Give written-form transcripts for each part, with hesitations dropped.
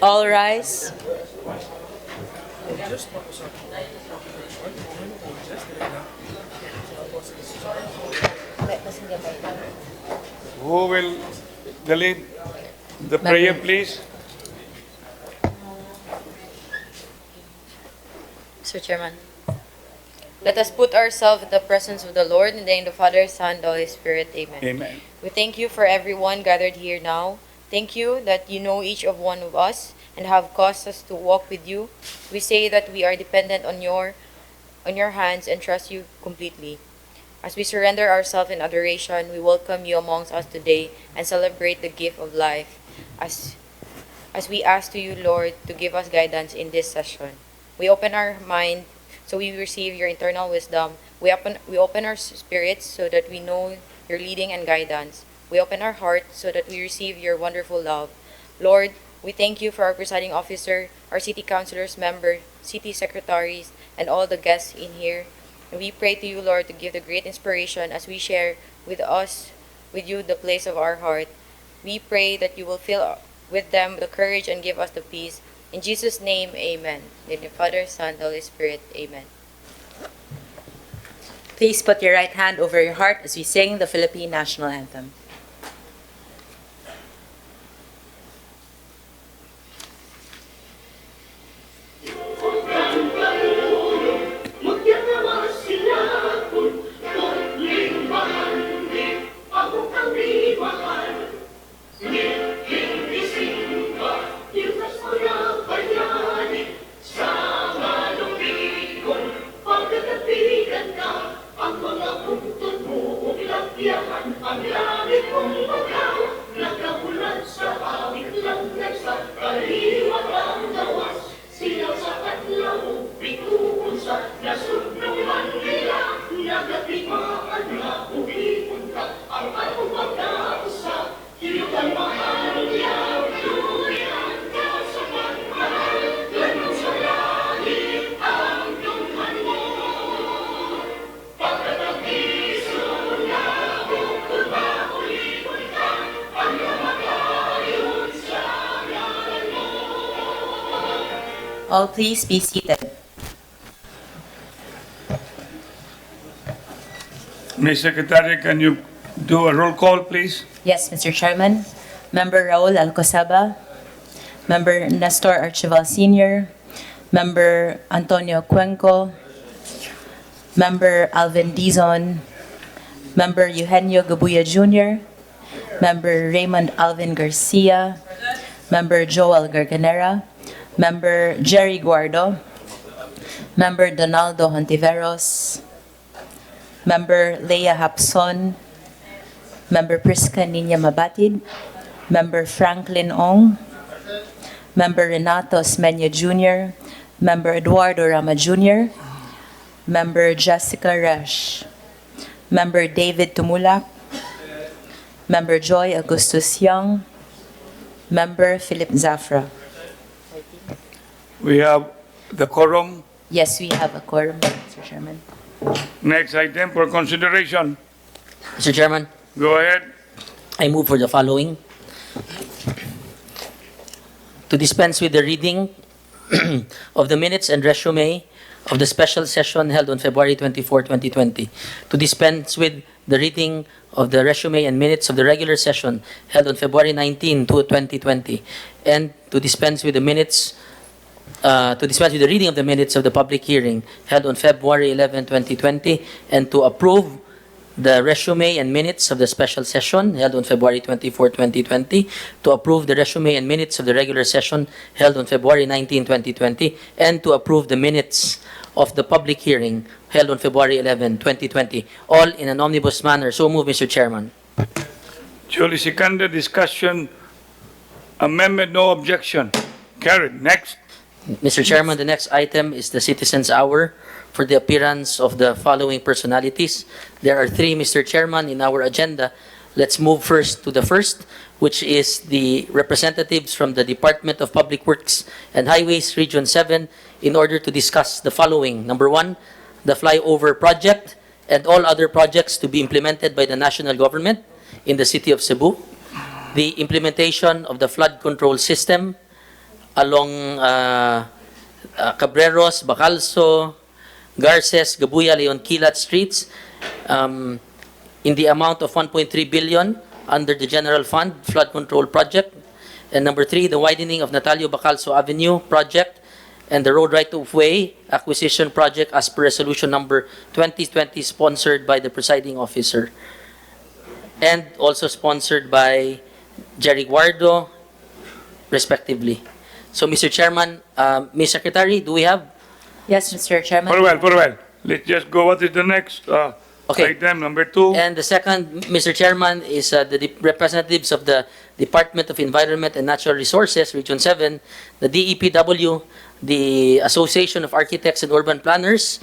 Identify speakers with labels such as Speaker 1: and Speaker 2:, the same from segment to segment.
Speaker 1: all rise.
Speaker 2: Who will lead the prayer, please?
Speaker 1: Mr. Chairman. Let us put ourselves in the presence of the Lord in the name of the Father, Son, and the Holy Spirit. Amen.
Speaker 2: Amen.
Speaker 1: We thank you for everyone gathered here now. Thank you that you know each of one of us and have caused us to walk with you. We say that we are dependent on your hands and trust you completely. As we surrender ourselves in adoration, we welcome you amongst us today and celebrate the gift of life. As we ask to you, Lord, to give us guidance in this session. We open our mind so we receive your eternal wisdom. We open our spirits so that we know your leading and guidance. We open our hearts so that we receive your wonderful love. Lord, we thank you for our presiding officer, our city councilors, members, city secretaries, and all the guests in here. And we pray to you, Lord, to give the great inspiration as we share with you, the place of our heart. We pray that you will fill with them the courage and give us the peace. In Jesus' name, amen. In the name of the Father, Son, and Holy Spirit, amen.
Speaker 3: Please put your right hand over your heart as we sing the Philippine National Anthem. All please be seated.
Speaker 2: Ms. Secretary, can you do a roll call, please?
Speaker 3: Yes, Mr. Chairman. Member Raul Alcosaba, Member Nestor Archival Sr., Member Antonio Cuenco, Member Alvin Dizon, Member Eugenio Gabuya Jr., Member Raymond Alvin Garcia, Member Joel Garganera, Member Jerry Guardo, Member Donaldo Hontiveros, Member Leia Hapson, Member Prisca Nina Mabatid, Member Franklin Ong, Member Renato Osmeña Jr., Member Eduardo Rama Jr., Member Jessica Resch, Member David Tumulak, Member Joy Augustus Young, Member Philip Zafra.
Speaker 2: We have the quorum.
Speaker 3: Yes, we have a quorum, Mr. Chairman.
Speaker 2: Next item for consideration.
Speaker 4: Mr. Chairman,
Speaker 2: Go ahead.
Speaker 4: I move for the following. To dispense with the reading of the minutes and resume of the special session held on February 24, 2020. To dispense with the reading of the resume and minutes of the regular session held on February 19, 2020. And to dispense with the reading of the minutes of the public hearing held on February 11, 2020, and to approve the resume and minutes of the special session held on February 24, 2020, to approve the resume and minutes of the regular session held on February 19, 2020, and to approve the minutes of the public hearing held on February 11, 2020, all in an omnibus manner. So move, Mr. Chairman.
Speaker 2: Duly seconded. Discussion. Amendment. No objection. Carried. Next.
Speaker 4: Mr. Chairman, the next item is the Citizens' Hour for the appearance of the following personalities. There are three, Mr. Chairman, in our agenda. Let's move first to the first, which is the representatives from the Department of Public Works and Highways Region 7 in order to discuss the following. Number one, the flyover project and all other projects to be implemented by the national government in the city of Cebu. The implementation of the flood control system, along Cabreros, Bacalso, Garces, Gabuya, Leon Kilat streets in the amount of 1.3 billion under the General Fund Flood Control Project. And number 3, the widening of Natalio Bacalso Avenue project and the road right-of-way acquisition project as per resolution number 2020 sponsored by the presiding officer and also sponsored by Jerry Guardo, respectively. So, Mr. Chairman, Ms. Secretary, do we have?
Speaker 3: Yes, Mr. Chairman.
Speaker 2: Very well. Let's just go. What is the next item, number 2?
Speaker 4: And the second, Mr. Chairman, is the representatives of the Department of Environment and Natural Resources, Region 7, the DEPW, the Association of Architects and Urban Planners,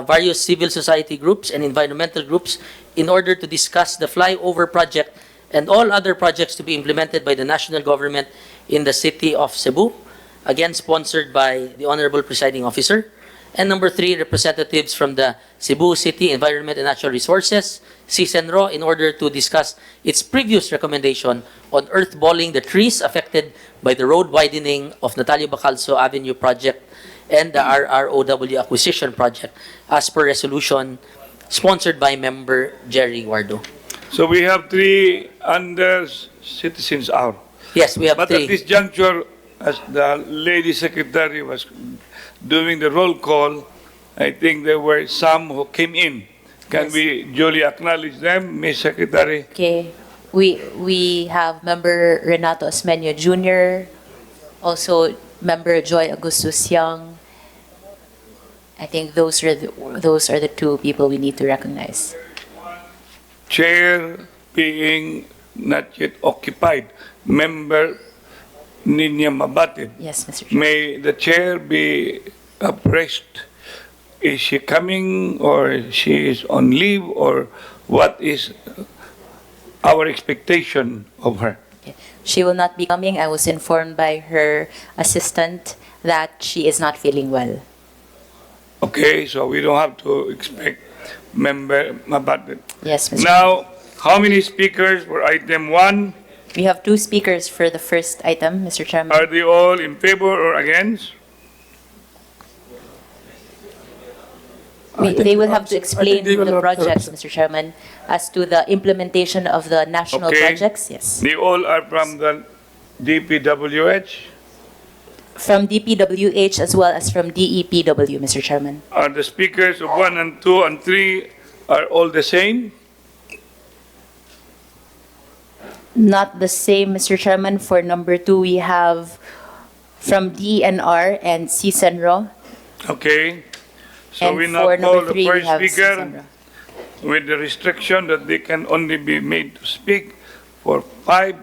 Speaker 4: various civil society groups and environmental groups in order to discuss the flyover project and all other projects to be implemented by the national government in the city of Cebu, again sponsored by the Honorable Presiding Officer. And number 3, representatives from the Cebu City Environment and Natural Resources, CISENRO, in order to discuss its previous recommendation on earthballing the trees affected by the road widening of Natalio Bacalso Avenue project and the RROW acquisition project as per resolution sponsored by member Jerry Guardo.
Speaker 2: So we have 3 under citizens hour.
Speaker 4: Yes, we have
Speaker 2: But
Speaker 4: 3.
Speaker 2: at this juncture, as the lady secretary was doing the roll call, I think there were some who came in. Can
Speaker 3: Yes.
Speaker 2: we duly acknowledge them, Ms. Secretary?
Speaker 3: Okay. We have member Renato Osmeño Jr., also member Joy Augustus Young. I think those are the 2 people we need to recognize.
Speaker 2: Chair being not yet occupied, member Ninya Mabatid.
Speaker 3: Yes, Mr. Chairman.
Speaker 2: May the chair be abreast. Is she coming or she is on leave or what is our expectation of her?
Speaker 3: She will not be coming. I was informed by her assistant that she is not feeling well.
Speaker 2: Okay, so we don't have to expect member Mabatid.
Speaker 3: Yes, Mr.
Speaker 2: Now, how many speakers for item 1?
Speaker 3: We have 2 speakers for the first item, Mr. Chairman.
Speaker 2: Are they all in favor or against?
Speaker 3: They will have to explain
Speaker 5: they will
Speaker 3: the
Speaker 5: have to
Speaker 3: projects, Mr. Chairman, as to the implementation of the national
Speaker 2: Okay.
Speaker 3: projects. Yes.
Speaker 2: They all are from the DPWH?
Speaker 3: From DPWH as well as from DEPW, Mr. Chairman.
Speaker 2: Are the speakers of 1 and 2 and 3 are all the same?
Speaker 3: Not the same, Mr. Chairman. For number 2, we have from DNR and CISENRO.
Speaker 2: Okay. So
Speaker 3: And
Speaker 2: we
Speaker 3: for
Speaker 2: now call
Speaker 3: number
Speaker 2: the
Speaker 3: 3, we
Speaker 2: first
Speaker 3: have
Speaker 2: speaker
Speaker 3: CISENRO.
Speaker 2: with the restriction that they can only be made to speak for 5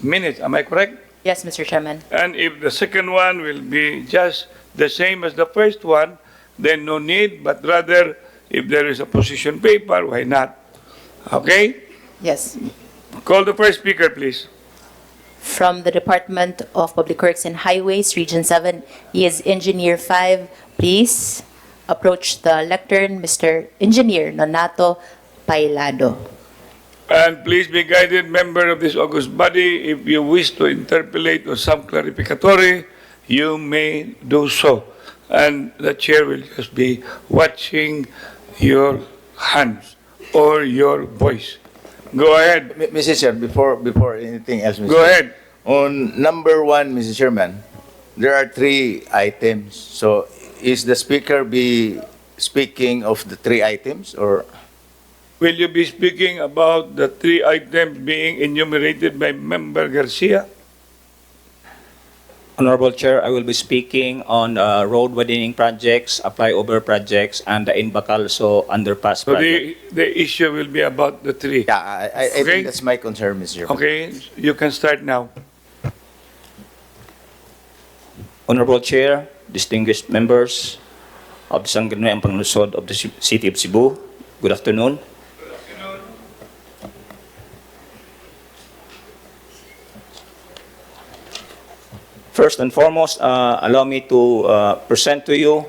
Speaker 2: minutes. Am I correct?
Speaker 3: Yes, Mr. Chairman.
Speaker 2: And if the second one will be just the same as the first one, then no need, but rather if there is a position paper, why not? Okay?
Speaker 3: Yes.
Speaker 2: Call the first speaker, please.
Speaker 3: From the Department of Public Works and Highways, Region 7, he is Engineer 5. Please approach the lectern, Mr. Engineer Nonato Pailado.
Speaker 2: And please be guided, member of this august body, if you wish to interpolate or some clarificatory, you may do so. And the chair will just be watching your hands or your voice. Go ahead.
Speaker 6: Mr. Chair, before anything else, Mr.
Speaker 2: Go ahead.
Speaker 6: On number 1, Mr. Chairman, there are 3 items. So is the speaker be speaking of the 3 items or?
Speaker 2: Will you be speaking about the 3 items being enumerated by Member Garcia?
Speaker 7: Honorable Chair, I will be speaking on road widening projects, flyover projects, and the Inbacalso underpass
Speaker 2: So
Speaker 7: project.
Speaker 2: the issue will be about the 3.
Speaker 6: Yeah, I
Speaker 2: Okay.
Speaker 6: think that's my concern, Mr. Chairman.
Speaker 2: Okay, you can start now.
Speaker 7: Honorable Chair, distinguished members of the Sangguniang Panlungsod of the City of Cebu, good afternoon. First and foremost, allow me to present to you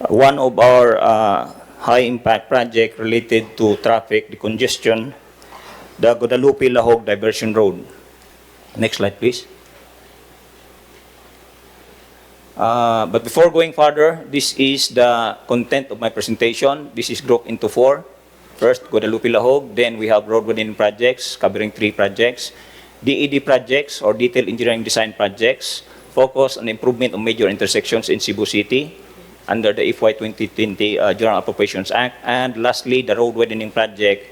Speaker 7: one of our high-impact project related to traffic decongestion, the Guadalupe-Lahog Diversion Road. Next slide, please. But before going further, this is the content of my presentation. This is grouped into four. First, Guadalupe Lahog. Then we have road widening projects covering 3 projects. DED projects or detailed engineering design projects focus on improvement of major intersections in Cebu City under the FY 2020 General Appropriations Act. And lastly, the road widening project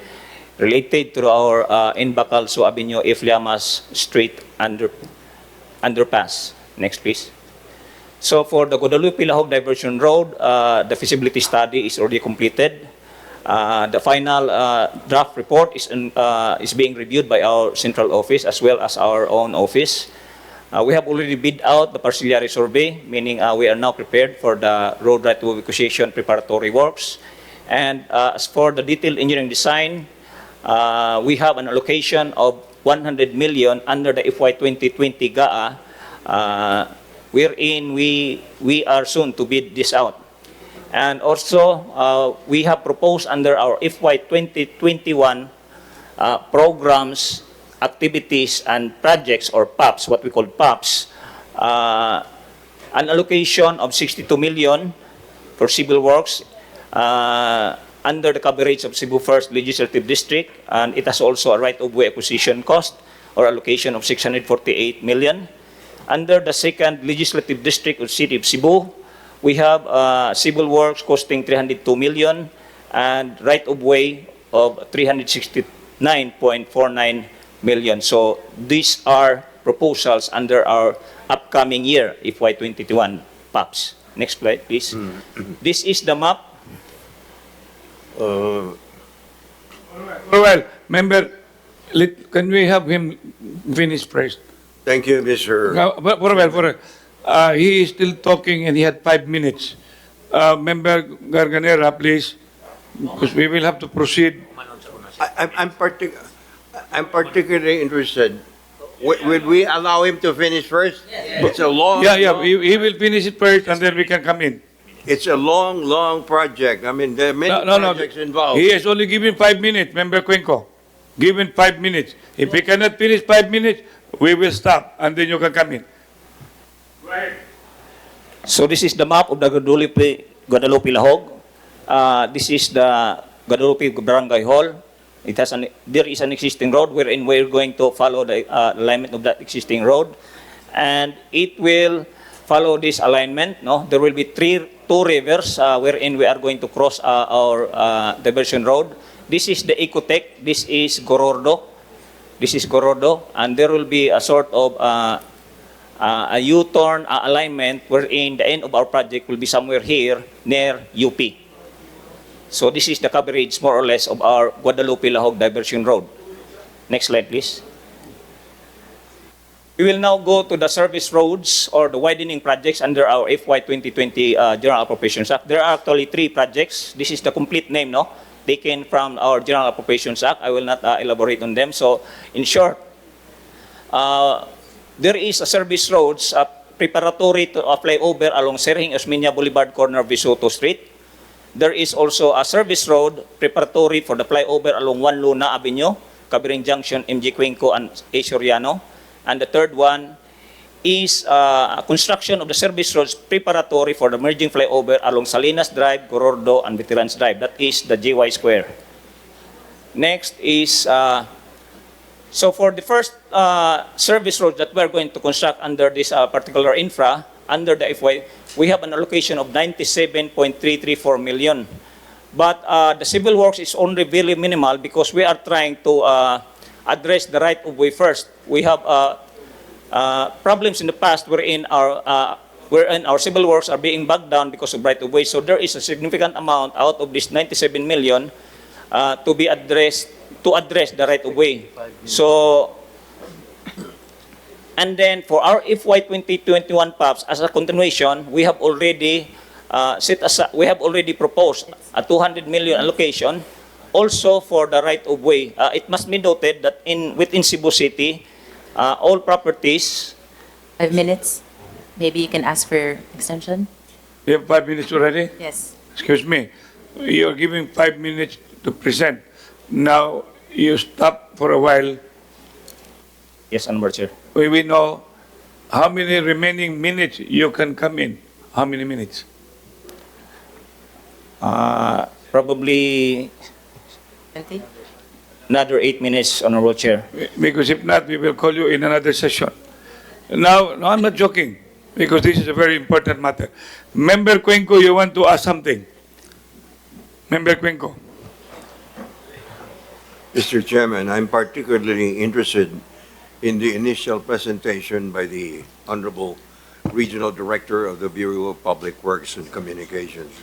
Speaker 7: related to our Bakal-Su Avenue F. Llamas Street underpass. Next, please. So for the Guadalupe Lahog Diversion Road, the feasibility study is already completed. The final draft report is being reviewed by our central office as well as our own office. We have already bid out the parcellary survey, meaning we are now prepared for the road right-of-way acquisition preparatory works. And as for the detailed engineering design, we have an allocation of 100 million under the FY 2020 GAA, wherein we are soon to bid this out. And also, we have proposed under our FY 2021 programs, activities, and projects, or PAPs, what we call PAPs, an allocation of 62 million for civil works under the coverage of Cebu First Legislative District, and it has also a right-of-way acquisition cost or allocation of 648 million. Under the Second Legislative District of City of Cebu, we have civil works costing 302 million and right-of-way of 369.49 million. So these are proposals under our upcoming year, FY 2021 PAPs. Next slide, please. This is the map.
Speaker 2: Well, member, can we have him finish first?
Speaker 5: Thank you, Mr.
Speaker 2: He is still talking and he had 5 minutes. Member Garganera, please, because we will have to proceed.
Speaker 5: I'm particularly interested. Will we allow him to finish first? It's a long,
Speaker 2: He will finish it first and then we can come in.
Speaker 5: it's a long project. I mean, there are many projects involved.
Speaker 2: He has only given 5 minutes, Member Cuenco. Given 5 minutes. If he cannot finish 5 minutes, we will stop and then you can come in.
Speaker 7: So this is the map of the Guadalupe Lahog. This is the Guadalupe Barangay Hall. There is an existing road wherein we're going to follow the alignment of that existing road. And it will follow this alignment. No? There will be two rivers wherein we are going to cross our diversion road. This is the Ecotech. This is Gorordo. And there will be a sort of a U-turn alignment wherein the end of our project will be somewhere here near UP. So this is the coverage more or less of our Guadalupe Lahog Diversion Road. Next slide, please. We will now go to the service roads or the widening projects under our FY 2020 General Appropriations Act. There are actually 3 projects. This is the complete name, no? Taken from our General Appropriations Act. I will not elaborate on them. So, in short, there is a service roads preparatory to a flyover along Serhing Osmeña Boulevard corner of Visoto Street. There is also a service road preparatory for the flyover along Juan Luna Avenue, covering junction MG Cuenco and A. Soriano. And the third one is construction of the service roads preparatory for the merging flyover along Salinas Drive, Gorordo, and Veterans Drive. That is the JY Square. Next is, so for the first service road that we are going to construct under this particular infra, under the FY, we have an allocation of 97.334 million. But the civil works is only very minimal because we are trying to address the right-of-way first. We have problems in the past wherein our civil works are being bogged down because of right-of-way. So there is a significant amount out of this 97 million to be addressed to address the right-of-way. So, and then for our FY 2021 PAPs, as a continuation, we have already we have already proposed a 200 million allocation also for the right-of-way. It must be noted that within Cebu City, all properties.
Speaker 3: 5 minutes. Maybe you can ask for extension.
Speaker 2: You have 5 minutes already?
Speaker 3: Yes.
Speaker 2: Excuse me. You are giving 5 minutes to present. Now, you stop for a while.
Speaker 7: Yes, Honorable Chair.
Speaker 2: We know how many remaining minutes you can come in? How many minutes?
Speaker 7: Probably another 8 minutes, Honorable Chair.
Speaker 2: Because if not, we will call you in another session. Now, no, I'm not joking, because this is a very important matter. Member Cuenco, you want to ask something? Member Cuenco.
Speaker 5: Mr. Chairman, I'm particularly interested in the initial presentation by the Honorable Regional Director of the Bureau of Public Works and Communications.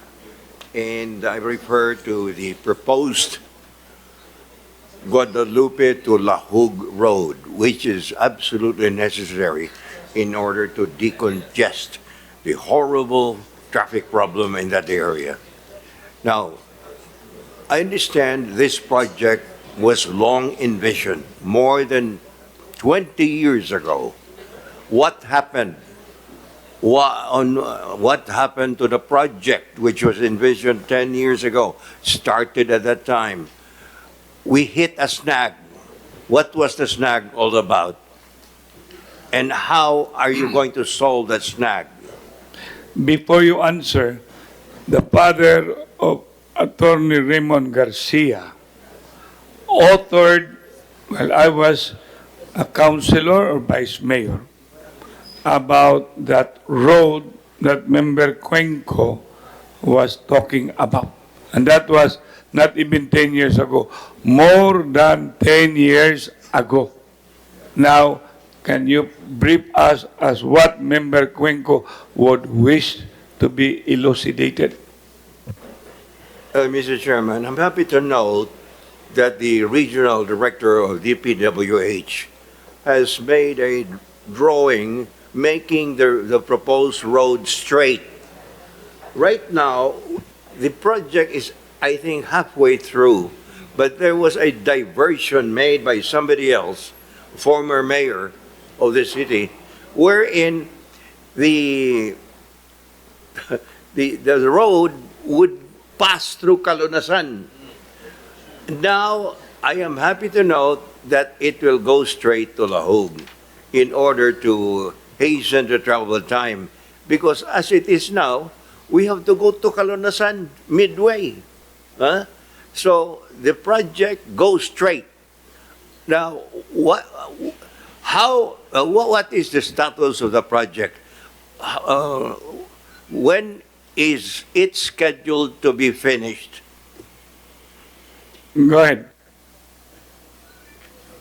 Speaker 5: And I refer to the proposed Guadalupe to Lahug Road, which is absolutely necessary in order to decongest the horrible traffic problem in that area. Now, I understand this project was long envisioned, more than 20 years ago. What happened? What happened to the project which was envisioned 10 years ago? Started at that time. We hit a snag. What was the snag all about? And how are you going to solve that snag?
Speaker 2: Before you answer, the father of Attorney Raymond Garcia authored, while I was a councilor or vice mayor, about that road that Member Cuenco was talking about. And that was not even 10 years ago, more than 10 years ago. Now, can you brief us as what Member Cuenco would wish to be elucidated?
Speaker 5: Mr. Chairman, I'm happy to note that the Regional Director of DPWH has made a drawing making the proposed road straight. Right now, the project is, I think, halfway through, but there was a diversion made by somebody else, former mayor of the city, wherein the road would pass through Calunasan. Now, I am happy to note that it will go straight to Lahug in order to hasten the travel time. Because as it is now, we have to go to Calunasan midway. Huh? So the project goes straight. Now, what is the status of the project? When is it scheduled to be finished?
Speaker 2: Go ahead.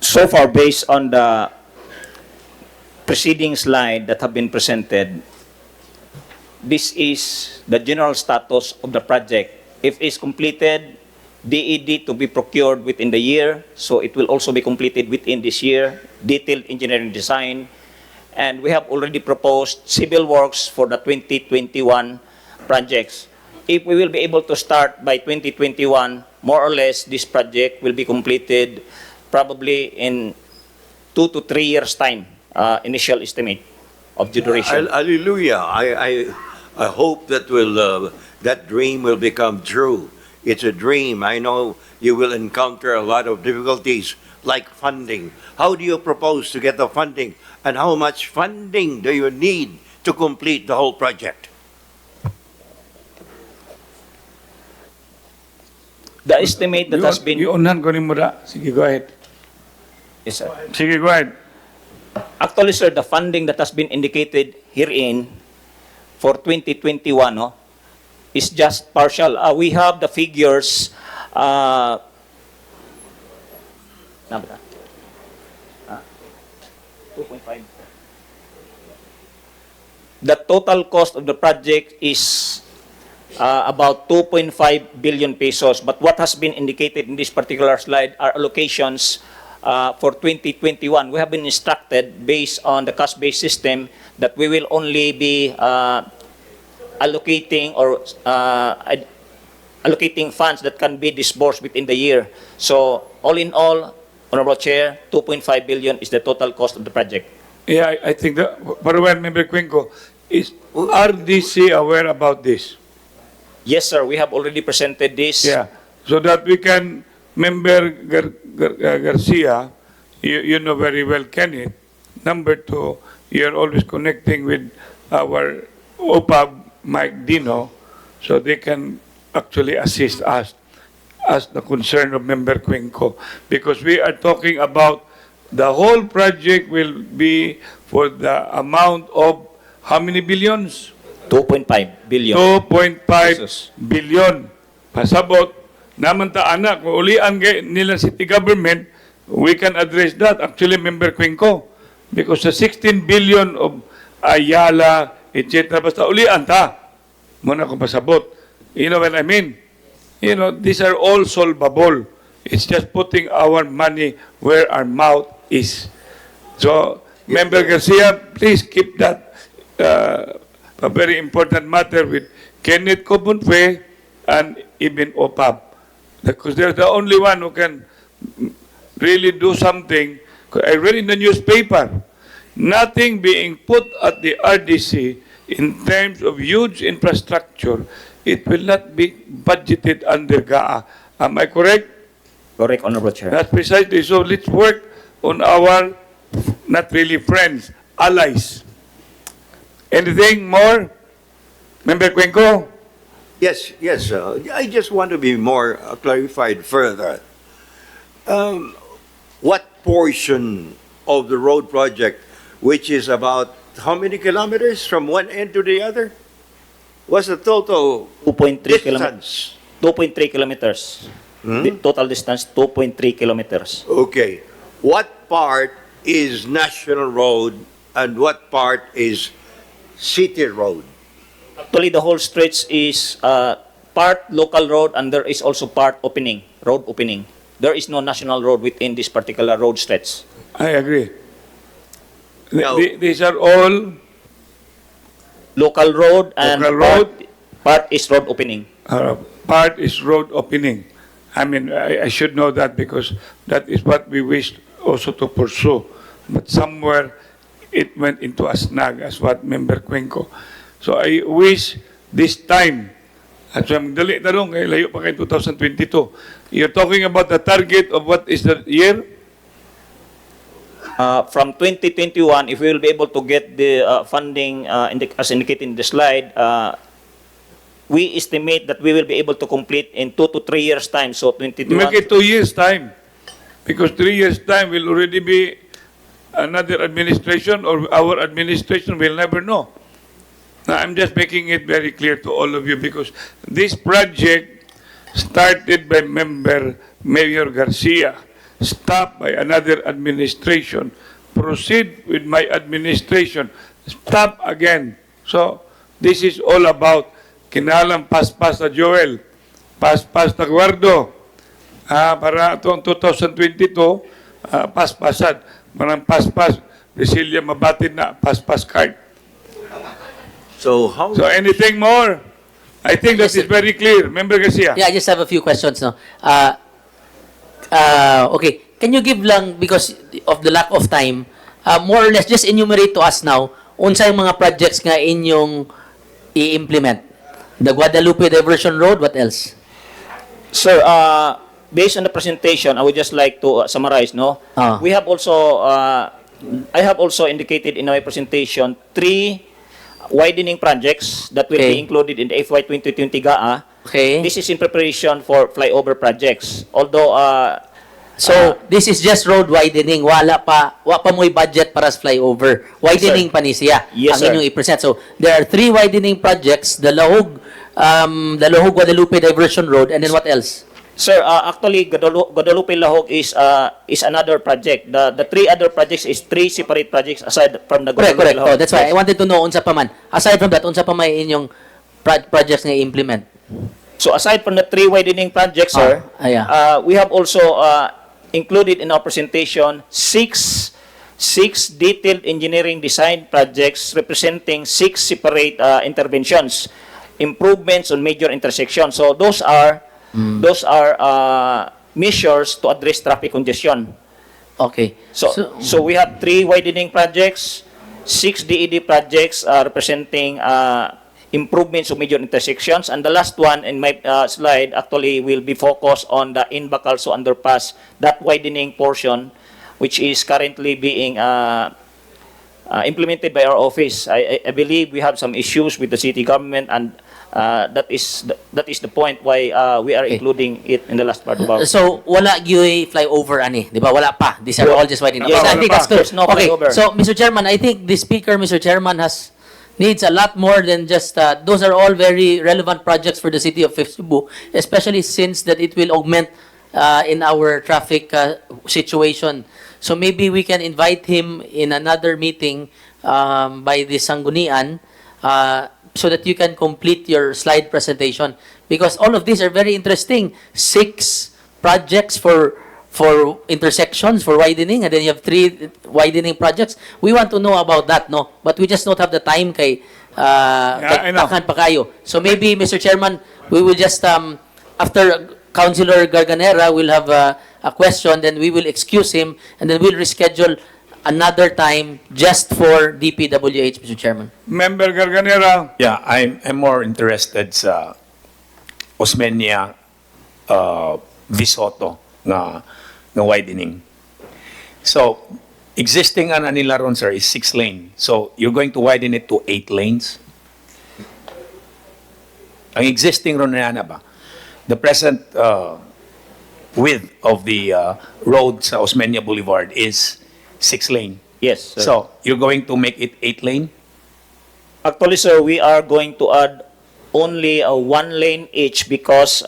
Speaker 7: So far, based on the preceding slide that have been presented, this is the general status of the project. If it's completed, DED to be procured within the year, so it will also be completed within this year, detailed engineering design, and we have already proposed civil works for the 2021 projects. If we will be able to start by 2021, more or less, this project will be completed probably in 2 to 3 years' time, initial estimate of the duration.
Speaker 5: Hallelujah. I hope that that dream will become true. It's a dream. I know you will encounter a lot of difficulties like funding. How do you propose to get the funding? And how much funding do you need to complete the whole project?
Speaker 7: The estimate that has been...
Speaker 2: Iunan ko ni mo da. Sige, go ahead.
Speaker 7: Yes, sir.
Speaker 2: Sige, go ahead.
Speaker 7: Actually, sir, the funding that has been indicated herein for 2021 is just partial. We have the figures. 2.5. The total cost of the project is about 2.5 billion pesos. But what has been indicated in this particular slide are allocations for 2021. We have been instructed based on the cost-based system that we will only be allocating or allocating funds that can be disbursed within the year. So all in all, Honorable Chair, 2.5 billion is the total cost of the project.
Speaker 2: Yeah, I think that, but when Member Cuenco, is RDC aware about this?
Speaker 7: Yes, sir. We have already presented this.
Speaker 2: Yeah, so that we can, Member Garcia, you know very well, Kenneth. Number two, you're always connecting with our OPAB, Mike Dino, so they can actually assist us as the concern of Member Cuenco. Because we are talking about the whole project will be for the amount of how many billions?
Speaker 7: 2.5 billion.
Speaker 2: 2.5
Speaker 7: pesos.
Speaker 2: billion. Pasabot, naman ta anak, kung ulian nila city government, we can address that. Actually, Member Cuenco, because the 16 billion of Ayala, etc. Basta ulian ta. Muna kung pasabot. You know what I mean? You know, these are all solvable. It's just putting our money where our mouth is. So, Member Garcia, please keep that a very important matter with Kenneth Copunfe and even OPAP. Because they're the only one who can really do something. I read in the newspaper, nothing being put at the RDC in terms of huge infrastructure, it will not be budgeted under GAA. Am I correct?
Speaker 7: Correct, Honorable Chair.
Speaker 2: That's precisely. So let's work on our, not really friends, allies. Anything more? Member Cuenco?
Speaker 5: Yes, yes. I just want to be more clarified further. What portion of the road project, which is about how many kilometers from one end to the other? What's the total
Speaker 7: 2.3
Speaker 5: distance?
Speaker 7: 2.3 kilometers. The total distance, 2.3 kilometers.
Speaker 5: Okay. What part is national road and what part is city road?
Speaker 7: Actually, the whole stretch is part local road and there is also part opening, road opening. There is no national road within this particular road stretch.
Speaker 2: I agree.
Speaker 5: No.
Speaker 2: These are all
Speaker 7: Local road and
Speaker 2: Local road.
Speaker 7: part is road opening.
Speaker 2: part is road opening. I mean, I should know that because that is what we wish also to pursue. But somewhere it went into a snag as what Member Cuenco. So I wish this time, at so dali tarong, layo pa kay 2022. You're talking about the target of what is the year?
Speaker 7: From 2021, if we will be able to get the funding as indicated in the slide, we estimate that we will be able to complete in 2 to 3 years' time. So 2021.
Speaker 2: Make it 2 years' time. Because 3 years' time will already be another administration or our administration will never know. Now, I'm just making it very clear to all of you because this project started by Member Mayor Garcia, stopped by another administration, proceed with my administration, stop again. So, this is all about kinalang paspas na Joel, paspas na Guardo, para itong 2022, paspasan. Marang paspas, Brasilia mabatid na, paspas card.
Speaker 5: So how?
Speaker 2: So anything more? I think that is very clear. Member Garcia.
Speaker 4: Yeah, I just have a few questions. No? Okay, can you give lang, because of the lack of time, more or less, just enumerate to us now, unsa yung mga projects nga inyong i-implement? The Guadalupe Diversion Road, what else?
Speaker 7: Sir, based on the presentation, I would just like to summarize. No, we have also, I have also indicated in my presentation 3 widening projects that will be included in the FY 2020 GAA.
Speaker 4: Okay.
Speaker 7: This is in preparation for flyover projects. Although,
Speaker 4: So, this is just road widening. Wala pa mo'y budget para sa flyover. Widening pa ni siya
Speaker 7: Yes,
Speaker 4: ang
Speaker 7: sir.
Speaker 4: inyong i-present. So, there are 3 widening projects, the Lahog Guadalupe Diversion Road, and then what else?
Speaker 7: sir, actually, Guadalupe Lahog is another project. The 3 other projects is 3 separate projects aside from the
Speaker 4: Correct.
Speaker 7: Guadalupe Lahog.
Speaker 4: Oh, that's why I wanted to know unsa pa man. Aside from that, unsa pa may inyong projects nga i-implement?
Speaker 7: So aside from the 3 widening projects, sir,
Speaker 4: yeah.
Speaker 7: we have also included in our presentation 6 detailed engineering design projects representing 6 separate interventions, improvements on major intersections. So those are measures to address traffic congestion.
Speaker 4: Okay.
Speaker 7: So we have 3 widening projects, 6 DED projects representing improvements of major intersections, and the last one in my slide actually will be focused on the Inbacalso underpass, that widening portion, which is currently being implemented by our office. I believe we have some issues with the city government, and that is the point why we are including it in the last part of our.
Speaker 4: So, wala gyud flyover ani, di ba? Wala pa. These are all just widening.
Speaker 7: Yes,
Speaker 4: I think that's good.
Speaker 7: there's no
Speaker 4: Okay,
Speaker 7: flyover.
Speaker 4: so Mr. Chairman, I think the speaker, Mr. Chairman, needs a lot more than just, those are all very relevant projects for the city of Cebu, especially since that it will augment in our traffic situation. So maybe we can invite him in another meeting by the Sangguniang so that you can complete your slide presentation. Because all of these are very interesting. 6 projects for intersections, for widening, and then you have 3 widening projects. We want to know about that, no? But we just don't have the time kay
Speaker 2: I know.
Speaker 4: takan pa kayo. So maybe, Mr. Chairman, we will just, after Councilor Garganera will have a question, then we will excuse him, and then we'll reschedule another time just for DPWH, Mr. Chairman.
Speaker 2: Member Garganera.
Speaker 8: Yeah, I'm more interested sa Osmeña Visoto na widening. So, existing ana nila ron, sir, is 6 lane. So, you're going to widen it to 8 lanes? Ang existing ron na ba? The present width of the road sa Osmeña Boulevard is 6 lane.
Speaker 7: Yes, sir.
Speaker 8: So, you're going to make it 8 lane?
Speaker 7: Actually, sir, we are going to add only a 1 lane each because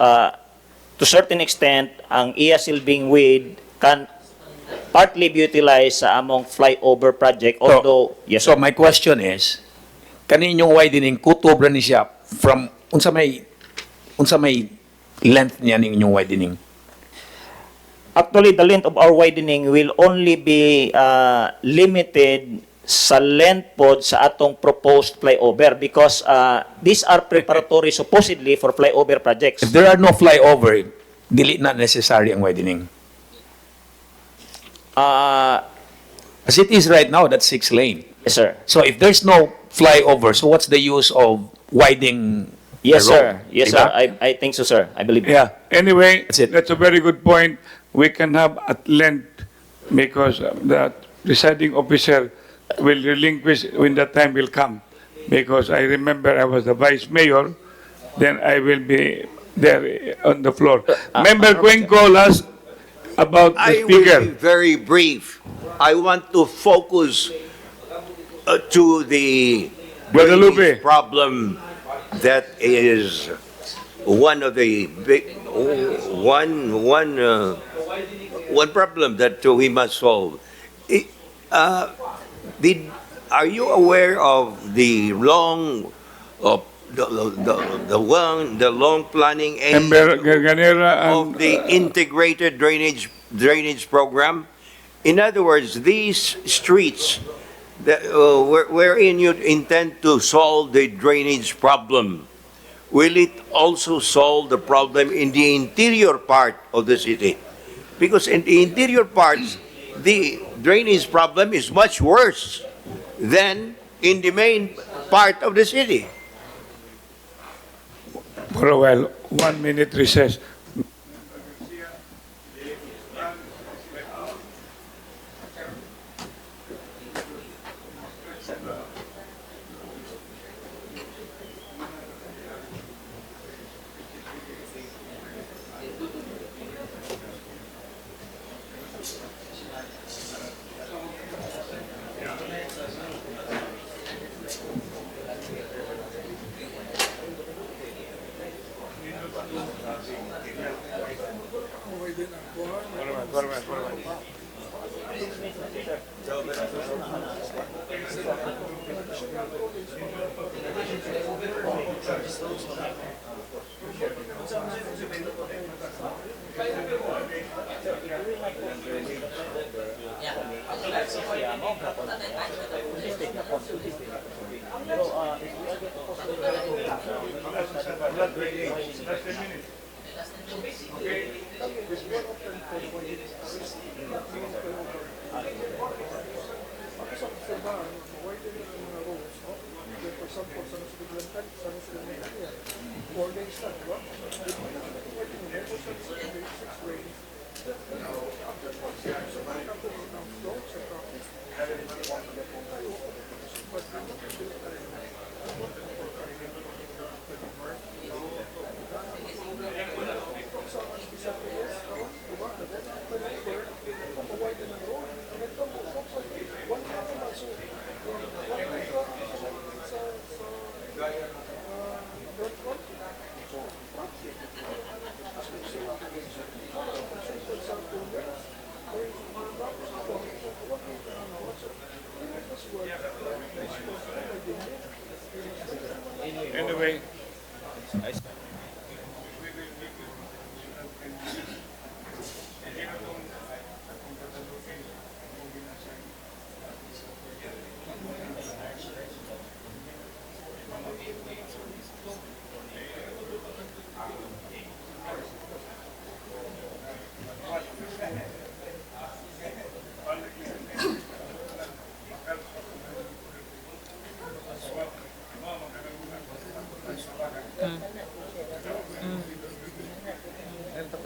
Speaker 7: to certain extent, ang iya silbing width can partly be utilized sa among flyover project. Although, yes,
Speaker 8: So
Speaker 7: sir.
Speaker 8: my question is, kaninyong widening kutobra ni siya from unsa may length niya ning inyong widening?
Speaker 7: Actually, the length of our widening will only be limited sa length pod sa atong proposed flyover because these are preparatory supposedly for flyover projects.
Speaker 8: If there are no flyover, dili na necessary ang widening. As it is right now, that's 6 lane.
Speaker 7: Yes, sir.
Speaker 8: So if there's no flyover, so what's the use of widening
Speaker 7: Yes,
Speaker 8: the road?
Speaker 7: sir. Yes,
Speaker 8: Diba?
Speaker 7: sir. I think so, sir. I believe.
Speaker 2: Yeah. Anyway,
Speaker 8: That's it.
Speaker 2: that's a very good point. We can have at length because the presiding officer will relinquish when that time will come. Because I remember I was the vice mayor, then I will be there on the floor. Member Cuenco last about the
Speaker 5: I will be
Speaker 2: speaker.
Speaker 5: very brief. I want to focus to the
Speaker 2: Guadalupe.
Speaker 5: drainage problem that is one of the big one problem that we must solve. Are you aware of the long the long planning age
Speaker 2: Member Garganera
Speaker 5: of
Speaker 2: and
Speaker 5: the integrated drainage program? In other words, these streets that, wherein you intend to solve the drainage problem, will it also solve the problem in the interior part of the city? Because in the interior parts, the drainage problem is much worse than in the main part of the city.
Speaker 2: for a while, 1 minute recess.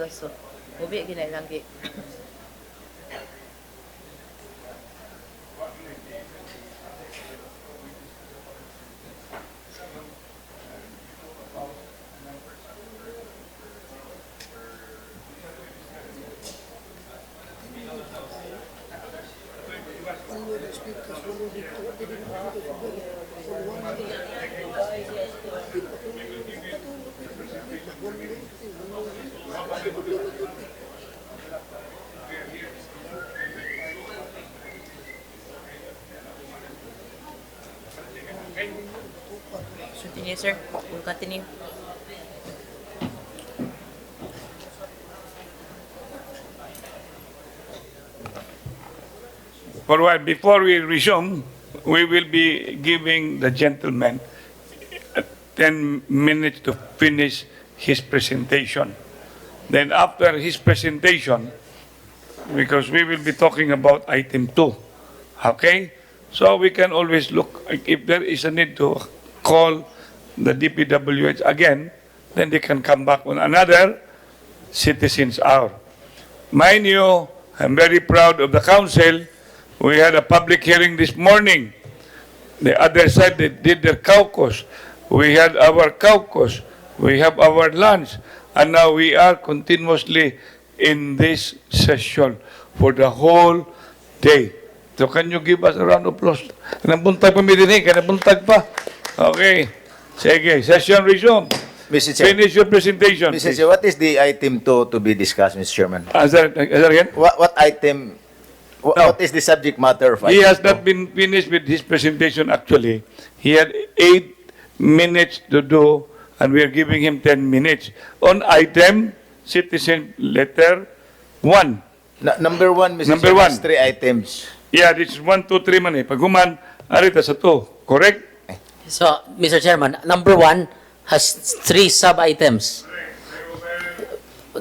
Speaker 3: So, ubi ginailangi.
Speaker 1: Continue, sir. We'll continue.
Speaker 2: For a while, before we resume, we will be giving the gentleman 10 minutes to finish his presentation. Then after his presentation, because we will be talking about item 2, okay? So we can always look, if there is a need to call the DPWH again, then they can come back on another citizens hour. Mind you, I'm very proud of the council. We had a public hearing this morning. The other side, they did their caucus. We had our caucus. We have our lunch. And now we are continuously in this session for the whole day. So can you give us a round of applause? Nabuntag pa mi din eh, nabuntag pa. Okay. Sige, session resume.
Speaker 6: Mr. Chair,
Speaker 2: Finish your presentation.
Speaker 6: Mr. Chair, what is the item to be discussed, Mr. Chairman?
Speaker 2: Answer again.
Speaker 6: What item,
Speaker 2: No.
Speaker 6: what is the subject matter of
Speaker 2: He
Speaker 6: item
Speaker 2: has
Speaker 6: 2?
Speaker 2: not been finished with his presentation actually. He had 8 minutes to do and we are giving him 10 minutes. On item, citizen letter 1.
Speaker 6: Number 1, Mr.
Speaker 2: Number
Speaker 6: Chairman,
Speaker 2: one.
Speaker 6: is 3 items.
Speaker 2: Yeah, this is 1, 2, 3 man eh. Pag human, arita sa 2. Correct?
Speaker 4: So, Mr. Chairman, number 1 has 3 sub-items.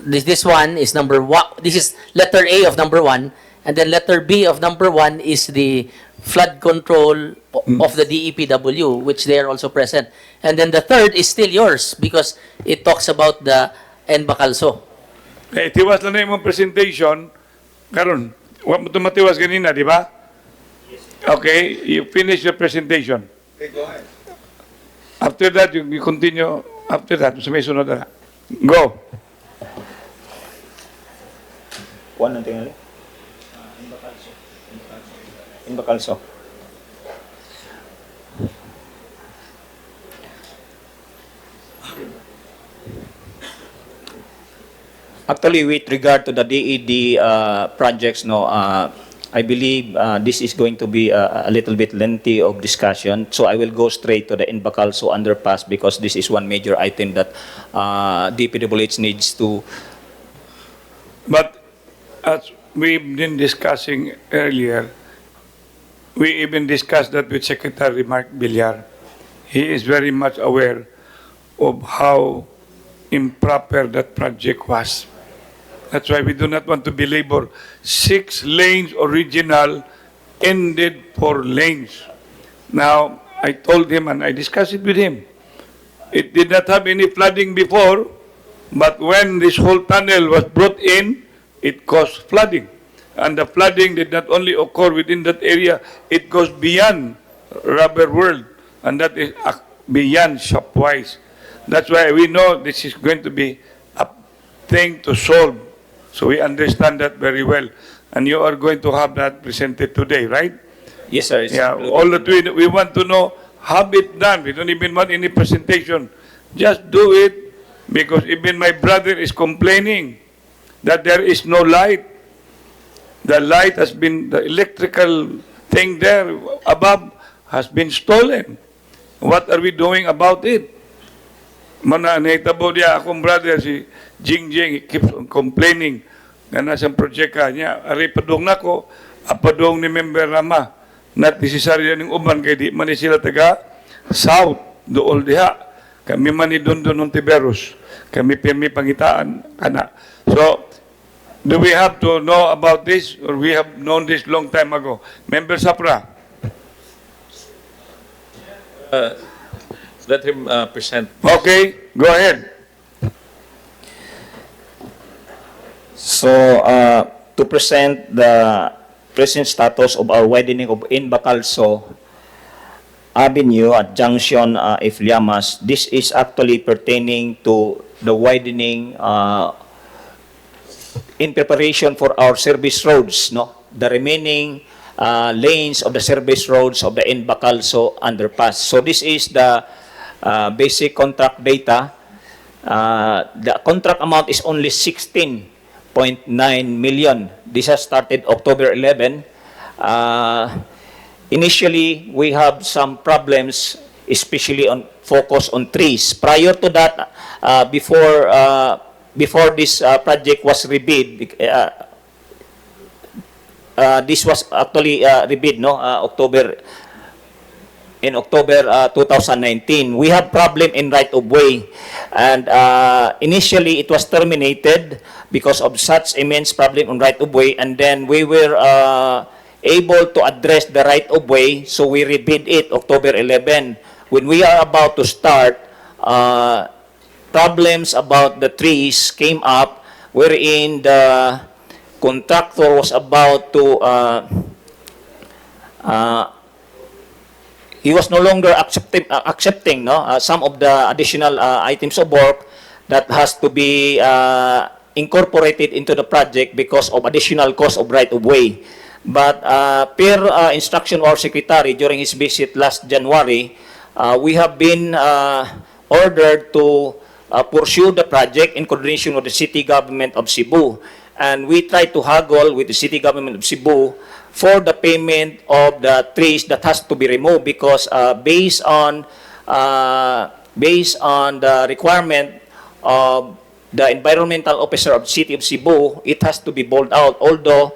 Speaker 4: This one is number 1. This is letter A of number 1. And then letter B of number 1 is the flood control of the DEPW, which they are also present. And then the third is still yours because it talks about the Bacalso.
Speaker 2: Eh, tiwas lang na yung presentation. Karon, huwag mo tumatiwas ganina, di ba? Okay, you finish your presentation.
Speaker 5: Okay, go ahead.
Speaker 2: After that, you continue. After that, sa may sunod na. Go.
Speaker 7: Kuan ang tingali? In Bacalso. Actually, with regard to the DED projects, I believe this is going to be a little bit lengthy of discussion. So I will go straight to the Inbacalso underpass because this is one major item that DPWH needs to.
Speaker 2: But as we've been discussing earlier, we even discussed that with Secretary Mark Villar. He is very much aware of how improper that project was. That's why we do not want to belabor. 6 lanes original ended 4 lanes. Now, I told him and I discussed it with him. It did not have any flooding before, but when this whole tunnel was brought in, it caused flooding. And the flooding did not only occur within that area, it goes beyond Rubber World, and that is beyond Shopwise. That's why we know this is going to be a thing to solve. So we understand that very well. And you are going to have that presented today, right?
Speaker 7: Yes, sir. It's
Speaker 2: Yeah, all that we want to know, have it done. We don't even want any presentation. Just do it, because even my brother is complaining that there is no light. The light has been, the electrical thing there above has been stolen. What are we doing about it? Mana nahitabo dia akong brother si Jingjing, he keeps on complaining nga nasa project niya. Ari padung nako, apadung ni member Rama. Not necessary ning uban kay di man ni sila taga south dool diha. Kami man ni Dondon ng Tiberos. Kami pirmi pangitaan kana. So do we have to know about this or we have known this long time ago? Member Sapra.
Speaker 9: Let him present.
Speaker 2: Okay, go ahead.
Speaker 7: So, to present the present status of our widening of Inbacalso Avenue at Junction F. Llamas, this is actually pertaining to the widening in preparation for our service roads, no? The remaining lanes of the service roads of the Inbacalso underpass. So this is the basic contract data. The contract amount is only 16.9 million. This has started October 11. Initially, we have some problems, especially on focus on trees. Prior to that, before this project was rebid, this was actually rebid, no? In October 2019. We have problem in right-of-way. And initially, it was terminated because of such immense problem on right-of-way. And then we were able to address the right-of-way, so we rebid it October 11. When we are about to start, problems about the trees came up, wherein the contractor was about to he was no longer accepting some of the additional items of work that has to be incorporated into the project because of additional cost of right-of-way. But per instruction of our secretary during his visit last January, we have been ordered to pursue the project in coordination with the city government of Cebu. And we try to haggle with the city government of Cebu for the payment of the trees that has to be removed because based on the requirement of the environmental officer of the city of Cebu, it has to be bowled out. Although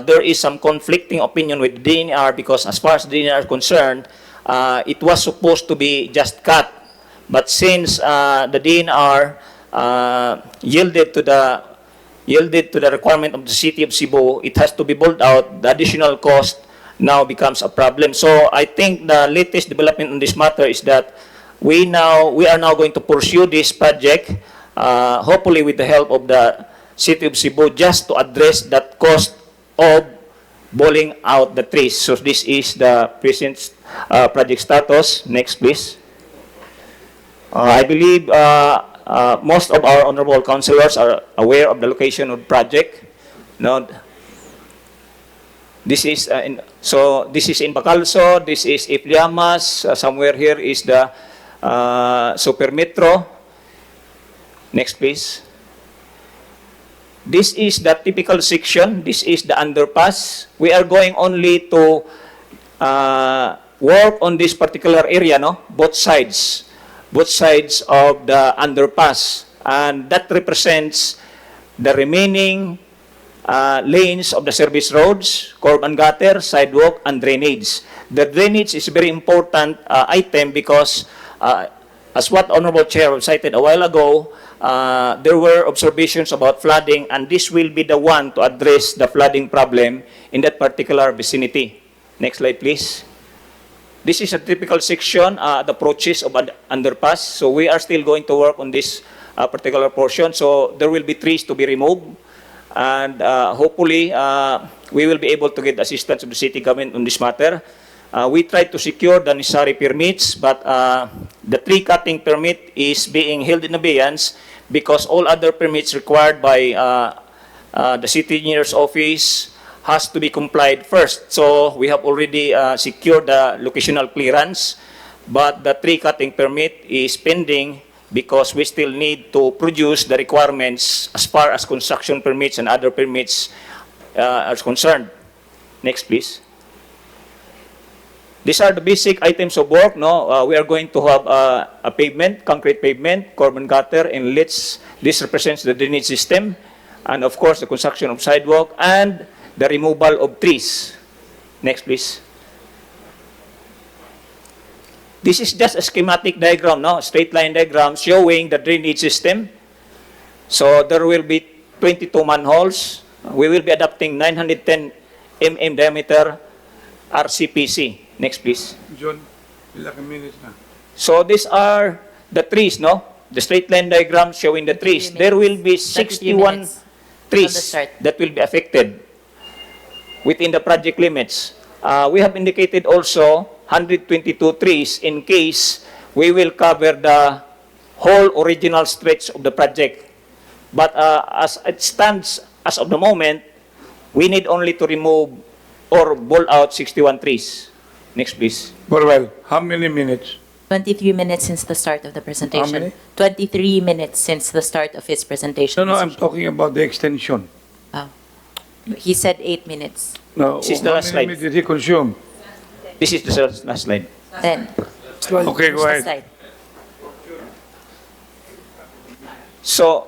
Speaker 7: there is some conflicting opinion with the DNR because as far as the DNR is concerned, it was supposed to be just cut. But since the DNR yielded to the requirement of the city of Cebu, it has to be bowled out. The additional cost now becomes a problem. So I think the latest development on this matter is that we are now going to pursue this project, hopefully with the help of the city of Cebu, just to address that cost of bowling out the trees. So this is the present project status. Next, please. I believe most of our honorable councilors are aware of the location of the project. No, this is this is in Bacalso, this is Ipliamas, somewhere here is the Super Metro. Next, please. This is the typical section. This is the underpass. We are going only to work on this particular area, no? Both sides of the underpass, and that represents the remaining lanes of the service roads, curb and gutter, sidewalk, and drainage. The drainage is a very important item because, as what Honorable Chair cited a while ago, there were observations about flooding, and this will be the one to address the flooding problem in that particular vicinity. Next slide, please. This is a typical section, the approaches of an underpass. So we are still going to work on this particular portion. So there will be trees to be removed. And hopefully, we will be able to get assistance of the city government on this matter. We tried to secure the necessary permits, but the tree cutting permit is being held in abeyance because all other permits required by the city engineer's office has to be complied first. So we have already secured the locational clearance, but the tree cutting permit is pending because we still need to produce the requirements as far as construction permits and other permits are concerned. Next, please. These are the basic items of work. No, we are going to have a pavement, concrete pavement, curb and gutter, and this represents the drainage system, and of course the construction of sidewalk and the removal of trees. Next, please. This is just a schematic diagram, no? Straight line diagram showing the drainage system. So there will be 22 manholes. We will be adopting 910 mm diameter RCPC. Next, please.
Speaker 2: John, ilang minutes na?
Speaker 7: So these are the trees, no? The straight line diagram showing the trees. There will be 61 trees
Speaker 3: start.
Speaker 7: that will be affected within the project limits. We have indicated also 122 trees in case we will cover the whole original stretch of the project. But as it stands as of the moment, we need only to remove or ball out 61 trees. Next, please.
Speaker 2: Very well. How many minutes?
Speaker 3: 23 minutes since the start of the presentation.
Speaker 2: many?
Speaker 3: 23 minutes since the start of his presentation.
Speaker 2: No,
Speaker 3: Mr.
Speaker 2: I'm
Speaker 3: Chair.
Speaker 2: talking about the extension.
Speaker 3: He said 8 minutes.
Speaker 2: No,
Speaker 7: This is the
Speaker 2: how
Speaker 7: last
Speaker 2: many
Speaker 7: slide.
Speaker 2: minutes did he consume?
Speaker 7: This is the last slide.
Speaker 3: Then,
Speaker 2: Okay, go
Speaker 3: where's the
Speaker 2: ahead.
Speaker 3: slide?
Speaker 7: So,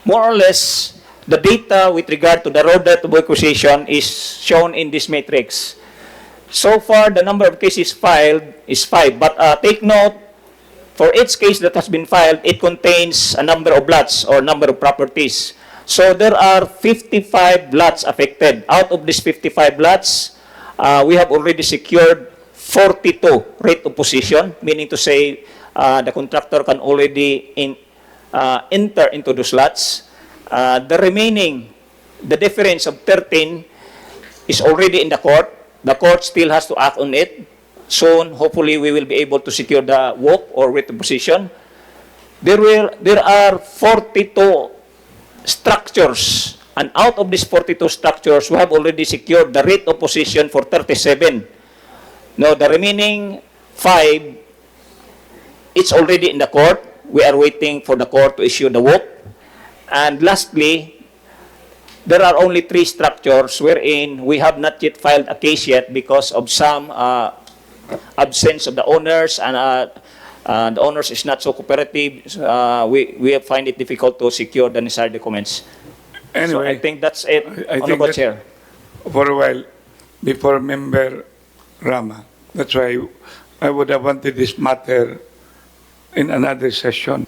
Speaker 7: more or less, the data with regard to the road right of acquisition is shown in this matrix. So far, the number of cases filed is 5. But take note, for each case that has been filed, it contains a number of lots or number of properties. So there are 55 lots affected. Out of these 55 lots, we have already secured 42 rate of possession, meaning to say the contractor can already enter into those lots. The remaining, the difference of 13 is already in the court. The court still has to act on it. Soon, hopefully, we will be able to secure the WOP or rate of possession. There are 42 structures, and out of these 42 structures, we have already secured the rate of possession for 37. Now, the remaining 5, it's already in the court. We are waiting for the court to issue the WOP. And lastly, there are only 3 structures wherein we have not yet filed a case yet because of some absence of the owners, and the owners is not so cooperative. We find it difficult to secure the necessary documents. So
Speaker 2: Anyway,
Speaker 7: I think that's it,
Speaker 2: I think
Speaker 7: Honorable
Speaker 2: that-
Speaker 7: Chair.
Speaker 2: for a while, before Member Rama, that's why I would have wanted this matter in another session,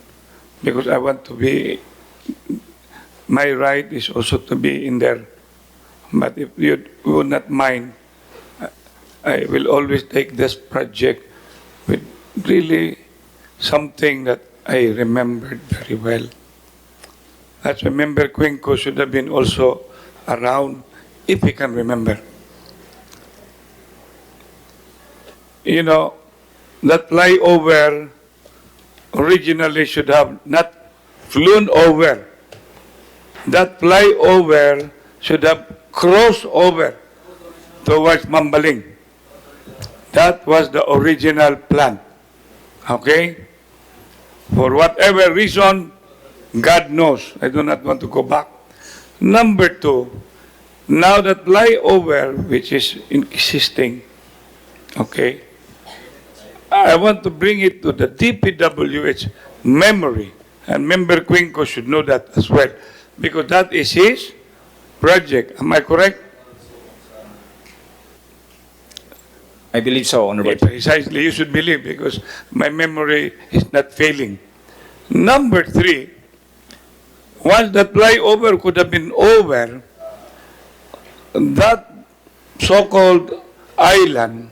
Speaker 2: because I want to be, my right is also to be in there. But if you would not mind, I will always take this project with really something that I remembered very well. That's why Member Cuenco should have been also around, if he can remember. You know, that flyover originally should have not flown over. That flyover should have crossed over towards Mambaling. That was the original plan. Okay? For whatever reason, God knows. I do not want to go back. Number 2, now that flyover, which is existing, okay, I want to bring it to the DPWH memory. And Member Cuenco should know that as well, because that is his project. Am I correct?
Speaker 7: I believe so, Honorable Chair.
Speaker 2: Precisely, you should believe, because my memory is not failing. Number 3, once the flyover could have been over, that so-called island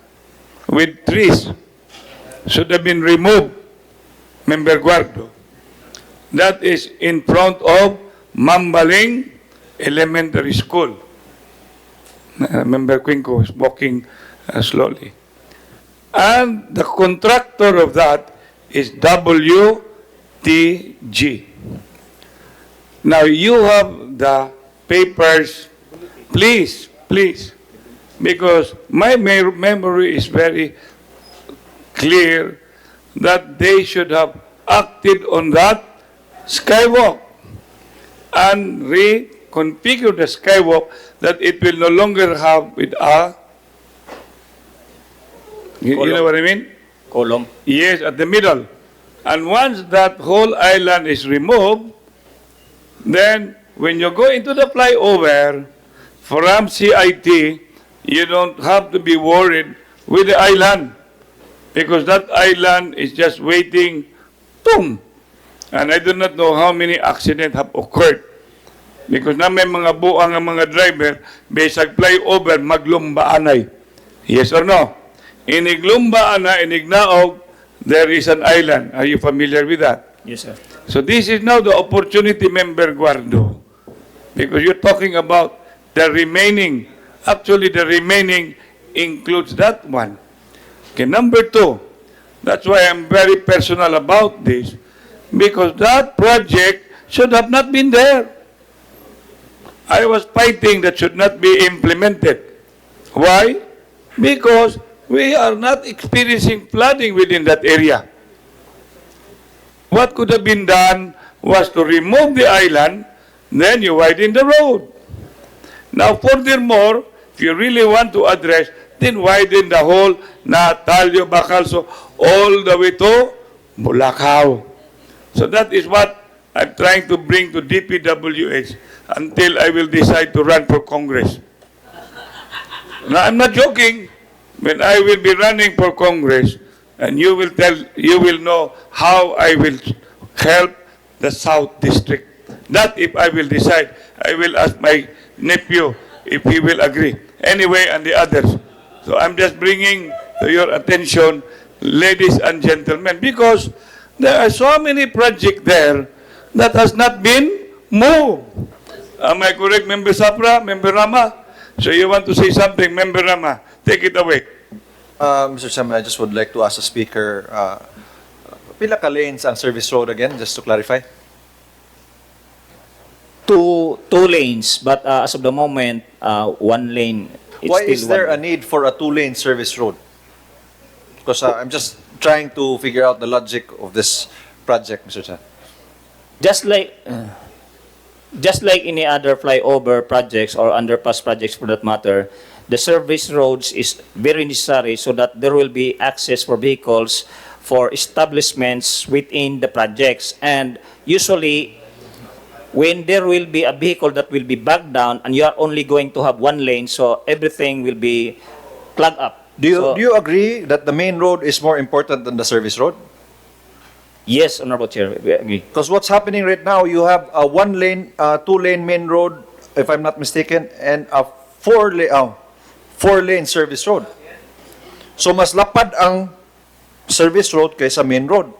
Speaker 2: with trees should have been removed, Member Guardo. That is in front of Mambaling Elementary School. Member Cuenco is walking slowly. And the contractor of that is WTG. Now you have the papers, please, because my memory is very clear that they should have acted on that skywalk and reconfigure the skywalk that it will no longer have with a, you know what I mean?
Speaker 7: Column.
Speaker 2: Yes, at the middle. And once that whole island is removed, then when you go into the flyover from CIT, you don't have to be worried with the island, because that island is just waiting, boom. And I do not know how many accidents have occurred. Because na may mga buang ang mga driver, besag flyover, maglumbaanay. Yes or no? Iniglumbaan na, inignaog, there is an island. Are you familiar with that?
Speaker 7: Yes, sir.
Speaker 2: So this is now the opportunity, Member Guardo, because you're talking about the remaining. Actually, the remaining includes that one. Okay, number two, that's why I'm very personal about this, because that project should have not been there. I was fighting that should not be implemented. Why? Because we are not experiencing flooding within that area. What could have been done was to remove the island, then you widen the road. Now, furthermore, if you really want to address, then widen the whole Natalio Bacalso all the way to Bulacau. So that is what I'm trying to bring to DPWH until I will decide to run for Congress. Now, I'm not joking. When I will be running for Congress, and you will know how I will help the South District. That if I will decide, I will ask my nephew if he will agree. Anyway, and the others. So I'm just bringing to your attention, ladies and gentlemen, because there are so many projects there that has not been moved. Am I correct, Member Sapra, Member Rama? So you want to say something, Member Rama? Take it away.
Speaker 9: Mr. Chairman, I just would like to ask the Speaker, pila ka lanes ang service road again, just to clarify?
Speaker 7: Two lanes, but as of the moment, one lane. It's
Speaker 9: Why
Speaker 7: still
Speaker 9: is there
Speaker 7: one
Speaker 9: a need for a two-lane service road? Because I'm just trying to figure out the logic of this project, Mr. Chair.
Speaker 7: Just like any other flyover projects or underpass projects for that matter, the service roads is very necessary so that there will be access for vehicles for establishments within the projects. And usually, when there will be a vehicle that will be backed down and you are only going to have one lane, so everything will be plugged up.
Speaker 9: Do you agree that the main road is more important than the service road?
Speaker 7: Yes, Honorable Chair, we agree.
Speaker 9: Because what's happening right now, you have a one-lane, two-lane main road, if I'm not mistaken, and a four-lane service road. So mas lapad ang service road kaysa main road.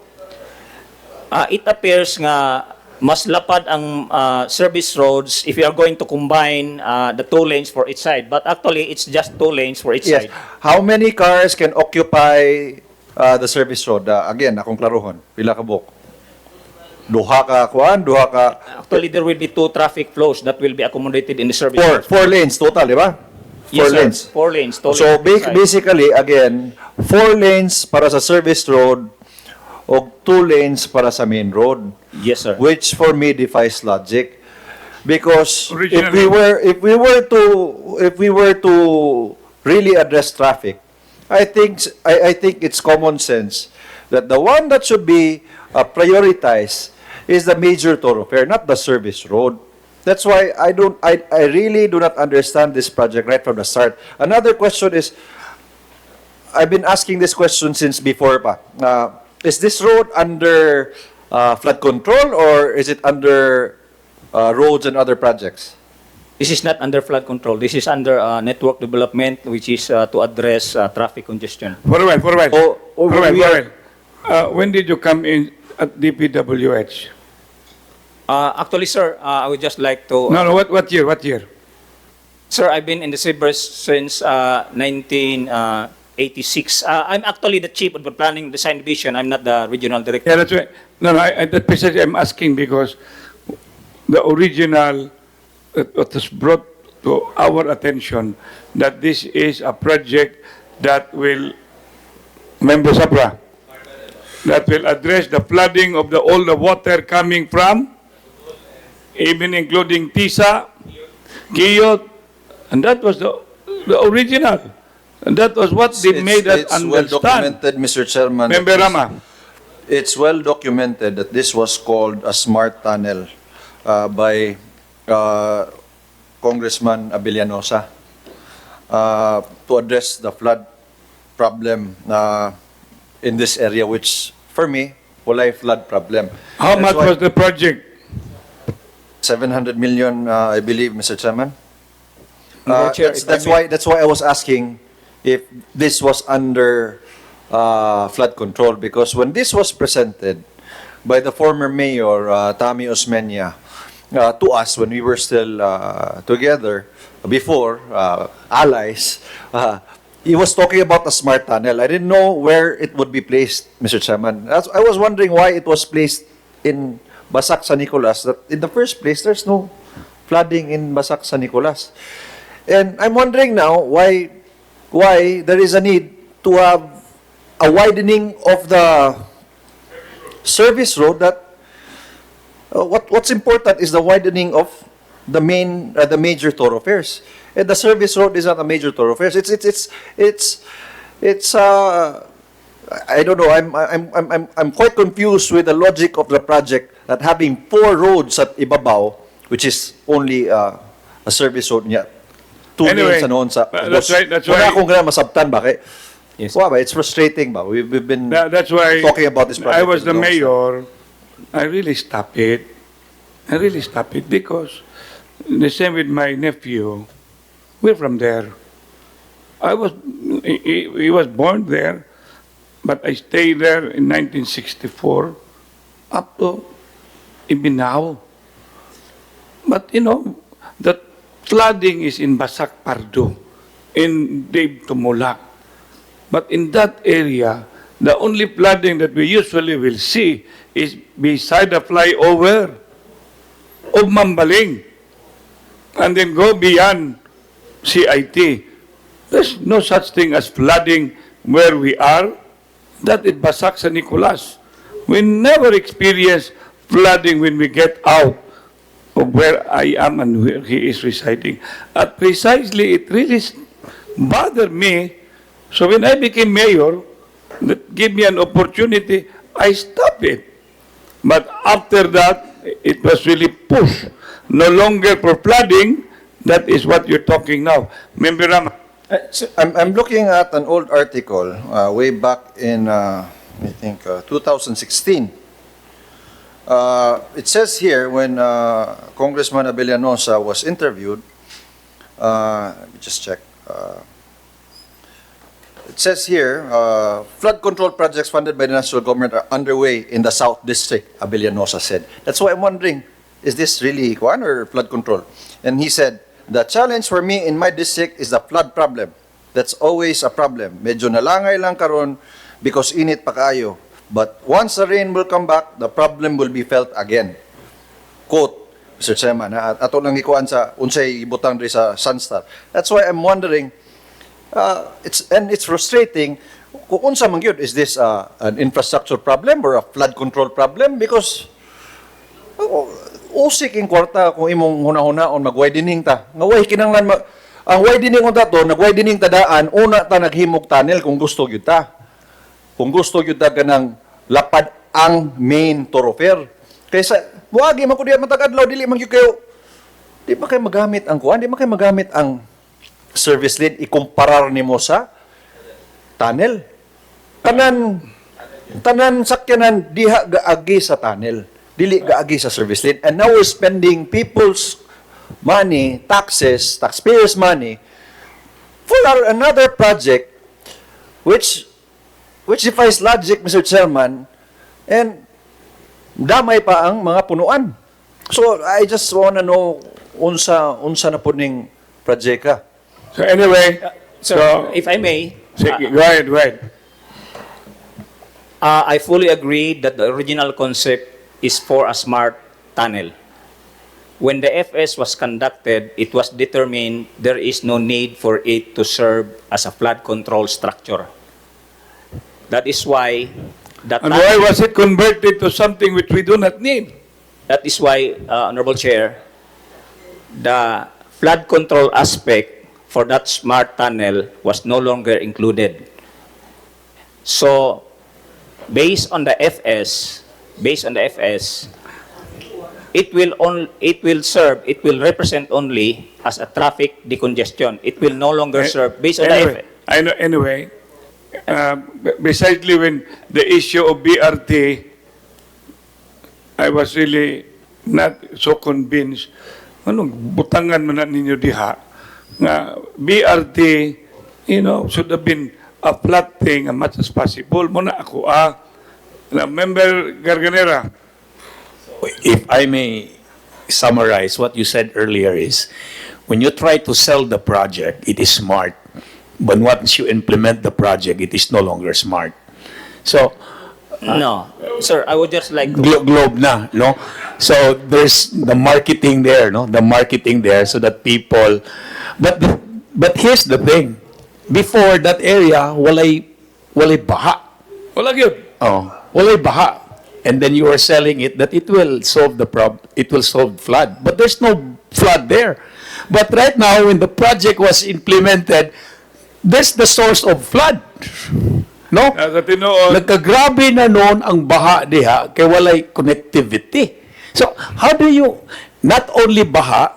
Speaker 7: It appears nga mas lapad ang service roads if you are going to combine the two lanes for each side. But actually, it's just two lanes for each
Speaker 9: Yes.
Speaker 7: side.
Speaker 9: How many cars can occupy the service road? Again, akong klaruhon. Pila ka buok? Duha ka.
Speaker 7: Actually, there will be two traffic flows that will be accommodated in the service roads.
Speaker 9: Four lanes total, di ba?
Speaker 7: Yes,
Speaker 9: Four
Speaker 7: sir.
Speaker 9: lanes.
Speaker 7: 4 lanes. Two
Speaker 9: So
Speaker 7: lanes each side.
Speaker 9: basically, again, 4 lanes para sa service road o 2 lanes para sa main road.
Speaker 7: Yes, sir.
Speaker 9: Which for me defies logic, because
Speaker 2: Originally-
Speaker 9: if we were to really address traffic, I think it's common sense that the one that should be prioritized is the major thoroughfare, not the service road. That's why I really do not understand this project right from the start. Another question is, I've been asking this question since before pa. Is this road under flood control or is it under roads and other projects?
Speaker 7: This is not under flood control. This is under network development, which is to address traffic congestion.
Speaker 2: For a while. For a
Speaker 9: we are-
Speaker 2: while. When did you come in at DPWH?
Speaker 7: Actually, sir, I would just like to...
Speaker 2: No, what year? What year?
Speaker 7: Sir, I've been in the Cebu since 1986. I'm actually the chief of the planning design division. I'm not the regional director.
Speaker 2: Yeah, that's right. No, that precisely I'm asking because the original that was brought to our attention that this is a project that will, Member Sabra, that will address the flooding of all the water coming from, even including Tisa, Kiyot, and that was the original. And that was what they made us
Speaker 9: It's well
Speaker 2: understand.
Speaker 9: documented, Mr. Chairman.
Speaker 2: Member Rama.
Speaker 9: It's well documented that this was called a smart tunnel by Congressman Abellanosa to address the flood problem in this area, which for me, wala flood problem.
Speaker 2: How
Speaker 9: That's
Speaker 2: much
Speaker 9: why-
Speaker 2: was the project?
Speaker 9: 700 million, I believe, Mr. Chairman.
Speaker 7: Madam Chair, if I may-
Speaker 9: That's why I was asking if this was under flood control, because when this was presented, by the former mayor, Tommy Osmeña, to us when we were still together before, allies. He was talking about a smart tunnel. I didn't know where it would be placed, Mr. Chairman. I was wondering why it was placed in Basak San Nicolas. That in the first place, there's no flooding in Basak San Nicolas. And I'm wondering now why there is a need to have a widening of the service road. That what's important is the widening of the major thoroughfares. And the service road is not a major thoroughfare. It's I don't know. I'm quite confused with the logic of the project, that having 4 roads at Ibabaw, which is only a service road niya. 2
Speaker 2: Anyway,
Speaker 9: lanes noon sa
Speaker 2: that's right, that's
Speaker 9: wala
Speaker 2: why-
Speaker 9: akong ganun masabtan ba kay.
Speaker 7: Yes.
Speaker 9: Wow, it's frustrating ba. We've been
Speaker 2: That's why
Speaker 9: talking about this project.
Speaker 2: I was
Speaker 9: for
Speaker 2: the
Speaker 9: long time.
Speaker 2: mayor. I really stopped it. Because the same with my nephew. We're from there. He was born there, but I stayed there in 1964 up to Ibinaw. But the flooding is in Basak Pardo, in Dave Tumulak. But in that area, the only flooding that we usually will see is beside the flyover of Mambaling, and then go beyond CIT. There's no such thing as flooding where we are. That is Basak San Nicolas. We never experience flooding when we get out of where I am and where he is residing. At precisely, it really bothered me. So when I became mayor, that gave me an opportunity, I stopped it. But after that, it was really pushed. No longer for flooding. That is what you're talking now. Member Rama.
Speaker 9: I'm looking at an old article way back in, I think, 2016. It says here when Congressman Abellanosa was interviewed, let me just check. It says here, flood control projects funded by the national government are underway in the South District, Abellanosa said. That's why I'm wondering, is this really Kwan or flood control? And he said, the challenge for me in my district is the flood problem. That's always a problem. Medyo nalangay lang karon because init pa kayo. But once the rain will come back, the problem will be felt again. Quote, Mr. Chairman, ato lang ikuan sa unsay ibutang diri sa Sunstar. That's why I'm wondering, it's frustrating. Kung unsa man gyud, is this an infrastructure problem or a flood control problem? Because usik in kwarta kung imong huna-hunaon mag-widening ta. Nga way kinanglan ang widening unta to, nag-widening ta daan, una ta naghimog tunnel kung gusto gyud ta. Kung gusto gyud ta kanang lapad ang main thoroughfare. Kaysa muagi man ko diya matag-adlaw dili man gyud kayo. Di ba kay magamit ang kuan? Di ba kay magamit ang service lane ikumparar nimo sa tunnel? Tanan sakyanan diha gaagi sa tunnel. Dili gaagi sa service lane. And now we're spending people's money, taxes, taxpayers' money for another project which defies logic, Mr. Chairman, and damay pa ang mga punuan. So I just wanna know unsa na po ning projeka.
Speaker 2: So anyway,
Speaker 7: So, if I may,
Speaker 2: go ahead.
Speaker 7: I fully agree that the original concept is for a smart tunnel. When the FS was conducted, it was determined there is no need for it to serve as a flood control structure. That is why
Speaker 2: And why was it converted to something which we do not need?
Speaker 7: That is why, Honorable Chair, the flood control aspect for that smart tunnel was no longer included. So, based on the FS, it will represent only as a traffic decongestion. It will no longer serve based on the FS.
Speaker 2: Anyway, precisely when the issue of BRT, I was really not so convinced. Anong butangan man na ninyo diha nga BRT, should have been a flat thing as much as possible. Muna ako, Member Garganera.
Speaker 8: If I may summarize what you said earlier is, when you try to sell the project, it is smart. But once you implement the project, it is no longer smart. So,
Speaker 7: No. Sir, I would just like to...
Speaker 8: globe na, no? So there's the marketing there, no? The marketing there so that people, but here's the thing. Before that area, walay baha.
Speaker 2: Wala gyud.
Speaker 8: Oh, walay baha. And then you are selling it that it will solve the problem, it will solve flood. But there's no flood there. But right now, when the project was implemented, there's the source of flood. No?
Speaker 2: Sa tinuod,
Speaker 8: Nagkagrabe na noon ang baha diha kay walay connectivity. So, how do you, not only baha,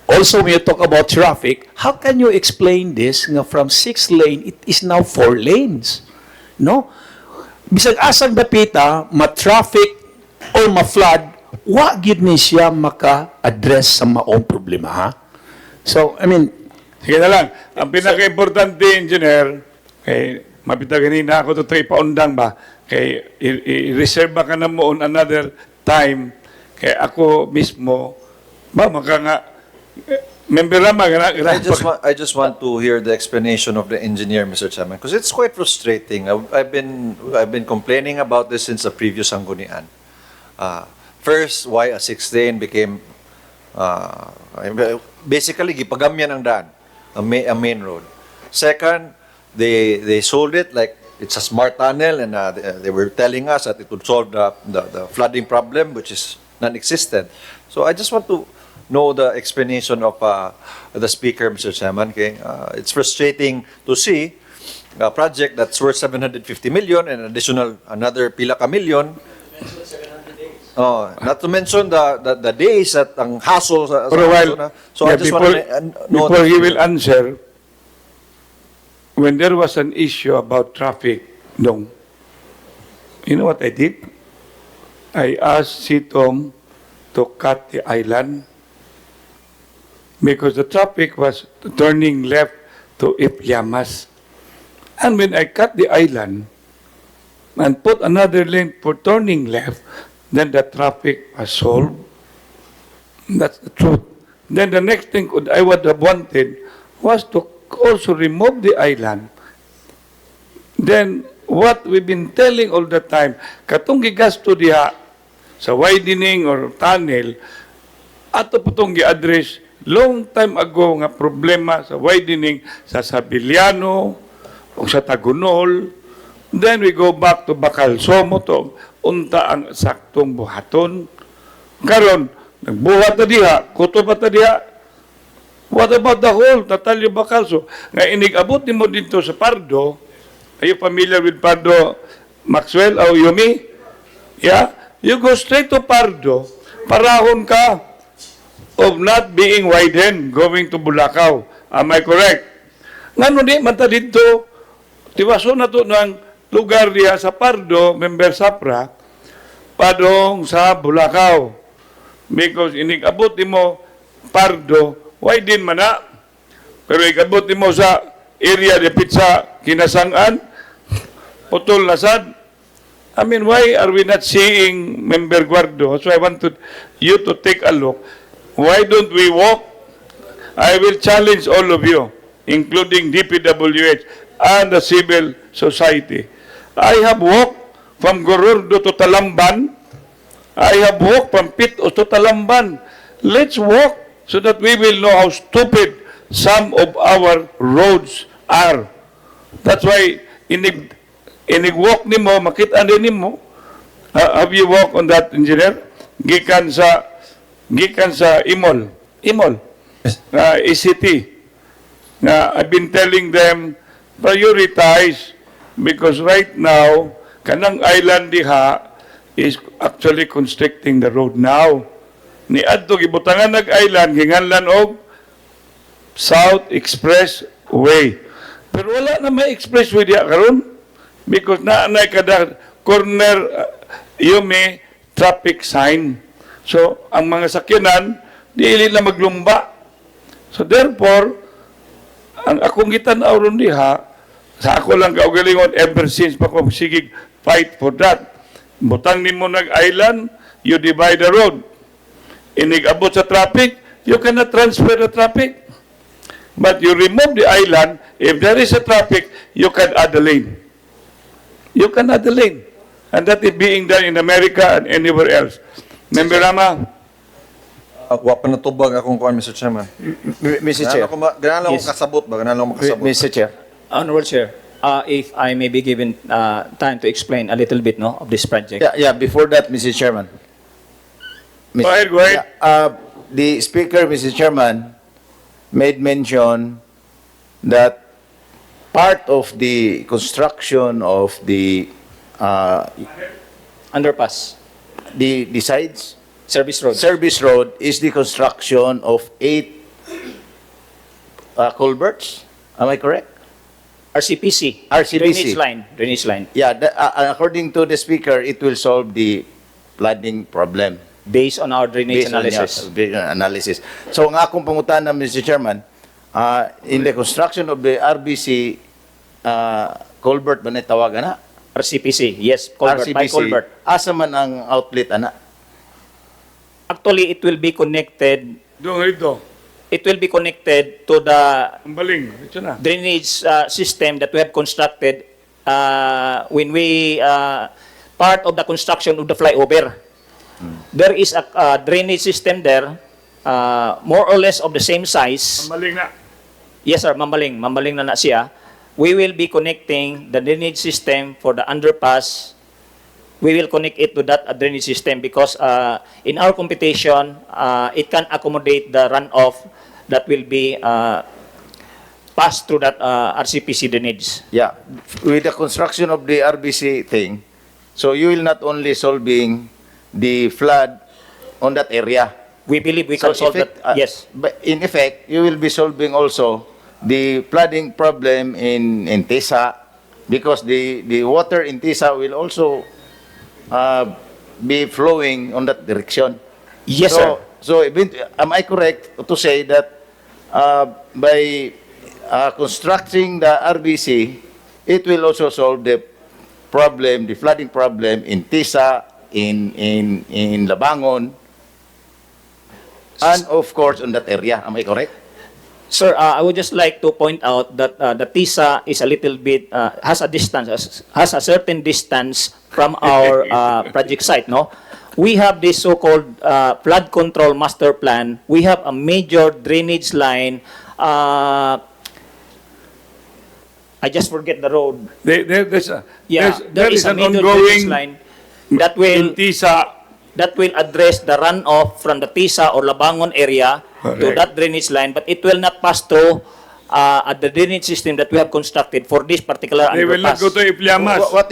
Speaker 8: also when you talk about traffic, how can you explain this nga from 6 lane, it is now 4 lanes? No? Bisag asang dapita, ma-traffic or ma-flood, wa gid ni siya maka-address sa maong problema, ha? So, I mean,
Speaker 2: sige na lang. Ang pinaka-importante, engineer, kay mapita ganina ako ito ipaundang ba, kay i-reserve ba ka na mo on another time, kay ako mismo, ba, maka nga, member Rama,
Speaker 9: I just want to hear the explanation of the engineer, Mr. Chairman, because it's quite frustrating. I've been complaining about this since the previous Sanggunian. First, why a 6-lane became basically gipagamyan ang daan, a main road. Second, they sold it like it's a smart tunnel, and they were telling us that it would solve the flooding problem, which is non-existent. So I just want to know the explanation of the speaker, Mr. Chairman. Okay? It's frustrating to see a project that's worth 750 million and additional another pila ka million. Oh, not to mention the days at ang hassle sa
Speaker 2: For a while,
Speaker 9: so I just want to know
Speaker 2: before he will answer, when there was an issue about traffic, you know what I did? I asked Sitom to cut the island because the traffic was turning left to Ipyamas. And when I cut the island and put another lane for turning left, then the traffic was solved. That's the truth. Then the next thing I would have wanted was to also remove the island. Then, what we've been telling all the time, katong gigasto diha sa widening or tunnel, ato po itong gi-address long time ago nga problema sa widening sa Sabiliano o sa Tagunol. Then we go back to Bacalsomo to unta ang saktong buhaton. Karon nagbuhat na diha, kuto pa ta diha. What about the whole Tatalyo Bacalso? Nga inig-abot nimo dito sa Pardo. Are you familiar with Pardo, Maxwell o Yumi? Yeah? You go straight to Pardo, parahon ka of not being widened going to Bulacau. Am I correct? Ngano di man ta dito, tiwaso na to ng lugar diha sa Pardo, member Sapra, padong sa Bulacau. Because inig-abot nimo Pardo, widen man na. Pero ikabot nimo sa area de pizza Kinasangan, putol na sad. I mean, why are we not seeing Member Guardo? So I want you to take a look. Why don't we walk? I will challenge all of you, including DPWH and the civil society. I have walked from Gorordo to Talamban. I have walked from Pitos to Talamban. Let's walk so that we will know how stupid some of our roads are. That's why inig-walk nimo, makita din nimo. Have you walked on that, engineer? Gikan sa Imol, ECT. I've been telling them, prioritize, because right now, kanang island diha is actually constricting the road now. Ni adto gibutangan nag-island, hinganlan og South Expressway. Pero wala na may expressway diha karon because naanay kada corner Yume traffic sign. So, ang mga sakyanan, dili na maglumba. So, therefore, ang akong gitan-aw ron diha, sa ako lang kaugalingon ever since pa ko sigig fight for that. Butang nimo nag-island, you divide the road. Inig-abot sa traffic, you cannot transfer the traffic. But you remove the island, if there is a traffic, you can add the lane. You can add the lane. And that is being done in America and anywhere else. Member Rama,
Speaker 9: Wa pa natubag akong kuan, Mr. Chairman.
Speaker 6: Mr. Chair.
Speaker 9: Ganaan lang
Speaker 7: Yes.
Speaker 9: ako kasabot ba? Ganaan lang ako makasabot.
Speaker 6: Mr. Chair.
Speaker 7: Honorable Chair, if I may be given time to explain a little bit no, of this project.
Speaker 6: Yeah, before that, Mr. Chairman.
Speaker 2: Go ahead, go ahead.
Speaker 6: Yeah, the Speaker, Mr. Chairman, made mention that part of the construction of the
Speaker 7: Underpass,
Speaker 6: sides
Speaker 7: service road.
Speaker 6: service road is the construction of 8 culverts. Am I correct?
Speaker 7: RCPC.
Speaker 6: RCPC.
Speaker 7: Drainage line.
Speaker 6: Yeah, according to the Speaker, it will solve the flooding problem.
Speaker 7: Based on our drainage
Speaker 6: Based on
Speaker 7: analysis.
Speaker 6: your analysis. So, ang akong pangutana, Mr. Chairman, in the construction of the RBC culvert ba na tawagan na?
Speaker 7: RCPC, yes, culvert by
Speaker 6: RCBC,
Speaker 7: culvert.
Speaker 6: asa man ang outlet, ana?
Speaker 7: Actually, it will be connected.
Speaker 2: Doon rito.
Speaker 7: It will be connected to the
Speaker 2: Ang baling. Ito na.
Speaker 7: drainage system that we have constructed when we part of the construction of the flyover. There is a drainage system there, more or less of the same size.
Speaker 2: Ang baling na.
Speaker 7: Yes, sir, mambaling na siya. We will be connecting the drainage system for the underpass. We will connect it to that drainage system because in our computation, it can accommodate the runoff that will be passed through that RCPC drainage.
Speaker 6: Yeah, with the construction of the RBC thing, so you will not only solving the flood on that area.
Speaker 7: We believe we can solve that. Yes.
Speaker 6: But in effect, you will be solving also the flooding problem in Tisa because the water in Tisa will also be flowing on that direction.
Speaker 7: Yes,
Speaker 6: So, am I correct to say that by constructing the RBC, it will also solve the problem, the flooding problem in Tisa, in Labangon, and of course on that area. Am I correct?
Speaker 7: Sir, I would just like to point out that the TISA is a little bit, has a certain distance from our project site, no? We have this so-called flood control master plan. We have a major drainage line. I just forget the road.
Speaker 2: There's
Speaker 7: There is a
Speaker 2: an
Speaker 7: major drainage
Speaker 2: ongoing
Speaker 7: line that will
Speaker 2: in TISA.
Speaker 7: that will address the runoff from the Tisa or Labangon area to
Speaker 2: Correct.
Speaker 7: that drainage line, but it will not pass through the drainage system that we have constructed for this particular
Speaker 2: They will not
Speaker 7: underpass.
Speaker 2: go to Ipliamas.
Speaker 6: What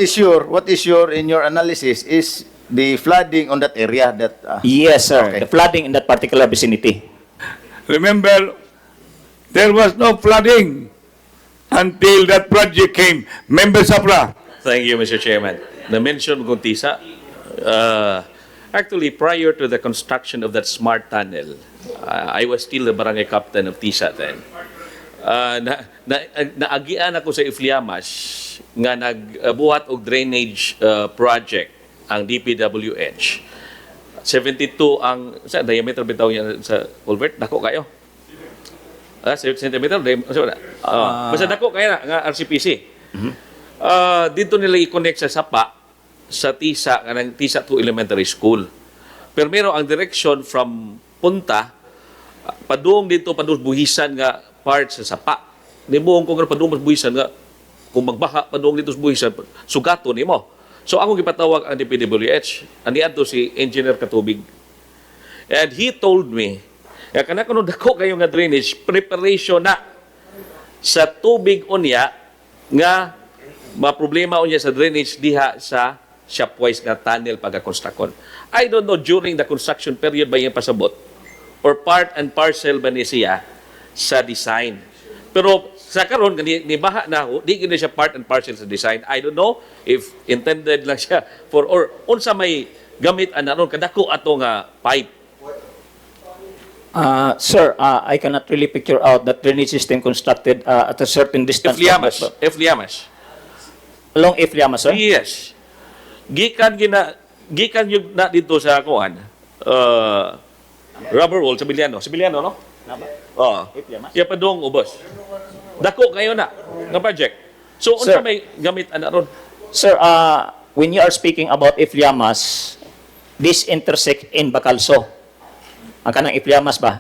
Speaker 6: is your in your analysis is the flooding on that area that
Speaker 7: Yes, sir.
Speaker 6: Okay.
Speaker 7: The flooding in that particular vicinity.
Speaker 2: Remember, there was no flooding until that project came. Member Sapra.
Speaker 10: Thank you, Mr. Chairman. Na-mention kong TISA, actually, prior to the construction of that smart tunnel, I was still the barangay captain of TISA then. Naagian ako sa Ifliamas nga nagbuhat og drainage project ang DPWH. 72 ang sa diameter bitaw niya sa culvert, dako kayo. 7 centimeter, basta dako kayo na nga RCPC. Dito nila i-connect sa sapa sa TISA, kanang TISA 2 Elementary School. Pero meron ang direction from punta, padung dito, padung buhisan nga part sa sapa. Nibuong ko nga padung buhisan nga, kung magbaha, padung dito sa buhisan, sugato ni mo. So ako gipatawag ang DPWH, aniad to si Engineer Katubig. And he told me, kaya kanang dako kayo nga drainage, preparation na sa tubig unya nga maproblema unya sa drainage diha sa shopwise nga tunnel pagka-construction. I don't know during the construction period ba yung pasabot or part and parcel ba ni siya sa design. Pero sa karon ni baha na ho, di gid siya part and parcel sa design. I don't know if intended lang siya for or unsa may gamit anaron kadako ato nga pipe.
Speaker 7: Sir, I cannot really picture out that drainage system constructed at a certain distance.
Speaker 10: Ifliamas.
Speaker 7: Along Ifliamas, sir?
Speaker 10: Yes. gikan yung na dito sa kuan. Rubber wall sa Biliano. Sa Biliano, no? Oo. Yeah, padung ubos. Dako kayo na nga project. So unsa
Speaker 7: Sir.
Speaker 10: may gamit ana ron?
Speaker 7: Sir, when you are speaking about Ifliamas, this intersect in Bacalso. Ang kanang Ifliamas ba?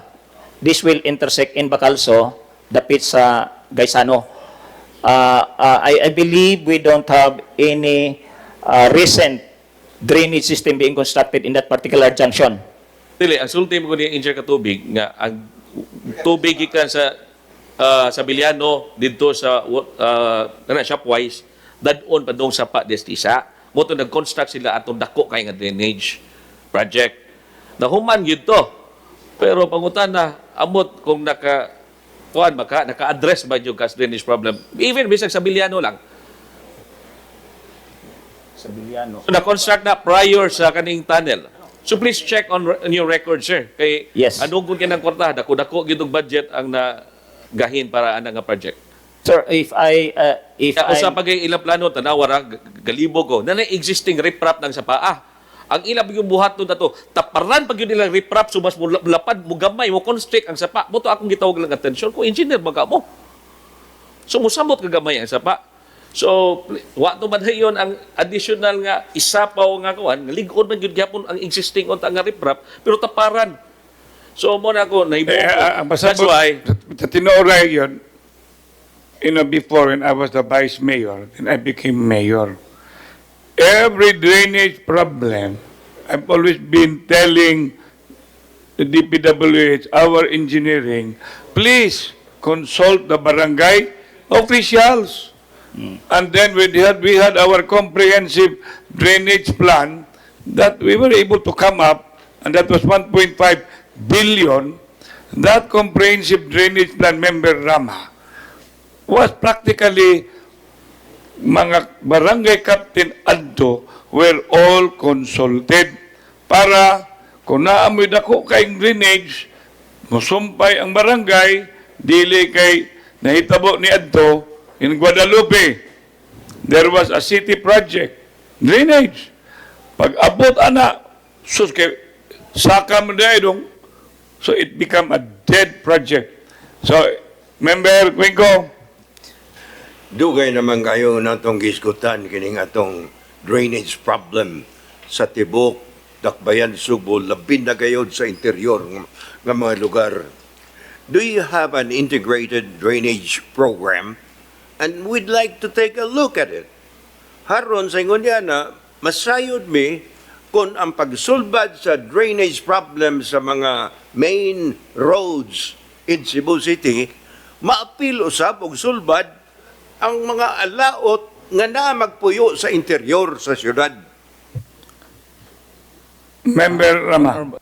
Speaker 7: This will intersect in Bacalso, dapit sa Gaisano. I believe we don't have any recent drainage system being constructed in that particular junction.
Speaker 10: Dili, ang sulti mo ni injure ka tubig nga ang tubig gikan sa Biliano dito sa shopwise dadon padung sa pa destisa. Mo to nag-construct sila atong dako kay nga drainage project. Nahuman gyud to. Pero pangutan na amot kung naka-address ba yung gas drainage problem. Even bisag sa Biliano lang.
Speaker 7: Sa Biliano.
Speaker 10: So, na-construct na prior sa kaning tunnel. So please check on your record, sir. Kay
Speaker 7: Yes.
Speaker 10: anong kung kinang kwarta, dako-dako gyud og budget ang nagahin para ana nga project.
Speaker 7: Sir, if
Speaker 10: Usa pa kay ilang plano tanawara galibo ko na existing riprap ng sa paa. Ang ilang yung buhat nun to, taparan pag yun nilang riprap, sumas mo lapad, mo gamay, mo constrict ang sapa. Mo to akong gitawag lang atensyon ko, engineer baga mo. So musamot ka gamay ang sapa. So, wa to man yon ang additional nga isapaw nga kuan, ligon man gyud gyapon ang existing unta nga riprap, pero taparan. So mo na ko naibo.
Speaker 2: Ang
Speaker 10: That's why
Speaker 2: sa tinuray yun, before when I was the vice mayor, and I became mayor, every drainage problem, I've always been telling the DPWH, our engineering, please consult the barangay officials. And then we had our comprehensive drainage plan that we were able to come up, and that was 1.5 billion. That comprehensive drainage plan, Member Rama, was practically mga barangay captain adto were all consulted para kung naamoy dako kayong drainage, musumpay ang barangay, dili kay nahitabo ni adto in Guadalupe. There was a city project, drainage. Pag abot ana, sus kay saka mo dong, so it become a dead project. So, Member Quinco,
Speaker 5: Dugay naman kayo natong giskutan kining atong drainage problem sa tibok, Dakbayan, Cebu, labing na gayod sa interior ng mga lugar. Do you have an integrated drainage program? And we'd like to take a look at it. Haron sa Sangguniang, masayod mi kung ang pagsulbad sa drainage problem sa mga main roads in Cebu City, maapil usab og sulbad ang mga alaot nga na magpuyo sa interior sa syudad.
Speaker 2: Member Rama.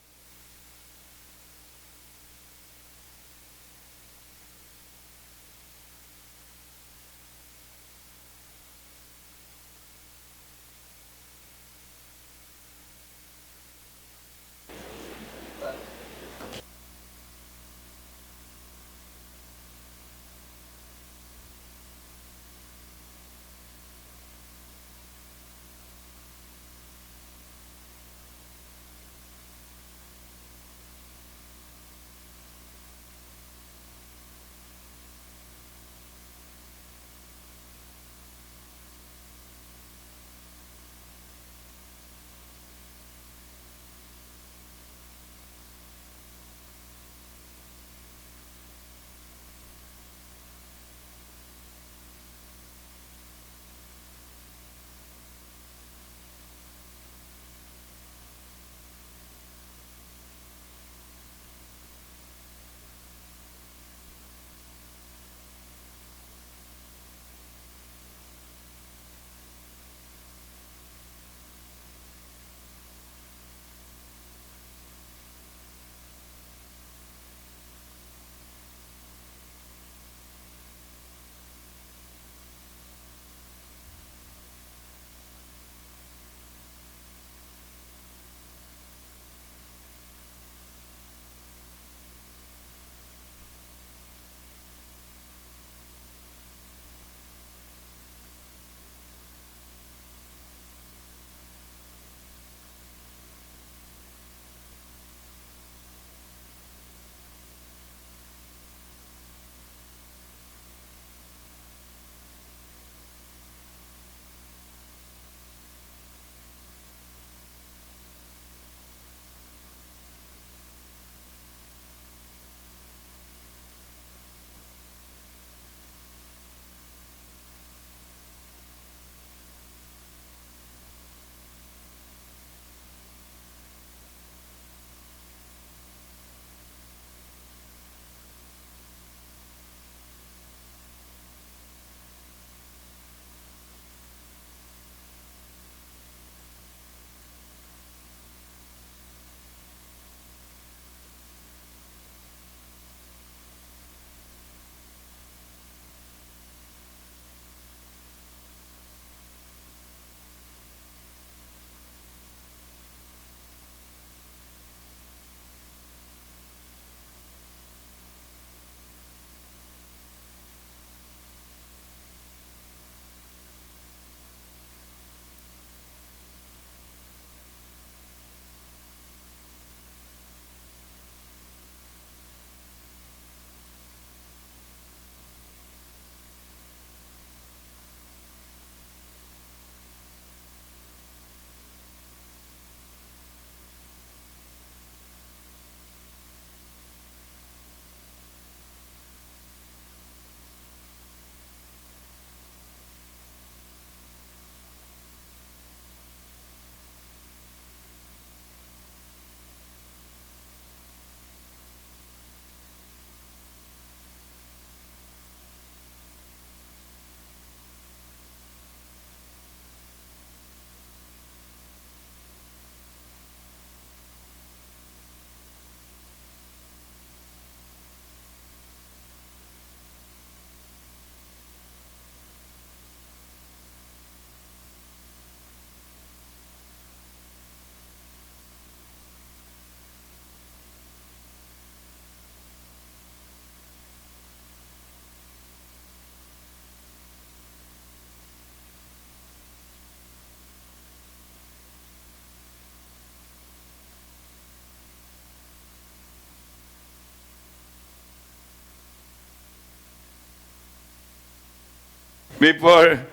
Speaker 2: before,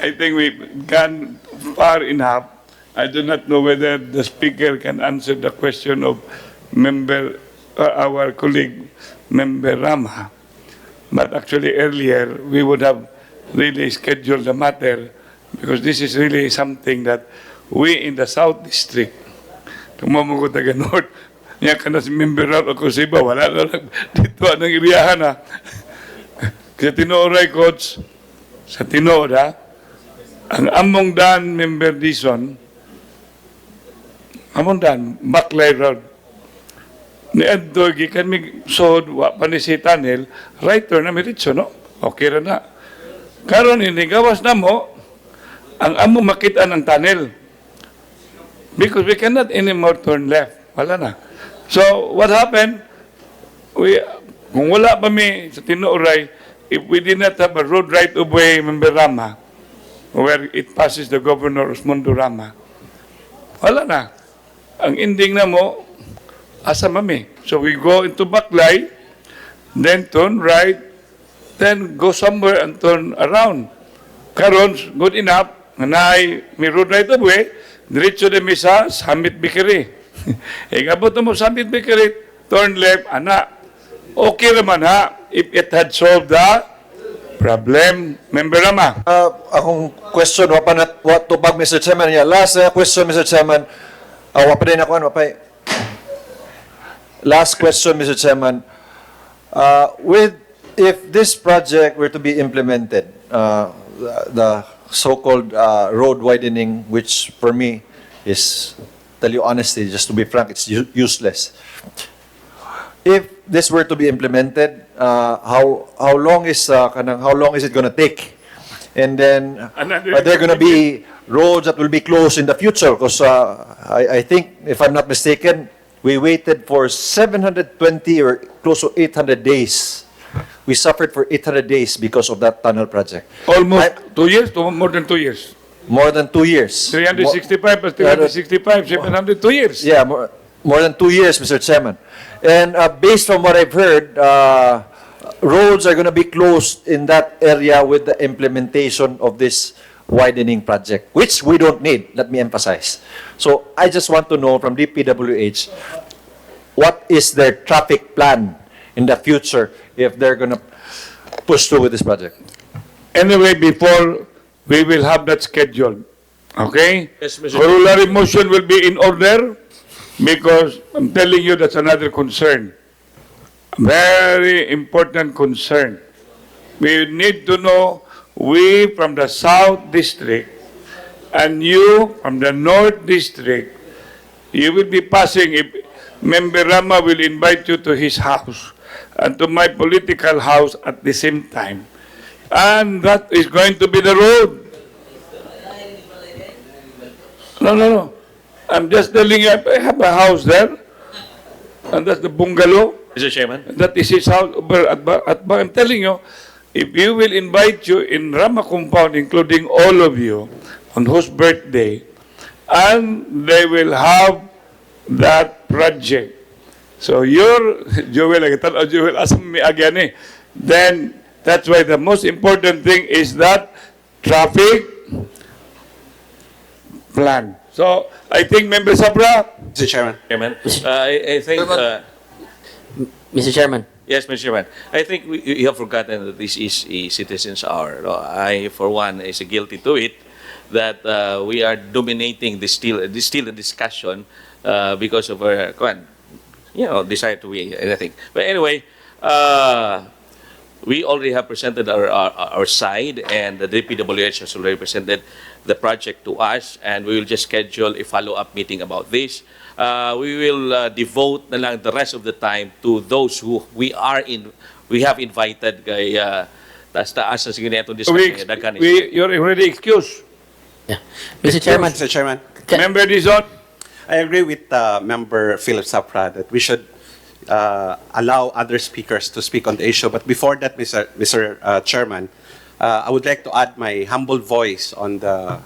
Speaker 2: I think we've gone far enough. I do not know whether the speaker can answer the question of our colleague, Member Rama. But actually earlier, we would have really scheduled the matter because this is really something that we in the South District, tumamo ko taga North, niya ka na si Member Rama ako sa iba, wala na lang dito anong iriyahan na. Kasi tinuoray, Coach, sa tinuod ha, ang among dan Member Dison, among dan, Baclay Road, ni Eddo, gikan mi sod, wa pa ni si Tanel, writer na miritso, no? Okay ra na. Karon ini gawas na mo, ang amo makita ng tunnel. Because we cannot anymore turn left. Wala na. So, what happened? Kung wala pa mi sa tinuoray, if we did not have a road right of way, Member Rama, where it passes the Governor Osmundo Rama, wala na. Ang ending na mo, asa mami. So we go into Baclay, then turn right, then go somewhere and turn around. Karon, good enough, nanay, may road right of way, diretso de misa, Summit Bakery. Abot mo Summit Bakery, turn left, ana. Okay naman ha, if it had solved the problem. Member Rama.
Speaker 9: Akong question, what to bag, Mr. Chairman. Yeah, last question, Mr. Chairman. Wapa din ako, wapay. Last question, Mr. Chairman. If this project were to be implemented, the so-called road widening, which for me is, tell you honestly, just to be frank, it's useless. If this were to be implemented, how long is it going to take? And then, are there going to be roads that will be closed in the future? Because I think, if I'm not mistaken, we waited for 720 or close to 800 days. We suffered for 800 days because of that tunnel project.
Speaker 2: Almost 2 years, more than 2 years.
Speaker 9: More than 2 years.
Speaker 2: 365 plus 365, 700, 2 years.
Speaker 9: Yeah, more than 2 years, Mr. Chairman. And based on what I've heard, roads are going to be closed in that area with the implementation of this widening project, which we don't need, let me emphasize. So I just want to know from DPWH, what is their traffic plan in the future if they're going to push through with this project?
Speaker 2: Anyway, before we will have that scheduled, okay?
Speaker 10: Yes, Mr.
Speaker 2: Corollary motion will be in order because I'm telling you that's another concern. Very important concern. We need to know, we from the South District and you from the North District, you will be passing, if Member Rama will invite you to his house and to my political house at the same time. And that is going to be the road. No. I'm just telling you, I have a house there. And that's the bungalow.
Speaker 10: Mr. Chairman.
Speaker 2: That is his house over at Ba. I'm telling you, if you will invite you in Rama compound, including all of you, on whose birthday, and they will have that project. So Joel, ask me again eh. Then that's why the most important thing is that traffic plan. So I think Member Sabra.
Speaker 11: Mr. Chairman.
Speaker 10: Chairman, I think...
Speaker 4: Mr. Chairman.
Speaker 10: Yes, Mr. Chairman. I think you have forgotten that this is a citizens' hour. No, I, for one, is guilty to it that we are dominating this still a discussion because of our desire to be anything. But anyway, we already have presented our side, and the DPWH has already presented the project to us, and we will just schedule a follow-up meeting about this. We will devote na lang the rest of the time to those who we have invited kay taas sa sige nito discussion.
Speaker 2: You're already excused.
Speaker 4: Yeah. Mr. Chairman.
Speaker 11: Mr. Chairman.
Speaker 2: Member Dizon.
Speaker 11: I agree with Member Philip Sapra that we should allow other speakers to speak on the issue. But before that, Mr. Chairman, I would like to add my humble voice on the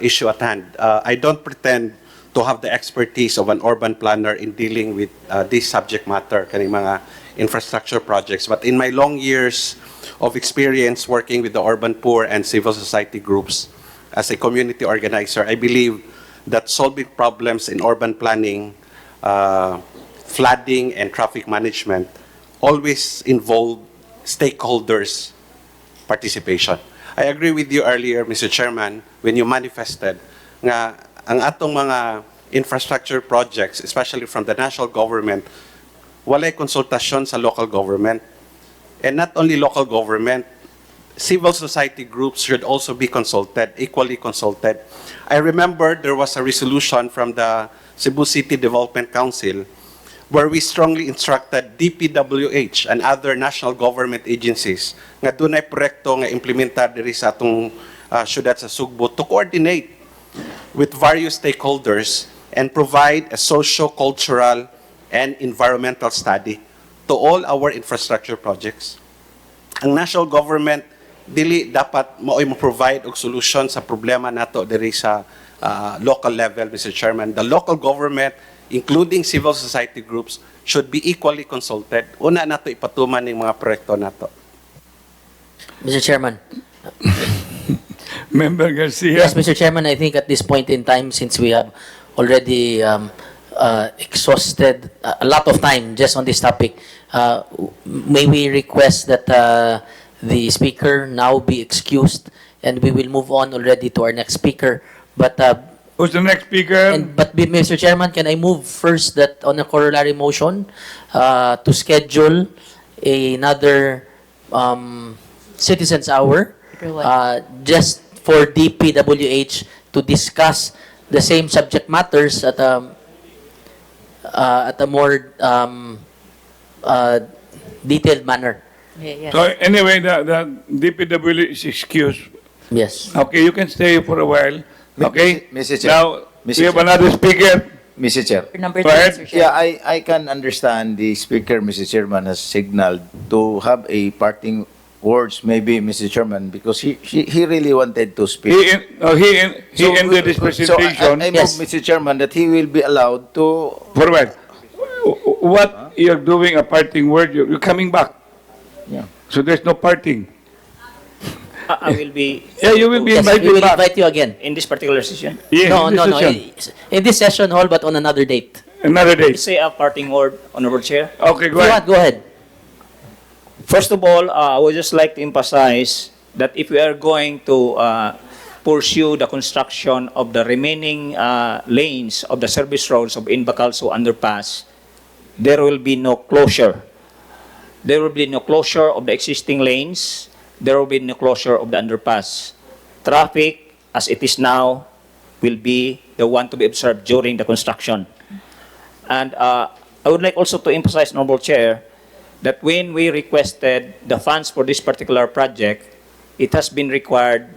Speaker 11: issue at hand. I don't pretend to have the expertise of an urban planner in dealing with this subject matter, kaning mga infrastructure projects. But in my long years of experience working with the urban poor and civil society groups as a community organizer, I believe that solving problems in urban planning, flooding, and traffic management always involve stakeholders' participation. I agree with you earlier, Mr. Chairman, when you manifested nga ang atong mga infrastructure projects, especially from the national government, walay konsultasyon sa local government. And not only local government, civil society groups should also be consulted, equally consulted. I remember there was a resolution from the Cebu City Development Council where we strongly instructed DPWH and other national government agencies nga dunay proyekto nga implementar diri sa atong syudad sa Sugbo to coordinate with various stakeholders and provide a socio-cultural and environmental study to all our infrastructure projects. Ang national government dili dapat mao'y mo-provide og solution sa problema nato diri sa local level, Mr. Chairman. The local government, including civil society groups, should be equally consulted. Una nato ipatuman ning mga proyekto nato.
Speaker 4: Mr. Chairman.
Speaker 2: Member Garcia.
Speaker 4: Yes, Mr. Chairman, I think at this point in time, since we have already exhausted a lot of time just on this topic, may we request that the speaker now be excused and we will move on already to our next speaker. But
Speaker 2: Who's the next speaker?
Speaker 4: Mr. Chairman, can I move first that on a corollary motion to schedule another citizens hour just for DPWH to discuss the same subject matters at a more detailed manner.
Speaker 3: Yes.
Speaker 2: So anyway, the DPW is excused.
Speaker 4: Yes.
Speaker 2: Okay, you can stay for a while. Okay?
Speaker 6: Mr. Chair.
Speaker 2: Now,
Speaker 6: Mr.
Speaker 2: we have
Speaker 6: Chair.
Speaker 2: another speaker.
Speaker 6: Mr. Chair.
Speaker 3: Number
Speaker 2: Go
Speaker 3: two,
Speaker 2: ahead.
Speaker 3: Mr. Chair.
Speaker 6: Yeah, I can understand the speaker, Mr. Chairman, has signaled to have a parting words, maybe, Mr. Chairman, because he really wanted to speak.
Speaker 2: He ended his presentation.
Speaker 6: So I
Speaker 4: Yes.
Speaker 6: move, Mr. Chairman, that he will be allowed to.
Speaker 2: For what? What you're doing a parting word, you're coming back.
Speaker 6: Yeah.
Speaker 2: So there's no parting.
Speaker 7: I will be
Speaker 2: Yeah, you will be
Speaker 4: Yes, we
Speaker 2: invited
Speaker 4: will
Speaker 2: back.
Speaker 4: invite you again.
Speaker 7: in this particular session.
Speaker 2: Yes,
Speaker 4: No,
Speaker 2: in this
Speaker 4: no, no.
Speaker 2: session.
Speaker 4: In this session hall, but on another date.
Speaker 2: Another day.
Speaker 7: Say a parting word, Honorable Chair.
Speaker 2: Okay,
Speaker 4: If
Speaker 2: go
Speaker 4: you
Speaker 2: ahead.
Speaker 4: want, go ahead.
Speaker 7: First of all, I would just like to emphasize that if we are going to pursue the construction of the remaining lanes of the service roads of Inbacalso underpass, there will be no closure. There will be no closure of the existing lanes. There will be no closure of the underpass. Traffic, as it is now, will be the one to be observed during the construction. And I would like also to emphasize, Honorable Chair, that when we requested the funds for this particular project, it has been required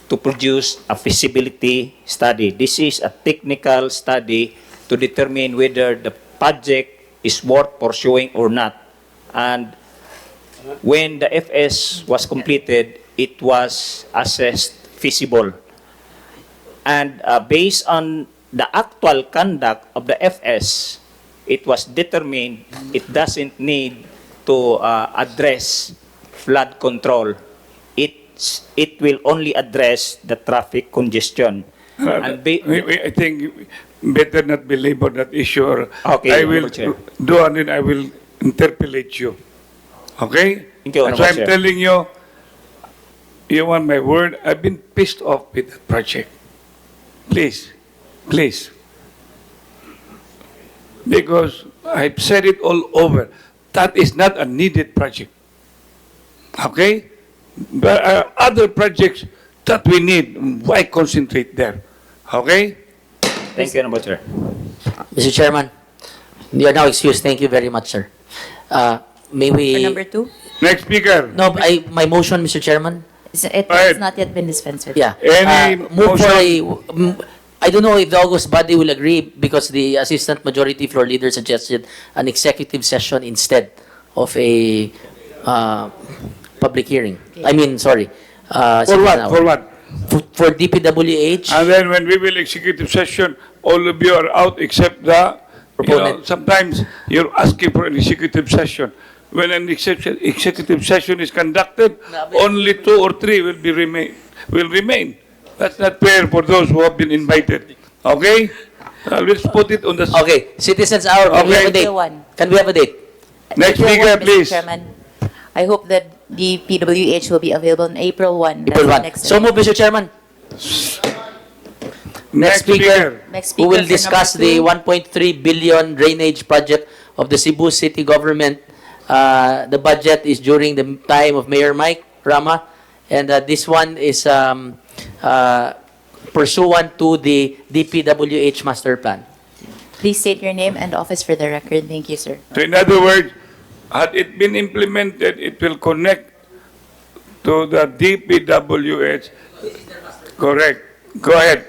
Speaker 7: to produce a feasibility study. This is a technical study to determine whether the project is worth pursuing or not. And when the FS was completed, it was assessed feasible. And based on the actual conduct of the FS, it was determined it doesn't need to address flood control. It will only address the traffic congestion. And
Speaker 2: I think better not belabor that issue. Or
Speaker 7: Okay,
Speaker 2: I will
Speaker 7: Honorable Chair.
Speaker 2: do and then I will interpolate you. Okay?
Speaker 7: Thank you,
Speaker 2: And
Speaker 7: Honorable
Speaker 2: so I'm
Speaker 7: Chair.
Speaker 2: telling you, you want my word? I've been pissed off with that project. Please, please. Because I've said it all over. That is not a needed project. Okay? But other projects that we need, why concentrate there? Okay?
Speaker 7: Thank you, Honorable Chair.
Speaker 4: Mr. Chairman, you are now excused. Thank you very much, sir. May
Speaker 3: For
Speaker 4: we...
Speaker 3: number two,
Speaker 2: Next speaker.
Speaker 4: No, my motion, Mr. Chairman.
Speaker 3: it
Speaker 2: Go ahead.
Speaker 3: has not yet been dispensed with.
Speaker 4: Yeah.
Speaker 2: Any
Speaker 4: Move for
Speaker 2: motion?
Speaker 4: I don't know if the August body will agree because the Assistant Majority Floor Leader suggested an executive session instead of a public hearing. I mean, sorry.
Speaker 2: For what? For what?
Speaker 4: For DPWH.
Speaker 2: And then when we will executive session, all of you are out except the,
Speaker 4: Proponent.
Speaker 2: sometimes you're asking for an executive session. when an executive session is conducted, only 2 or 3 will remain. That's not fair for those who have been invited. Okay? Let's put it on the...
Speaker 4: Okay, Citizens Hour, can we have a date?
Speaker 3: April 1.
Speaker 4: Can we have a date?
Speaker 2: Next
Speaker 3: April
Speaker 2: speaker,
Speaker 3: 1, Mr.
Speaker 2: please.
Speaker 3: Chairman. I hope that the PWH will be available on April 1.
Speaker 4: April 1.
Speaker 3: Next
Speaker 4: So move, Mr. Chairman.
Speaker 2: Next
Speaker 4: speaker.
Speaker 2: speaker.
Speaker 3: Next
Speaker 4: Who
Speaker 3: speaker
Speaker 4: will
Speaker 3: for
Speaker 4: discuss
Speaker 3: number
Speaker 4: the
Speaker 3: 2.
Speaker 4: 1.3 billion drainage project of the Cebu City government. The budget is during the time of Mayor Mike Rama, and this one is pursuant to the DPWH master plan.
Speaker 3: Please state your name and office for the record. Thank you, sir.
Speaker 2: So in other words, had it been implemented, it will connect to the DPWH. Correct. Go ahead.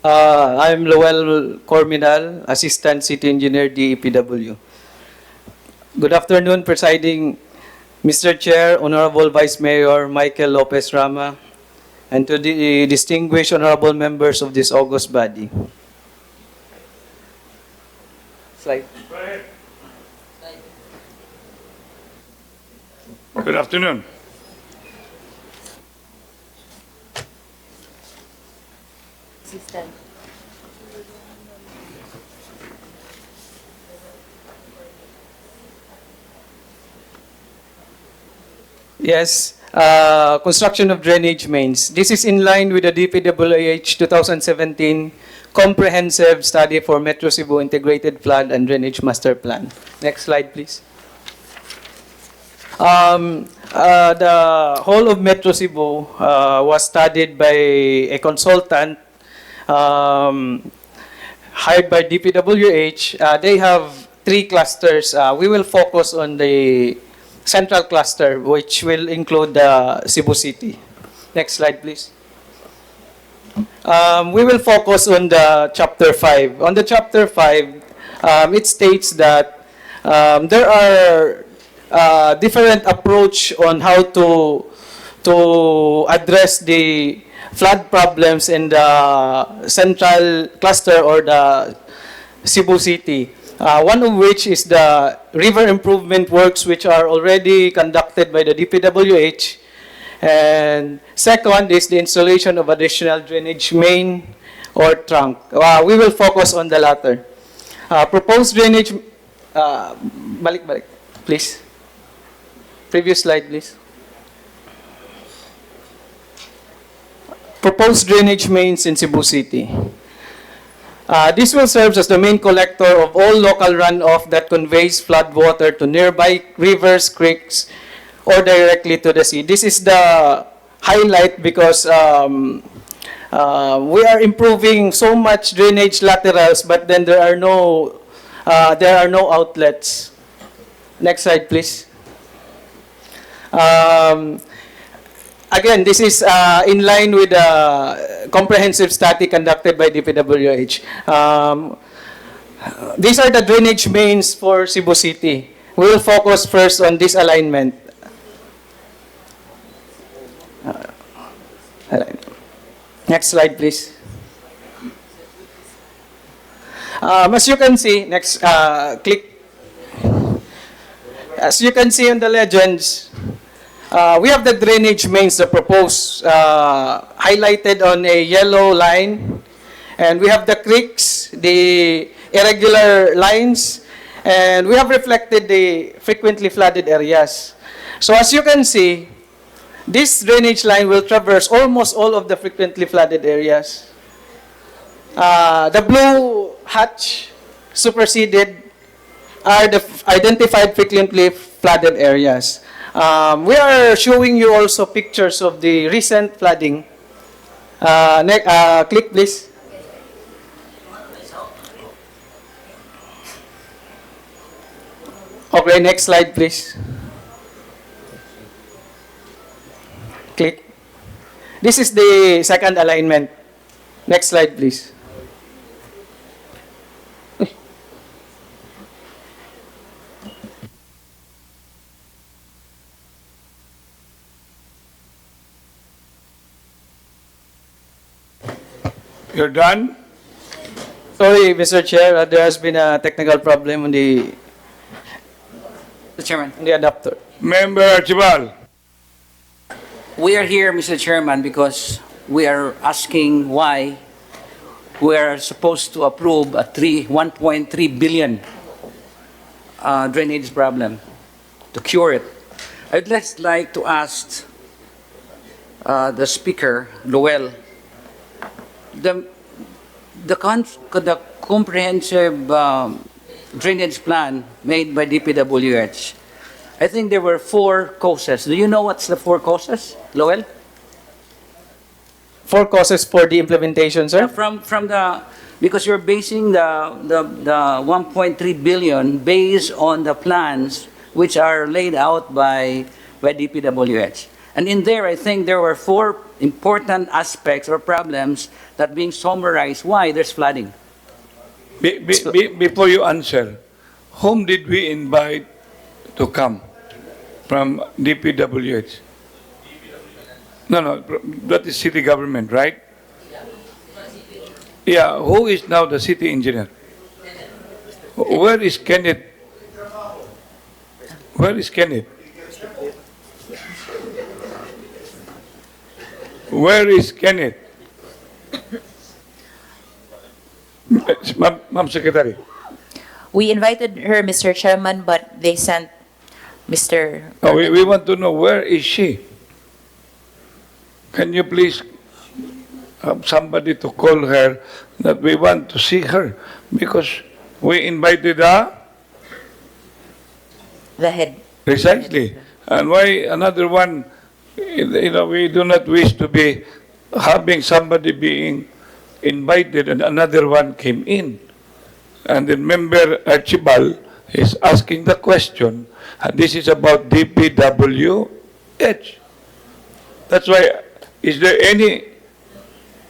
Speaker 12: I'm Lowell Corminal, Assistant City Engineer, DEPW. Good afternoon, presiding Mr. Chair, Honorable Vice Mayor Michael Lopez Rama, and to the distinguished honorable members of this august body. Slide.
Speaker 2: Good afternoon.
Speaker 3: Assistant.
Speaker 12: Yes, construction of drainage mains. This is in line with the DPWH 2017 Comprehensive Study for Metro Cebu Integrated Flood and Drainage Master Plan. Next slide, please. The whole of Metro Cebu was studied by a consultant hired by DPWH. They have 3 clusters. We will focus on the central cluster, which will include Cebu City. Next slide, please. We will focus on the Chapter 5. On the Chapter 5, it states that there are different approach on how to address the flood problems in the central cluster or the Cebu City. One of which is the river improvement works, which are already conducted by the DPWH. And second is the installation of additional drainage main or trunk. We will focus on the latter. Proposed drainage, balik, please. Previous slide, please. Proposed drainage mains in Cebu City. This will serve as the main collector of all local runoff that conveys flood water to nearby rivers, creeks, or directly to the sea. This is the highlight because we are improving so much drainage laterals, but then there are no outlets. Next slide, please. Again, this is in line with the comprehensive study conducted by DPWH. These are the drainage mains for Cebu City. We will focus first on this alignment. Next slide, please. As you can see, next, click. As you can see on the legends, we have the drainage mains, the proposed, highlighted on a yellow line. And we have the creeks, the irregular lines, and we have reflected the frequently flooded areas. So as you can see, this drainage line will traverse almost all of the frequently flooded areas. The blue hatch superseded are the identified frequently flooded areas. We are showing you also pictures of the recent flooding. Click, please. Okay, next slide, please. Click. This is the second alignment. Next slide, please.
Speaker 2: You're done?
Speaker 12: Sorry, Mr. Chair, there has been a technical problem on the
Speaker 13: Mr. Chairman.
Speaker 12: the adapter.
Speaker 2: Member Archibald.
Speaker 13: We are here, Mr. Chairman, because we are asking why we are supposed to approve a 1.3 billion drainage problem to cure it. I'd just like to ask the Speaker, Lowell, the comprehensive drainage plan made by DPWH, I think there were 4 causes. Do you know what's the 4 causes, Lowell?
Speaker 12: 4 causes for the implementation, sir?
Speaker 13: From the, because you're basing the 1.3 billion based on the plans which are laid out by DPWH. And in there, I think there were 4 important aspects or problems that being summarized why there's flooding.
Speaker 2: Before you answer, whom did we invite to come from DPWH? No, that is city government, right? Yeah, who is now the city engineer? Where is Kenneth? Where is Kenneth? Where is Kenneth? Ma'am Secretary.
Speaker 3: We invited her, Mr. Chairman, but they sent Mr.
Speaker 2: Oh, we want to know, where is she? Can you please have somebody to call her that we want to see her? Because we invited her.
Speaker 3: The head.
Speaker 2: Precisely. And why another one, we do not wish to be having somebody being invited and another one came in. And then member Archibald is asking the question, and this is about DPWH. That's why, is there any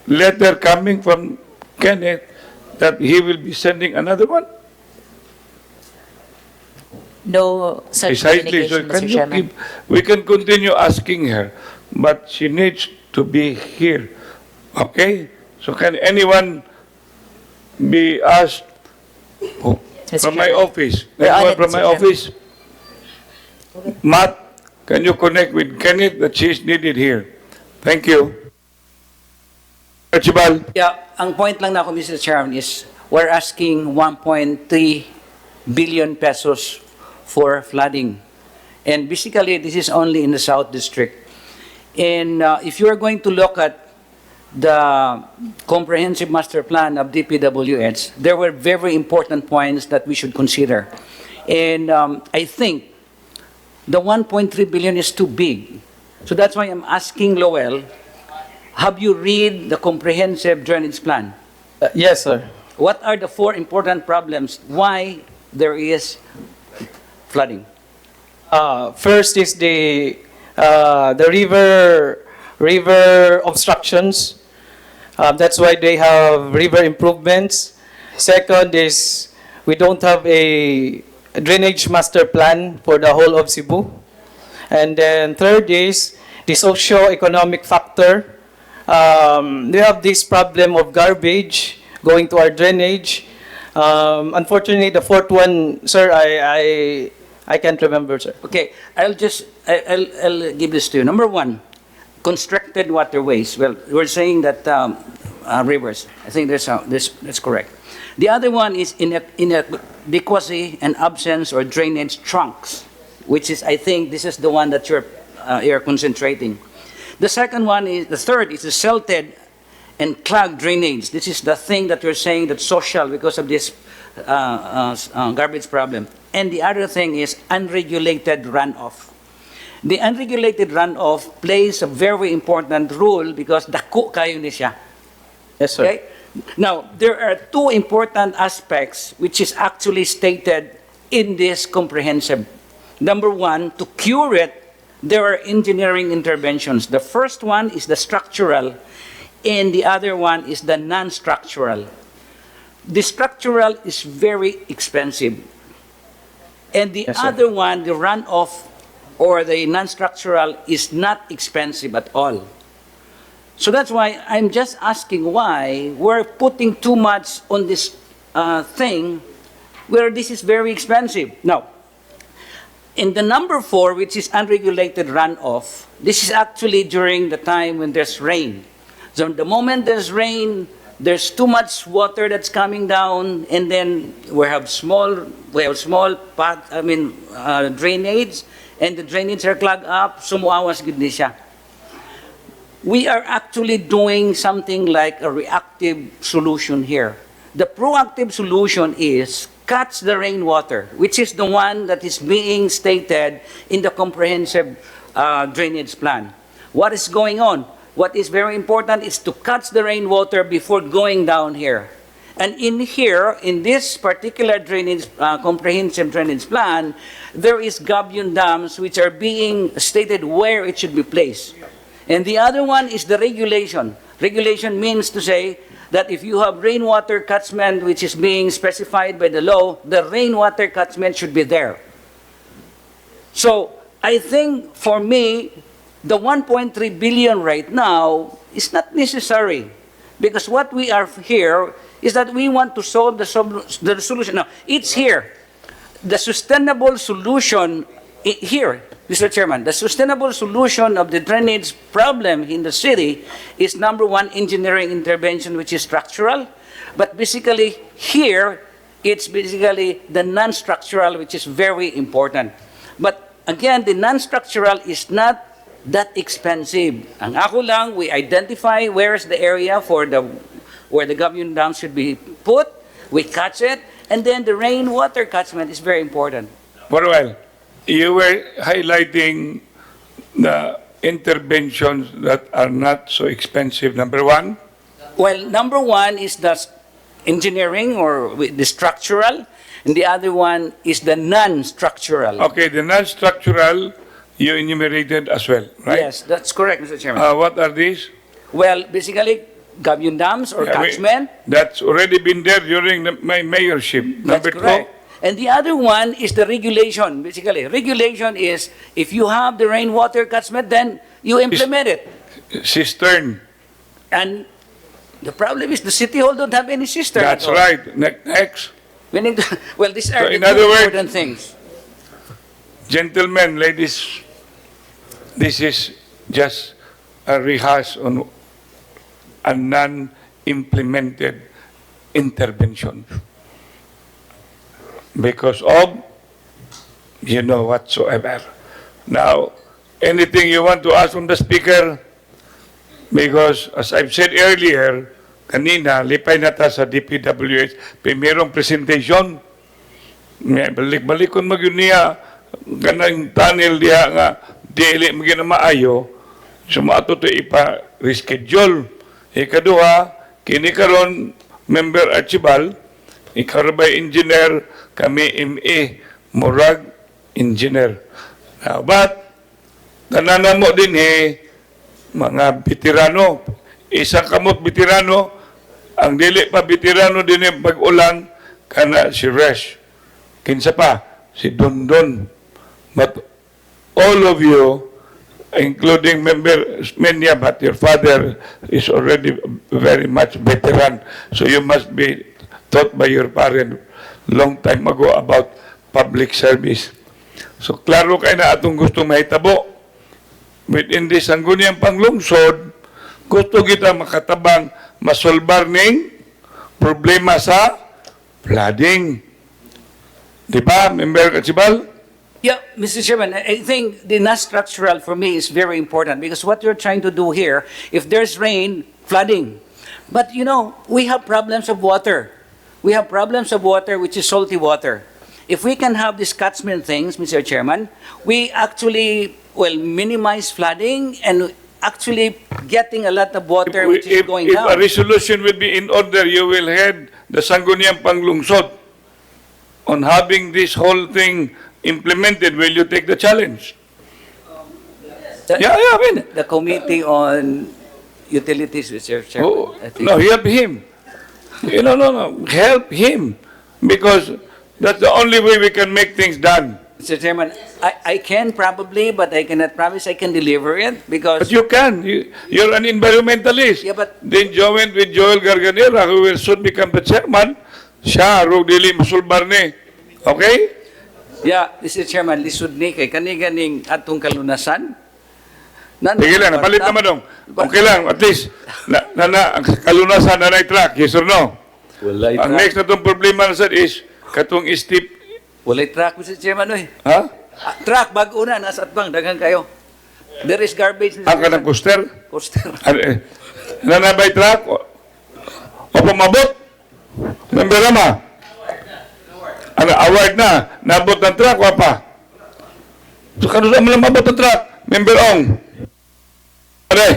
Speaker 2: letter coming from Kenneth that he will be sending another one?
Speaker 3: No such
Speaker 2: Precisely. So
Speaker 3: communication,
Speaker 2: can
Speaker 3: Mr.
Speaker 2: you
Speaker 3: Chairman.
Speaker 2: we can continue asking her, but she needs to be here. Okay? So can anyone be asked
Speaker 3: Mr.
Speaker 2: from my
Speaker 3: Chairman.
Speaker 2: office?
Speaker 3: We're on
Speaker 2: Anyone
Speaker 3: it,
Speaker 2: from
Speaker 3: Mr.
Speaker 2: my
Speaker 3: Chairman.
Speaker 2: office? Matt, can you connect with Kenneth that she is needed here? Thank you. Archibald.
Speaker 13: Yeah, ang point lang na ako, Mr. Chairman, is we're asking 1.3 billion pesos for flooding. And basically, this is only in the South District. And if you are going to look at the comprehensive master plan of DPWH, there were very important points that we should consider. And I think the 1.3 billion is too big. So that's why I'm asking Lowell, have you read the comprehensive drainage plan?
Speaker 12: Yes, sir.
Speaker 13: What are the 4 important problems why there is flooding?
Speaker 12: First is the river obstructions. That's why they have river improvements. Second is we don't have a drainage master plan for the whole of Cebu. And then third is the socio-economic factor. We have this problem of garbage going to our drainage. Unfortunately, the 4th one, sir, I can't remember, sir.
Speaker 13: Okay, I'll give this to you. Number 1, constructed waterways. Well, we're saying that rivers. I think that's correct. The other one is inadequacy and absence or drainage trunks, which is, I think, this is the one that you're concentrating. The third is the silted and clogged drainage. This is the thing that you're saying that's social because of this garbage problem. And the other thing is unregulated runoff. The unregulated runoff plays a very important role because dako kayo ni siya.
Speaker 12: Yes, sir.
Speaker 13: Okay? Now, there are 2 important aspects which is actually stated in this comprehensive. Number 1, to cure it, there are engineering interventions. The first one is the structural, and the other one is the non-structural. The structural is very expensive. And the
Speaker 12: Yes, sir.
Speaker 13: other one, the runoff or the non-structural, is not expensive at all. So that's why I'm just asking why we're putting too much on this thing where this is very expensive. Now, in the number 4, which is unregulated runoff, this is actually during the time when there's rain. So the moment there's rain, there's too much water that's coming down, and then we have small drainage, and the drainage are clogged up, sumuawas gid ni siya. We are actually doing something like a reactive solution here. The proactive solution is catch the rainwater, which is the one that is being stated in the comprehensive drainage plan. What is going on? What is very important is to catch the rainwater before going down here. And in here, in this particular drainage, comprehensive drainage plan, there is gabion dams which are being stated where it should be placed. And the other one is the regulation. Regulation means to say that if you have rainwater catchment which is being specified by the law, the rainwater catchment should be there. So I think for me, the 1.3 billion right now is not necessary, because what we are here is that we want to solve the solution. Now, it's here. The sustainable solution here, Mr. Chairman, the sustainable solution of the drainage problem in the city is number 1, engineering intervention, which is structural. But basically here, it's basically the non-structural, which is very important. But again, the non-structural is not that expensive. Ang ako lang, we identify where's the area for where the gabion dam should be put, we catch it, and then the rainwater catchment is very important.
Speaker 2: For a while, you were highlighting the interventions that are not so expensive, number 1.
Speaker 13: Well, number 1 is the engineering or the structural, and the other one is the non-structural.
Speaker 2: Okay, the non-structural, you enumerated as well, right?
Speaker 13: Yes, that's correct, Mr. Chairman.
Speaker 2: What are these?
Speaker 13: Well, basically, gabion dams or catchment.
Speaker 2: That's already been there during my mayorship.
Speaker 13: That's
Speaker 2: Number
Speaker 13: correct.
Speaker 2: 2.
Speaker 13: And the other one is the regulation. Basically, regulation is if you have the rainwater catchment, then you implement it.
Speaker 2: Cistern.
Speaker 13: And the problem is the city hall don't have any cistern.
Speaker 2: That's right. Next.
Speaker 13: We need to, well, these are
Speaker 2: So
Speaker 13: the
Speaker 2: in other
Speaker 13: two
Speaker 2: words-
Speaker 13: important things.
Speaker 2: Gentlemen, ladies, this is just a rehash on a non-implemented intervention. Because of, whatsoever. Now, anything you want to ask from the speaker? Because, as I've said earlier, kanina, lipay na ta sa DPWH, primerong presentation, balik-balik kung mag-yun niya, ganang tunnel diha nga, dili maging na maayo, sumato to ipa-reschedule. Ikaduha, kini karon member archibal, ikaw ba engineer, kami MA, murag engineer. Now, but, tananamo din mga veterano, isang kamot veterano, ang dili pa veterano din pag-ulan, kana si Resh. Kinsa pa, si Dondon. But all of you, including member Menya, but your father is already very much veteran. So you must be taught by your parent long time ago about public service. So klaro kayo na atong gusto mahitabo. Within this Sangguniang Panlungsod, gusto kita makatabang masolbar ning problema sa flooding. Di ba, Member Katsibal?
Speaker 13: Yeah, Mr. Chairman, I think the non-structural for me is very important because what you're trying to do here, if there's rain, flooding. But we have problems of water. We have problems of water which is salty water. If we can have these catchment things, Mr. Chairman, we actually minimize flooding and actually getting a lot of water which is going
Speaker 2: if
Speaker 13: down.
Speaker 2: a resolution will be in order, you will head the Sangguniang Panlungsod on having this whole thing implemented. Will you take the challenge? I mean.
Speaker 13: The Committee on Utilities, Mr. Chairman.
Speaker 2: Oh,
Speaker 13: I think.
Speaker 2: no, help him. No. Help him. Because that's the only way we can make things done.
Speaker 13: Mr. Chairman, I can probably, but I cannot promise I can deliver it because...
Speaker 2: But you can. You're an environmentalist.
Speaker 13: Yeah, but...
Speaker 2: Then join with Joel Garganera, who will soon become the chairman. Siya, rog dili musulbar ni. Okay?
Speaker 13: Yeah, Mr. Chairman, lisod ni kay kani-ganing atong kalunasan.
Speaker 2: Sige lang, napalit naman dong. Okay lang, at least, ang kalunasan na track, yes or no?
Speaker 13: Walay
Speaker 2: Ang
Speaker 13: track.
Speaker 2: next na itong problema na sir is, katong steep,
Speaker 13: Walay track, Mr. Chairman, oy.
Speaker 2: ha?
Speaker 13: Track, bago na, nasa atbang, daghang kayo. There is garbage. Mr.
Speaker 2: Ang kanang coaster?
Speaker 13: Coaster.
Speaker 2: Nanabay track? O pumabot? Member Rama? Ano, award na? Nabot ng track, wapa? So, kano sa mga mabot ng track? Member Ong? Ano eh?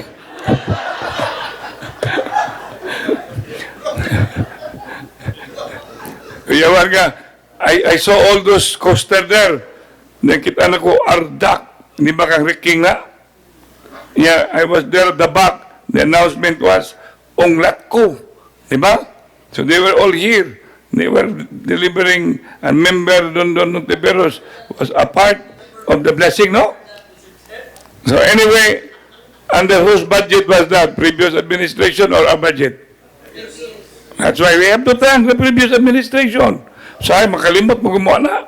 Speaker 2: Yawan ka, I saw all those coaster there. Nakita na ko, Ardak. Di ba kang Riking na? Yeah, I was there at the back. The announcement was, Onglat ko. Di ba? So they were all here. They were delivering, and member Don Nutiveros was a part of the blessing, no? So anyway, under whose budget was that? Previous administration or our budget? That's why we have to thank the previous administration. Say, makalimot mo gumawa na.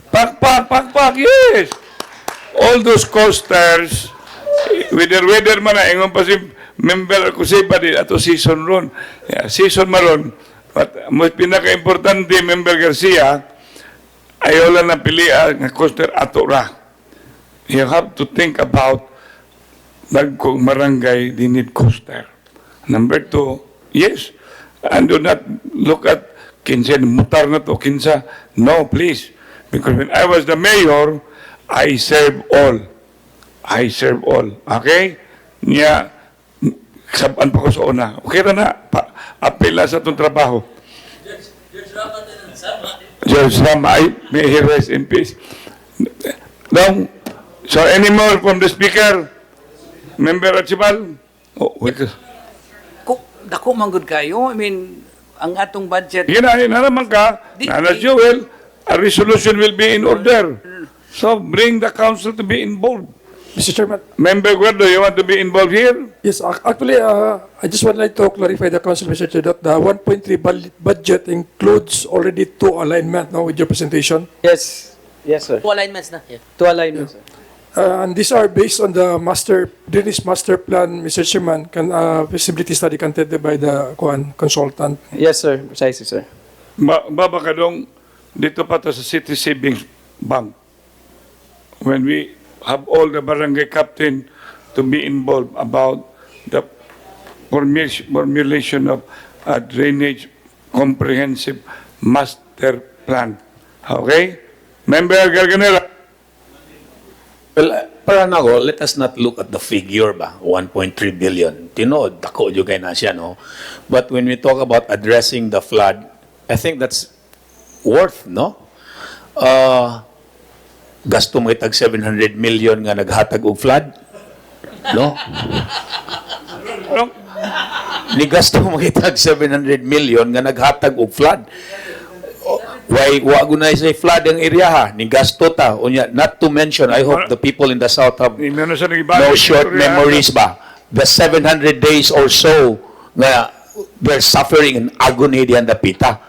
Speaker 2: Pak, yes. All those coasters, with the weather man na, ingon pa si member ko si Badi, ato season ron. Yeah, season maron. But mas pinaka-importante, member Garcia, ayaw lang na pilihan ng coaster ato ra. You have to think about dagkong barangay, they need coaster. Number 2, yes, and do not look at kinsa mutar na to, kinsa. No, please. Because when I was the mayor, I serve all. I serve all. Okay? Niya, saban pa ko sa una. Okay na. Apela sa itong trabaho. George Rama, may he rest in peace. Now, so any more from the speaker? Member Archibald? Oh, wait.
Speaker 13: Dako manggod kayo. I mean, ang atong budget.
Speaker 2: Hinahin na naman ka, Nana Joel, a resolution will be in order. So bring the council to be involved.
Speaker 14: Mr. Chairman.
Speaker 2: Member Guardo, you want to be involved here?
Speaker 14: Yes, actually, I just would like to clarify the council, Mr. Chair, that the 1.3 budget includes already 2 alignment now with your presentation.
Speaker 12: Yes. Yes, sir.
Speaker 4: 2 alignments na. Yeah.
Speaker 12: 2 alignments, sir.
Speaker 14: And these are based on the drainage master plan, Mr. Chairman, feasibility study conducted by the consultant.
Speaker 12: Yes, sir. Precisely, sir.
Speaker 2: Baba ka dong, dito pa to sa City Savings Bank. When we have all the barangay captain to be involved about the formulation of a drainage comprehensive master plan. Okay? Member Garganera.
Speaker 8: Well, para na ko, let us not look at the figure ba, 1.3 billion. Tinood, dako yung kay na siya, no? But when we talk about addressing the flood, I think that's worth, no? Gasto mo itag 700 million nga naghatag og flood, no? Ni gasto mo itag 700 million nga naghatag og flood. Why wa gunay say flood ang area ha? Ni gasto ta. Unya, not to mention, I hope the people in the south have no short memories ba. The 700 days or so nga they're suffering in agony diyan dapita.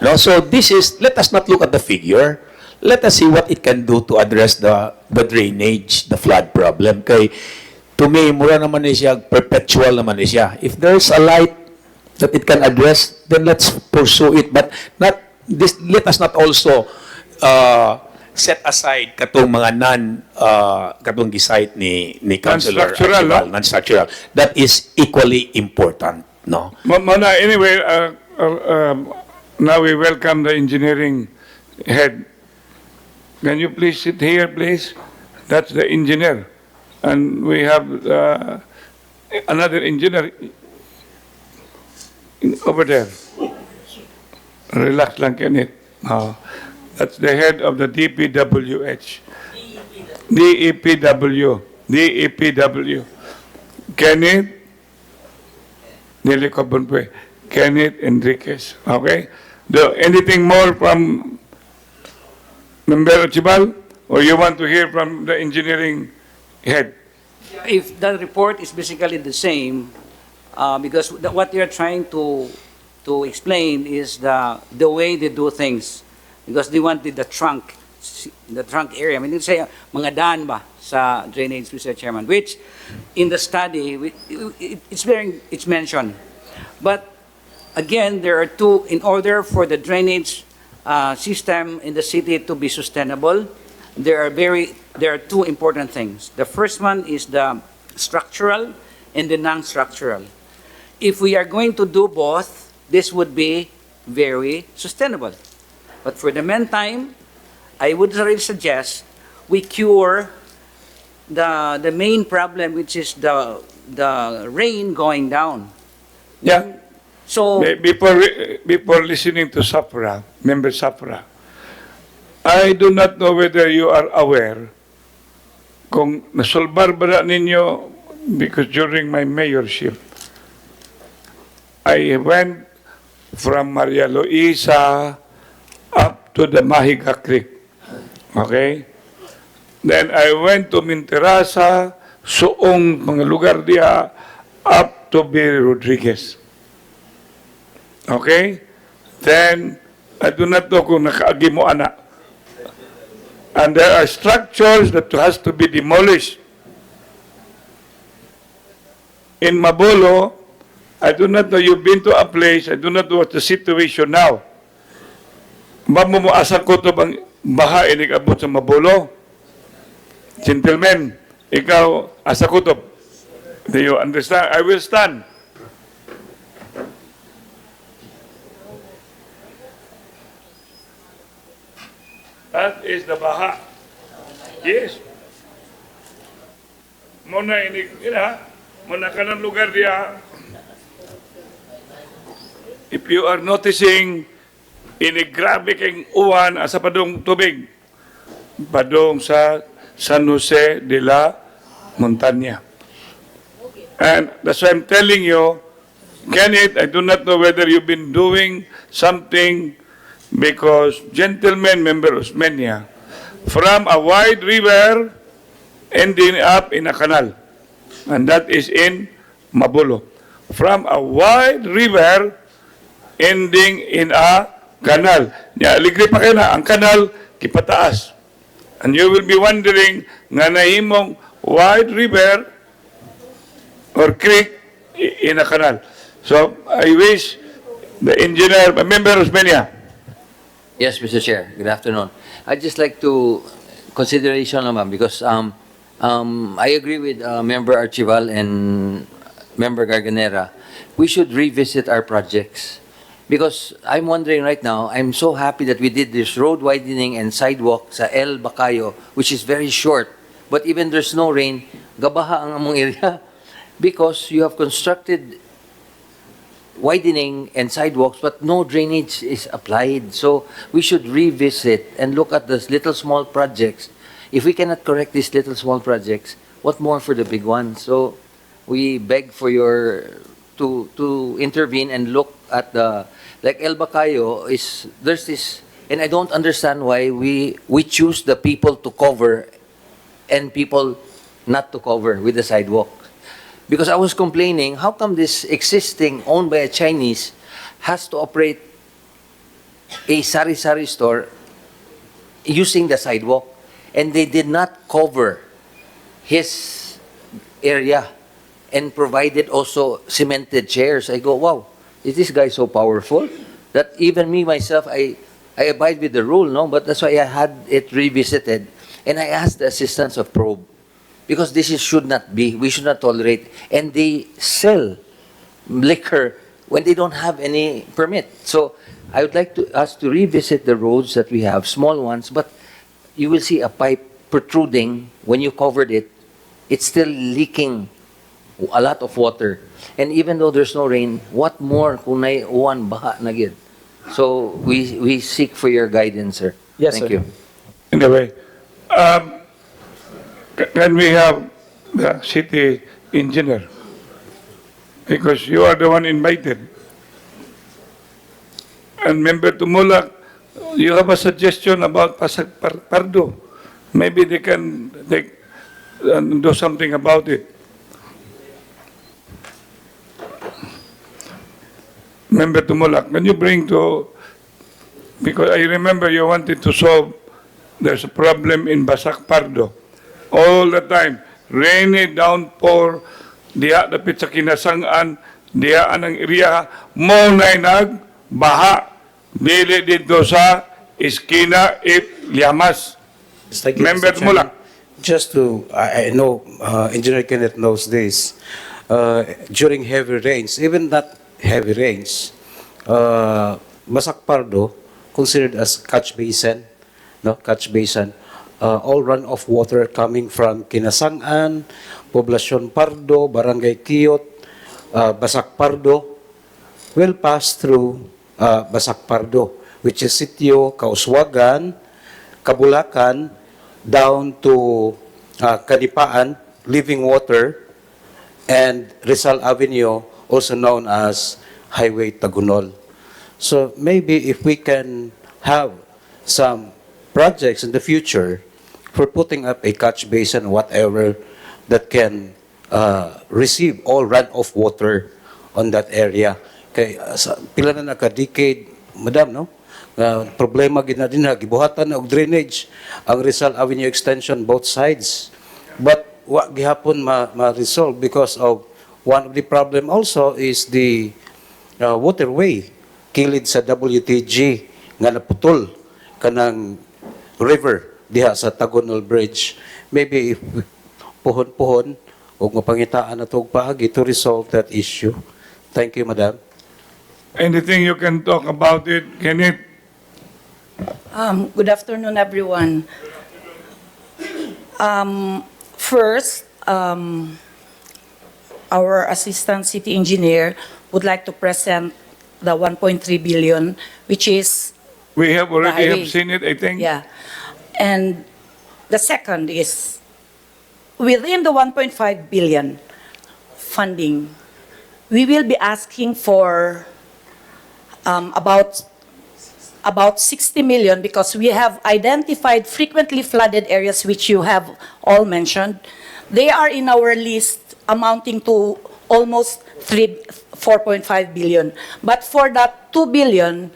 Speaker 8: No, so this is, let us not look at the figure. Let us see what it can do to address the drainage, the flood problem. Kay, to me, mura naman ni siya, perpetual naman ni siya. If there's a light that it can address, then let's pursue it. But not this. Let us not also set aside katong mga katong gisite ni Councilor Archibald, non-structural. That is equally important, no?
Speaker 2: Anyway, now we welcome the engineering head. Can you please sit here, please? That's the engineer. And we have another engineer over there. Relax lang, Kenneth. That's the head of the DPWH. DEPW. Kenneth Kenneth Enriquez. Okay? Anything more from Member Archibald? Or you want to hear from the engineering head?
Speaker 13: If the report is basically the same, because what you're trying to explain is the way they do things. because they wanted the trunk area. I mean, let's say mga daan ba sa drainage, Mr. Chairman, which in the study, it's mentioned. But again, there are two, in order for the drainage system in the city to be sustainable, there are two important things. The first one is the structural and the non-structural. If we are going to do both, this would be very sustainable. But for the meantime, I would really suggest we cure the main problem, which is the rain going down.
Speaker 2: Yeah.
Speaker 13: So
Speaker 2: Before listening to Safra, Member Safra, I do not know whether you are aware kung nasolbar ba ninyo, because during my mayorship, I went from Maria Luisa up to the Mahiga Creek. Okay? Then I went to Minterasa, Suong, mga lugar diya, up to Biri Rodriguez. Okay? Then, I do not know kung nakaagi mo ana. And there are structures that has to be demolished. In Mabolo, I do not know, you've been to a place, I do not know what's the situation now. Mamumuasa ko ito bang baha inig-abot sa Mabolo? Gentlemen, ikaw, asa kutob. Do you understand? I will stand. That is the baha. Yes. Muna inig, muna ka ng lugar diya. If you are noticing, grabe kang uwan asa padong tubig. Padong sa San Jose de la Montaña. And that's why I'm telling you, Kenneth, I do not know whether you've been doing something, because gentleman member Osmeña, from a wide river ending up in a canal. And that is in Mabulo. From a wide river ending in a canal. Aligri pa kayo na, ang kanal, kipataas. And you will be wondering, nga nahimong wide river or creek in a canal. So, I wish the engineer, Member Osmeña.
Speaker 15: Yes, Mr. Chair. Good afternoon. I'd just like to consideration naman, because I agree with Member Archival and Member Garganera. We should revisit our projects. Because I'm wondering right now, I'm so happy that we did this road widening and sidewalk sa El Bacayo, which is very short. But even there's no rain, gabaha ang among area. Because you have constructed widening and sidewalks, but no drainage is applied. So we should revisit and look at those little small projects. If we cannot correct these little small projects, what more for the big ones? So we beg for your to intervene and look at the, like El Bacayo there's this, and I don't understand why we choose the people to cover and people not to cover with the sidewalk. Because I was complaining, how come this existing, owned by a Chinese, has to operate a sari-sari store using the sidewalk, and they did not cover his area and provided also cemented chairs. I go, wow, is this guy so powerful that even me, myself, I abide with the rule, no? But that's why I had it revisited, and I asked the assistance of Probe. Because this should not be, we should not tolerate. And they sell liquor when they don't have any permit. So I would like us to revisit the roads that we have, small ones, but you will see a pipe protruding. When you covered it, it's still leaking a lot of water. And even though there's no rain, what more kung may uwan baha na gid? So we seek for your guidance, sir.
Speaker 12: Yes,
Speaker 15: Thank
Speaker 12: sir.
Speaker 15: you.
Speaker 2: Anyway, can we have the city engineer? Because you are the one invited. And Member Tumulak, you have a suggestion about Pasag Pardo. Maybe they can do something about it. Member Tumulak, can you bring to Because I remember you wanted to solve, there's a problem in Basak Pardo. All the time, rainy downpour, diha dapit sa kinasangan, diha anang area, mo na baha, dili dito sa iskina Iliamas.
Speaker 16: Thank you,
Speaker 2: Member
Speaker 16: Mr.
Speaker 2: mo lang.
Speaker 16: Chairman. Just to, I know Engineer Kenneth knows this. During heavy rains, even not heavy rains, Basak Pardo, considered as catch basin, no, catch basin, all runoff water coming from Kinasangan, Poblacion Pardo, Barangay Kiyot, Basak Pardo, will pass through Basak Pardo, which is Sitio, Kauswagan, Kabulakan, down to Kanipaan, Living Water, and Rizal Avenue, also known as Highway Tagunol. So maybe if we can have some projects in the future for putting up a catch basin, whatever, that can receive all runoff water on that area. Kay pila na naka-decade, madam, no? Problema gid na din gibuhatan og drainage ang Rizal Avenue extension both sides. But wa gihapon ma-resolve because of one of the problem also is the waterway kilid sa WTG nga naputol kanang river diha sa Tagunol Bridge. Maybe if puhon-puhon ug mapangitaan nato og paagi to resolve that issue. Thank you, madam.
Speaker 2: Anything you can talk about it, Kenneth?
Speaker 17: Good afternoon, everyone. First, our Assistant City Engineer would like to present the 1.3 billion, which is
Speaker 2: We have already
Speaker 17: highway.
Speaker 2: have seen it, I think.
Speaker 17: Yeah. And the second is, within the 1.5 billion funding, we will be asking for about 60 million because we have identified frequently flooded areas which you have all mentioned. They are in our list amounting to almost 4.5 billion. But for that 2 billion,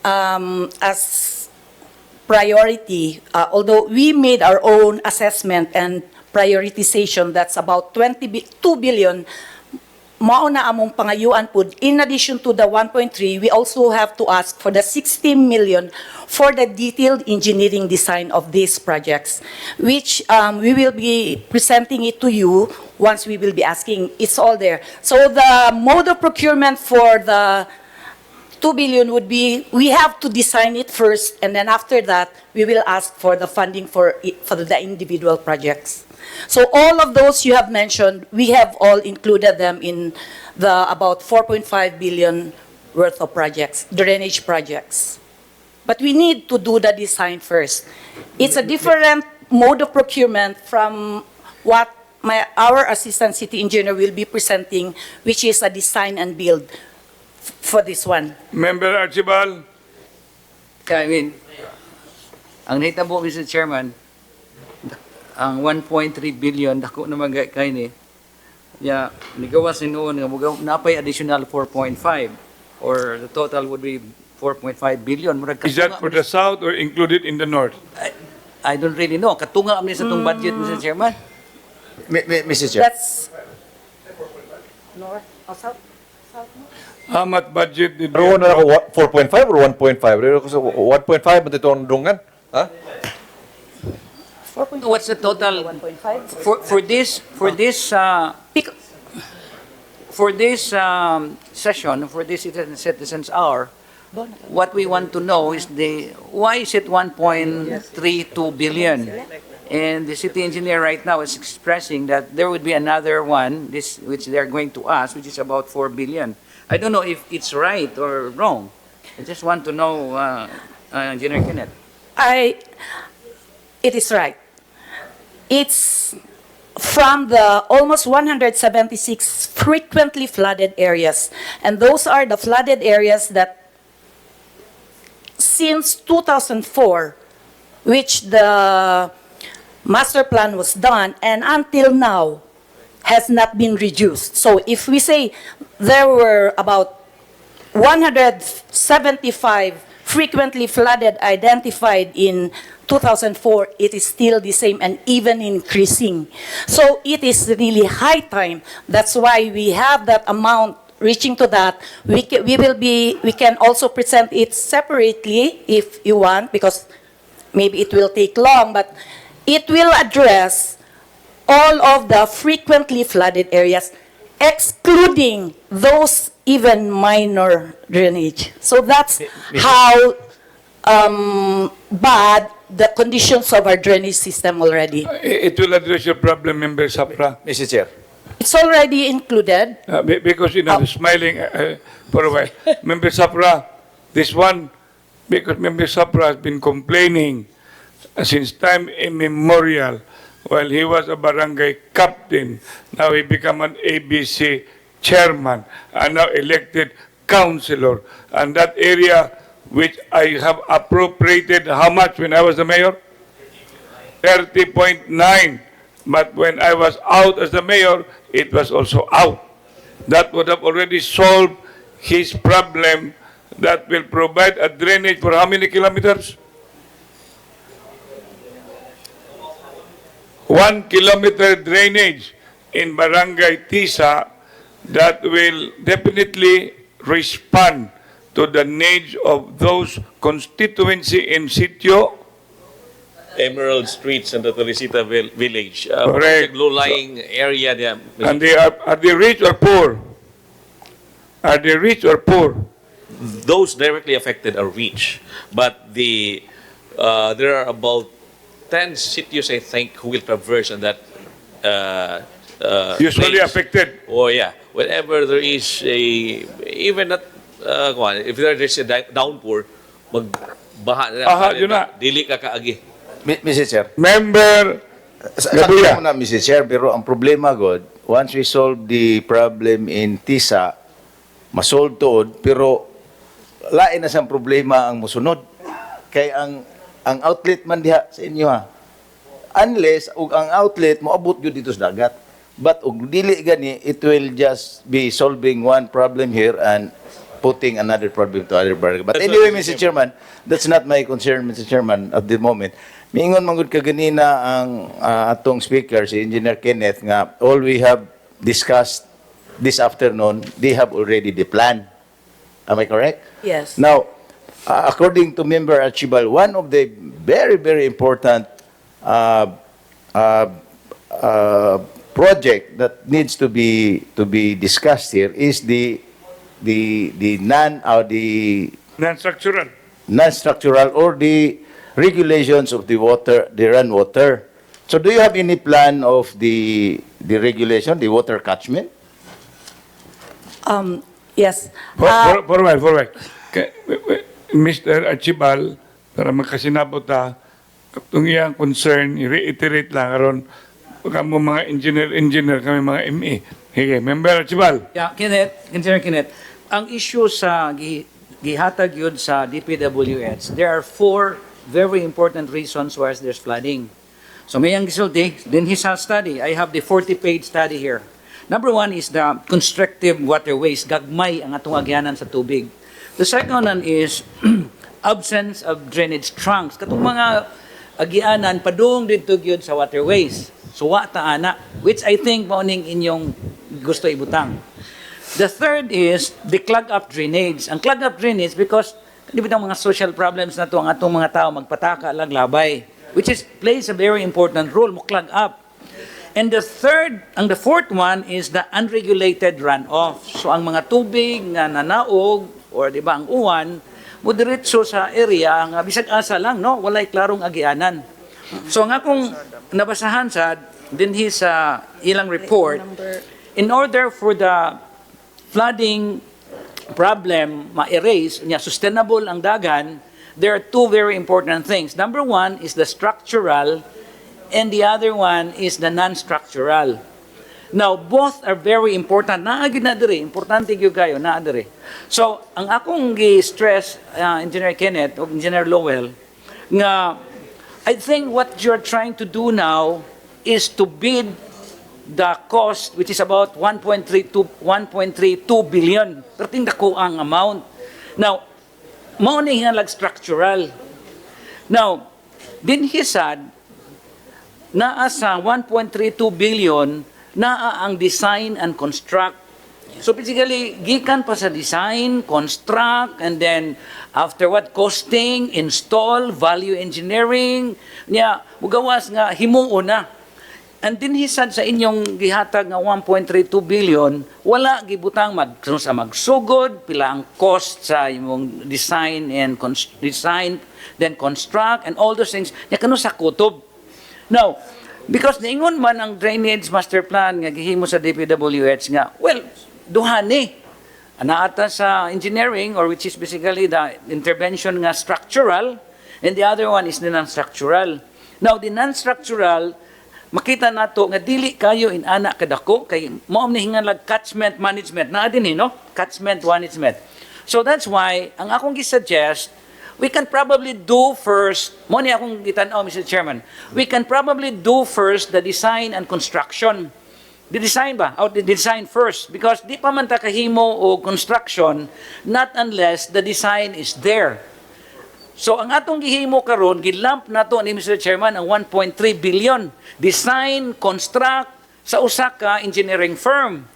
Speaker 17: as priority, although we made our own assessment and prioritization, that's about 2 billion, mauna among pangayuan pud. In addition to the 1.3, we also have to ask for the 60 million for the detailed engineering design of these projects, which we will be presenting it to you once we will be asking. It's all there. So the mode of procurement for the 2 billion would be, we have to design it first, and then after that, we will ask for the funding for the individual projects. So all of those you have mentioned, we have all included them in the about 4.5 billion worth of projects, drainage projects. But we need to do the design first. It's a different mode of procurement from what our Assistant City Engineer will be presenting, which is a design and build for this one.
Speaker 2: Member Archibald?
Speaker 13: I mean, ang nahitabo, Mr. Chairman, ang 1.3 billion, dako naman kay ni. Ya, nigawas ni noon nga napay additional 4.5 or the total would be 4.5 billion.
Speaker 2: Is that for the south or included in the north?
Speaker 13: I don't really know. Katunga kami sa itong budget, Mr. Chairman.
Speaker 6: Mr. Chair.
Speaker 17: That's north or south?
Speaker 2: How much budget did
Speaker 9: Pero na ako 4.5 or 1.5? Pero ko sa 1.5 man itong dungan. Ha?
Speaker 13: What's the total
Speaker 17: 1.5
Speaker 13: for this session, for this citizens hour? What we want to know is why is it 1.32 billion? And the city engineer right now is expressing that there would be another one, which they are going to ask, which is about 4 billion. I don't know if it's right or wrong. I just want to know, Engineer Kenneth.
Speaker 17: It is right. It's from the almost 176 frequently flooded areas. And those are the flooded areas that since 2004, which the master plan was done, and until now has not been reduced. So if we say there were about 175 frequently flooded identified in 2004, it is still the same and even increasing. So it is really high time. That's why we have that amount reaching to that. We can also present it separately if you want, because maybe it will take long, but it will address all of the frequently flooded areas, excluding those even minor drainage. So that's how bad the conditions of our drainage system already.
Speaker 2: It will address your problem, Member Sapra.
Speaker 9: Mr. Chair.
Speaker 17: It's already included.
Speaker 2: Because, smiling for a while. Member Sapra, this one, because Member Sapra has been complaining since time immemorial while he was a barangay captain. Now he become an ABC chairman and now elected councilor. And that area which I have appropriated how much when I was the mayor? 30.9. But when I was out as the mayor, it was also out. That would have already solved his problem that will provide a drainage for how many kilometers? 1 kilometer drainage in Barangay Tisa that will definitely respond to the needs of those constituency in sitio.
Speaker 10: Emerald Streets and the Teresita Village.
Speaker 2: Correct.
Speaker 10: Low-lying area there.
Speaker 2: And are they rich or poor? Are they rich or poor?
Speaker 10: Those directly affected are rich. But there are about 10 sitios, I think, who will traverse on that
Speaker 2: Usually
Speaker 10: place.
Speaker 2: affected.
Speaker 10: Oh, yeah. Whenever there is even not, if there is a downpour, magbaha na.
Speaker 2: Yun na.
Speaker 10: Dili ka kaagi.
Speaker 6: Mr. Chair.
Speaker 2: Member
Speaker 6: Sakto mo na, Mr. Chair, pero ang problema, God, once we solve the problem in TISA, masolve tuod, pero lain na siyang problema ang musunod. Kaya ang outlet man diha sa inyo ha. Unless ug ang outlet mo abot gyud dito sa dagat. But ug dili gani, it will just be solving one problem here and putting another problem to other barangay. But anyway, Mr. Chairman, that's not my concern, Mr. Chairman, at the moment. Miingon man gud ka ganina ang atong speaker, si Engineer Kenneth, nga all we have discussed this afternoon, they have already the plan. Am I correct?
Speaker 17: Yes.
Speaker 6: Now, according to Member Archibald, one of the very, very important project that needs to be discussed here is the non-structural or the regulations of the water, the run water. So, do you have any plan of the regulation, the water catchment?
Speaker 17: Yes.
Speaker 2: For a while. Mr. Archibald, para makasinabot itong iyang concern, i-reiterate lang karon kamo mga engineer, kami mga ME. Sige, Member Archibald.
Speaker 13: Yeah, Engineer Kenneth, ang issue sa gihatag yun sa DPWH, there are 4 very important reasons why there's flooding. So may ang gisulti, din his study, I have the 40-page study here. Number 1 is the constructive waterways, gagmay ang atong agyanan sa tubig. The second one is absence of drainage trunks. Katong mga agyanan, padung dito gyud sa waterways. So wa ta ana, which I think mauning inyong gusto ibutang. The third is the clog-up drainage. Ang clog-up drainage because di ba mga social problems na to ang atong mga tao magpataka lang labay, which plays a very important role mo clog up. And the fourth one is the unregulated runoff. So ang mga tubig nga nanaog or di ba ang uwan mo diretso sa area nga bisag asa lang no, walay klarong agianan. So nga kung nabasahan sa din his ilang report, in order for the flooding problem ma-erase, sustainable ang dagan, there are 2 very important things. Number 1 is the structural and the other one is the non-structural. Now, both are very important. Naagid na diri, importante gyud kayo na diri. So, ang akong gi-stress, Engineer Kenneth o Engineer Lowell, nga I think what you're trying to do now is to bid the cost, which is about 1.32 billion. Perting dako ang amount. Now, mao ni nga structural. Now, din hisad naa sa 1.32 billion naa ang design and construct. So basically, gikan pa sa design, construct, and then afterward, costing, install, value engineering, niya, mugawas nga himuo na. And din hisad sa inyong gihatag nga 1.32 billion, wala gibutang sa magsugod, pila ang cost sa imong design and design, then construct, and all those things, niya kano sa kutob. Now, because niingon man ang drainage master plan nga gihimo sa DPWH nga, well, duha ni. Anaata sa engineering, or which is basically the intervention nga structural, and the other one is the non-structural. Now, the non-structural, makita nato nga dili kayo inana kadako kay mao ni hingalag catchment management na din no, catchment management. So that's why ang akong gi-suggest, we can probably do first, mo ni akong gitan-aw, Mr. Chairman, we can probably do first the design and construction. The design ba? Or the design first, because di pa man ta kahimo o construction not unless the design is there. So ang atong gihimo karon, gilamp nato ni Mr. Chairman ang 1.3 billion design, construct sa usa ka engineering firm.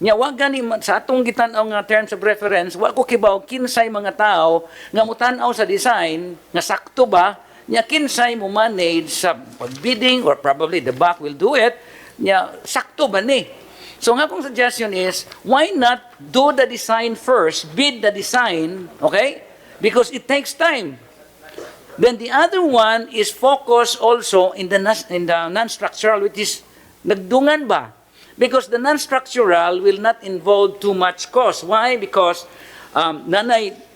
Speaker 13: Nya wa gani sa atong gitan-aw nga terms of reference, wa ko kibaw kinsay mga tao nga mutan-aw sa design nga sakto ba, nya kinsay mo manage sa pagbidding, or probably the back will do it, nya sakto ba ni. So nga akong suggestion is, why not do the design first, bid the design, okay? Because it takes time. Then the other one is focus also in the non-structural, which is nagdungan ba? Because the non-structural will not involve too much cost. Why? Because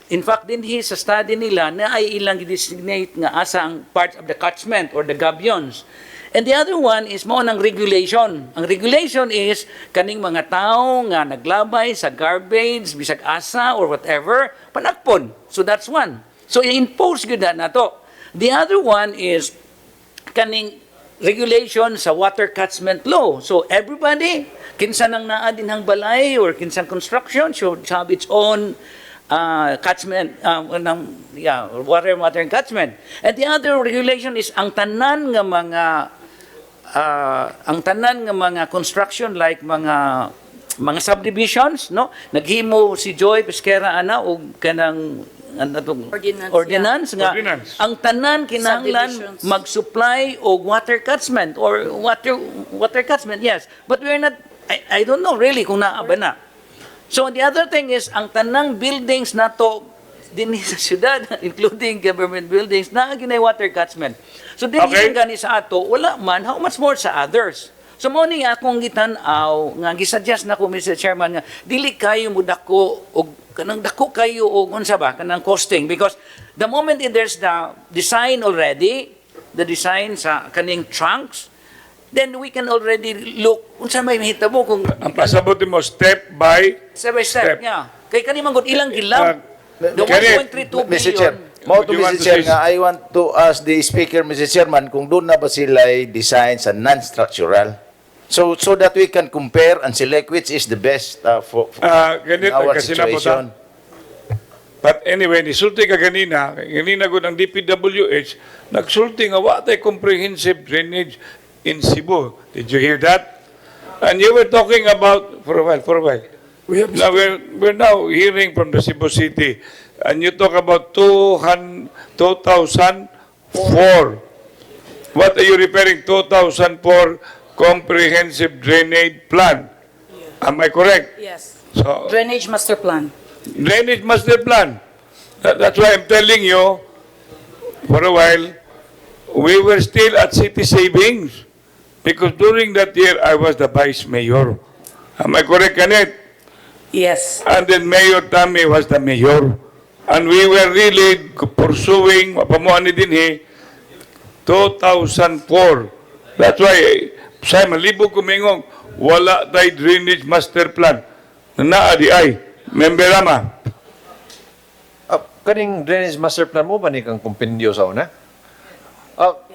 Speaker 13: in fact, din sa study nila, na ay ilang designate nga asa ang parts of the catchment or the gabions. And the other one is mo ng regulation. Ang regulation is kaning mga tao nga naglabay sa garbage, bisag asa or whatever, panagpon. So that's one. So i-impose gyud na to. The other one is kaning regulation sa water catchment law. So everybody, kinsa nang naa din hang balay or kinsa construction should have its own catchment, water catchment. And the other regulation is ang tanan nga mga construction, like mga subdivisions, no, naghimo si Joy Pesquera ana og kanang ordinance nga ang tanan kinahanglan mag-supply og water catchment or water catchment, yes, but we're not, I don't know really kung naa ba na. So the other thing is ang tanang buildings nato din sa syudad, including government buildings, na ginay water catchment. So din gani sa ato, wala man, how much more sa others? So mo ni akong gitan-aw nga gisuggest na ko, Mr. Chairman, nga dili kayo mudako og kanang dako kayo og unsa ba kanang costing, because the moment there's the design already, the design sa kaning trunks, then we can already look unsa may mahitabo kung
Speaker 2: ang pasabot mo step by
Speaker 13: step. Yeah. Kay kani man gud ilang gilam. The 1.32 billion.
Speaker 6: Mr. Chair, Mr. Chair, nga, I want to ask the Speaker, Mr. Chairman, kung doon na ba sila design sa non-structural? So that we can compare and select which is the best for our situation.
Speaker 2: But anyway, nisulti ka kanina gud ang DPWH, nagsulti nga wa tay comprehensive drainage in Cebu. Did you hear that? And you were talking about, for a while. Now we're now hearing from the Cebu City, and you talk about 2004. What are you referring? 2004 comprehensive drainage plan. Am I correct?
Speaker 17: Yes.
Speaker 2: So
Speaker 17: Drainage master plan.
Speaker 2: drainage master plan. That's why I'm telling you. For a while, we were still at city savings because during that year I was the vice mayor. Am I correct, Kanet?
Speaker 17: Yes.
Speaker 2: And then Mayor Tami was the mayor. And we were really pursuing, mapamuan ni dinhi, 2004. That's why, Simon, libo kumingong, wala tay drainage master plan. Naa di ay, member Rama.
Speaker 9: Kaning drainage master plan mo ba ni kang kumpindiyo sa una?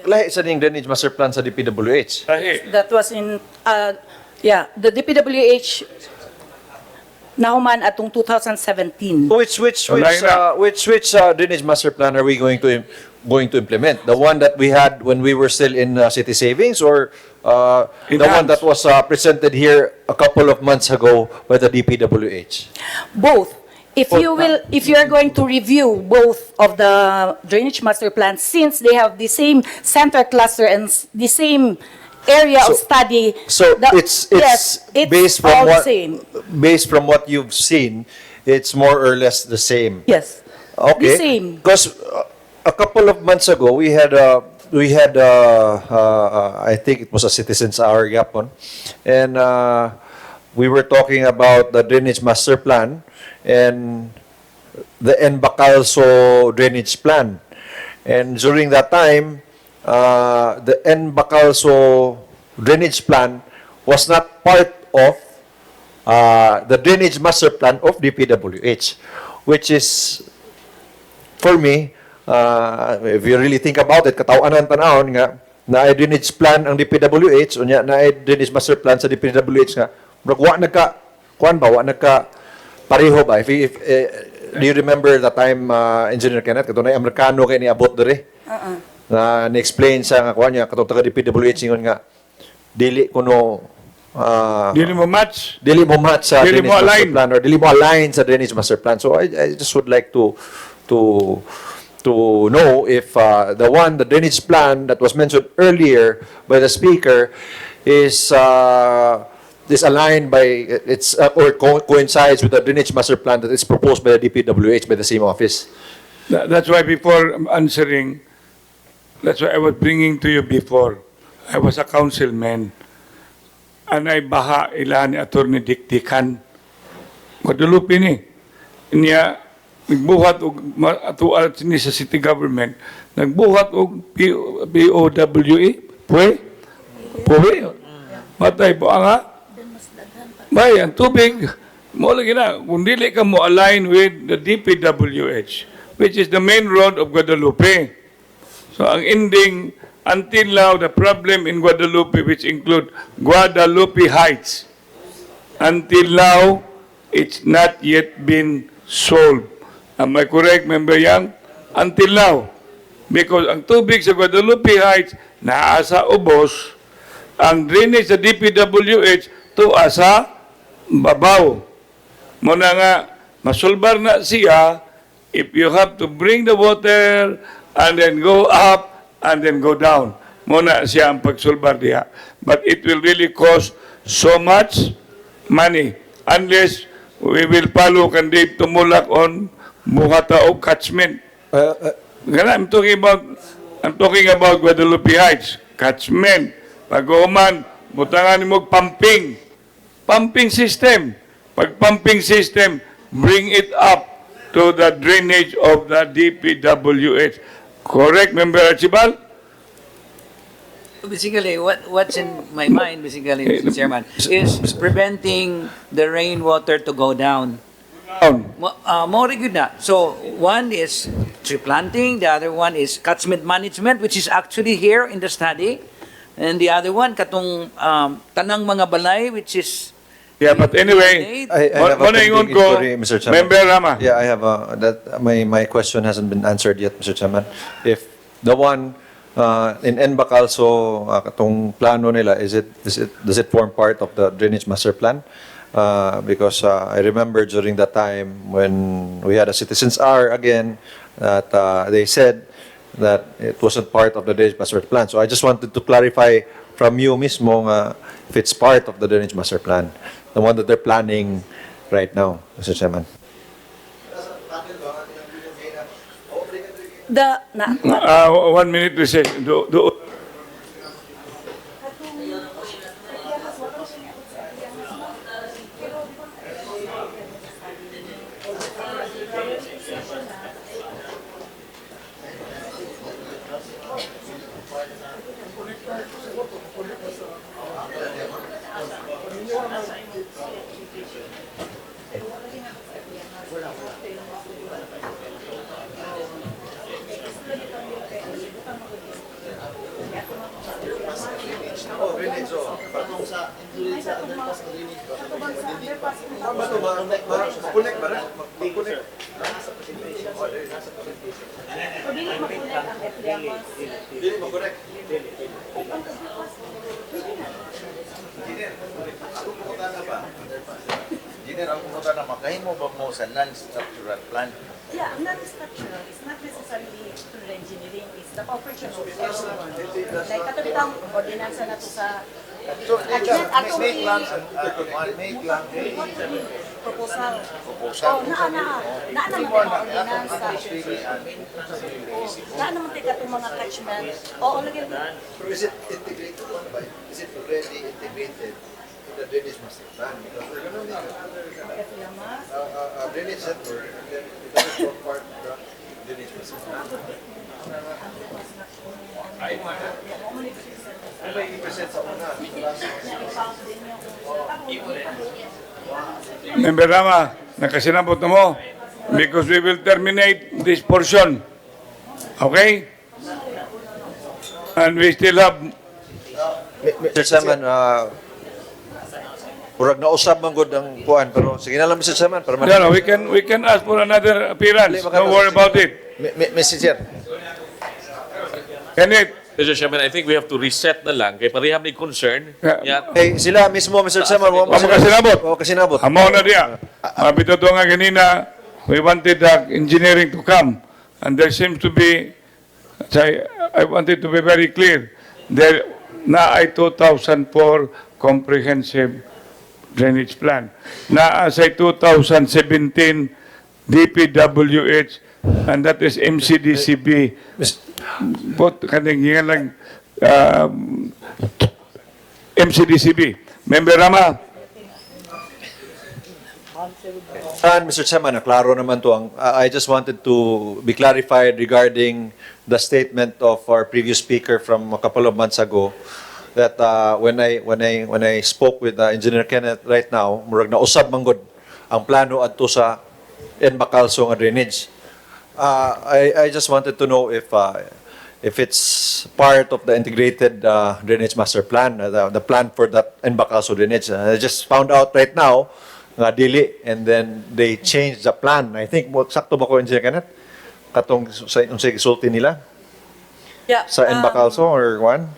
Speaker 9: Lahi sa ning drainage master plan sa DPWH.
Speaker 17: That was in, the DPWH, nahuman atong 2017.
Speaker 9: Which drainage master plan are we going to implement? The one that we had when we were still in city savings, or the one that was presented here a couple of months ago by the DPWH?
Speaker 17: Both. If you are going to review both of the drainage master plans, since they have the same center cluster and the same area of study.
Speaker 9: So
Speaker 17: it's
Speaker 9: based from
Speaker 17: all the
Speaker 9: what
Speaker 17: same.
Speaker 9: based from what you've seen, it's more or less the same.
Speaker 17: Yes.
Speaker 9: Okay.
Speaker 17: The same.
Speaker 9: Because a couple of months ago, we had I think it was a citizens hour yapon, and we were talking about the drainage master plan and the Bacalso drainage plan. And during that time, the Bacalso drainage plan was not part of the drainage master plan of DPWH, which is, for me, if you really think about it, katawanan tanahon nga, na drainage plan ang DPWH, unya na drainage master plan sa DPWH nga, wa nagka, wa nagka, pareho ba? Do you remember the time, Engineer Kenneth, kato na Amerikano kayo niabot dere? Na ni-explain sa nga kuha niya, kato taga DPWH ngon nga, dili kuno,
Speaker 2: Dili mo match.
Speaker 9: Dili mo match sa
Speaker 2: Dili
Speaker 9: drainage
Speaker 2: mo
Speaker 9: master
Speaker 2: align.
Speaker 9: plan, or dili mo align sa drainage master plan. So I just would like to know if the drainage plan that was mentioned earlier by the speaker is aligned by or coincides with the drainage master plan that is proposed by the DPWH by the same office.
Speaker 2: That's why before answering, that's why I was bringing to you before. I was a councilman. Anay baha ilan ni Attorney Dikdikan. Guadalupe ni. Niya, nagbuhat og atual ni sa city government, nagbuhat og POWE, puwe, matay po nga. Bay, ang tubig, mo lagi na, kung dili ka mo align with the DPWH, which is the main road of Guadalupe. So ang ending, until now, the problem in Guadalupe, which include Guadalupe Heights, until now, it's not yet been solved. Am I correct, Member Yang? Until now. Because ang tubig sa Guadalupe Heights, naasa ubos, ang drainage sa DPWH, to asa babaw. Muna nga, masulbar na siya, if you have to bring the water, and then go up, and then go down. Muna siya ang pagsulbar diha. But it will really cost so much money unless we will follow kan Dave tumulak on buhata o catchment. I'm talking about Guadalupe Heights, catchment. Pag-uman, butangan mo pumping. Pumping system. Pag pumping system, bring it up to the drainage of the DPWH. Correct, Member Archibald?
Speaker 13: Basically, what's in my mind, basically, Mr. Chairman, is preventing the rainwater to go down. More good na. So, one is tree planting, the other one is catchment management, which is actually here in the study, and the other one, katong tanang mga balay, which is...
Speaker 2: Yeah, but anyway,
Speaker 9: I have a pending inquiry, Mr. Chairman.
Speaker 2: Member Rama.
Speaker 9: Yeah, I have my question hasn't been answered yet, Mr. Chairman. If the one in Bacalso, katong plano nila, does it form part of the drainage master plan? Because I remember during that time when we had a citizens hour again, that they said that it wasn't part of the drainage master plan. So I just wanted to clarify from you mismo if it's part of the drainage master plan, the one that they're planning right now, Mr. Chairman.
Speaker 2: 1 minute recess.
Speaker 6: Engineer, ang pumunta na makahimo ba mo sa non-structural plan?
Speaker 17: Yeah, non-structural. It's not necessarily through engineering. It's the operation of like katulitang ordinansa na to sa
Speaker 6: So, make lang, make lang.
Speaker 17: proposal.
Speaker 6: Proposal.
Speaker 17: Oh, naa naman tayo mga ordinansa. Naa naman tayo katong mga catchment. Oo, lagyan mo.
Speaker 9: Is it integrated one by? Is it already integrated in the drainage master plan? Because we're going to make a drainage center and then it doesn't form part of the drainage master plan. Ano ba i-present sa una?
Speaker 2: Member Rama, nakasinabot na mo because we will terminate this portion. Okay? And we still have
Speaker 9: Mr. Chairman, murag nausap man gud ang kuan pero sige na lang Mr. Chairman para
Speaker 2: no, we can ask for another appearance. Don't worry about it.
Speaker 6: Mr. Chair.
Speaker 2: Kenneth,
Speaker 10: Mr. Chairman, I think we have to reset na lang kay pareham ni concern. Yeah.
Speaker 9: Eh, sila mismo Mr. Chairman,
Speaker 2: Amo kasinabot.
Speaker 9: kasinabot.
Speaker 2: Amo na diya. Mabito to nga ganina, we wanted the engineering to come. And there seems to be, I wanted to be very clear, there na ay 2004 comprehensive drainage plan. Na sa 2017 DPWH and that is MCDCB. Both kaning yan lang MCDCB. Member Rama.
Speaker 9: Mr. Chairman, klaro naman to ang I just wanted to be clarified regarding the statement of our previous speaker from a couple of months ago that when I spoke with Engineer Kenneth right now, murag na usab manggod ang plano adto sa Bacalso nga drainage. I just wanted to know if it's part of the integrated drainage master plan, the plan for that Bacalso drainage. I just found out right now nga dili, and then they changed the plan. I think sakto ba ko Engineer Kenneth? Katong sa gisulti nila
Speaker 17: Yeah.
Speaker 9: sa Bacalso or one?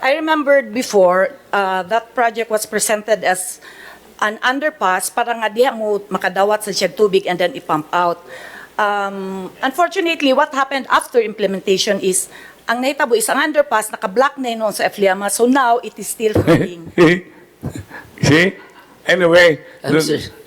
Speaker 17: I remembered before that project was presented as an underpass para nga diha mo makadawat sa siyang tubig and then ipump out. Unfortunately, what happened after implementation is ang nahitabo is ang underpass naka-block na yun sa Efliama, so now it is still flowing.
Speaker 2: See? Anyway,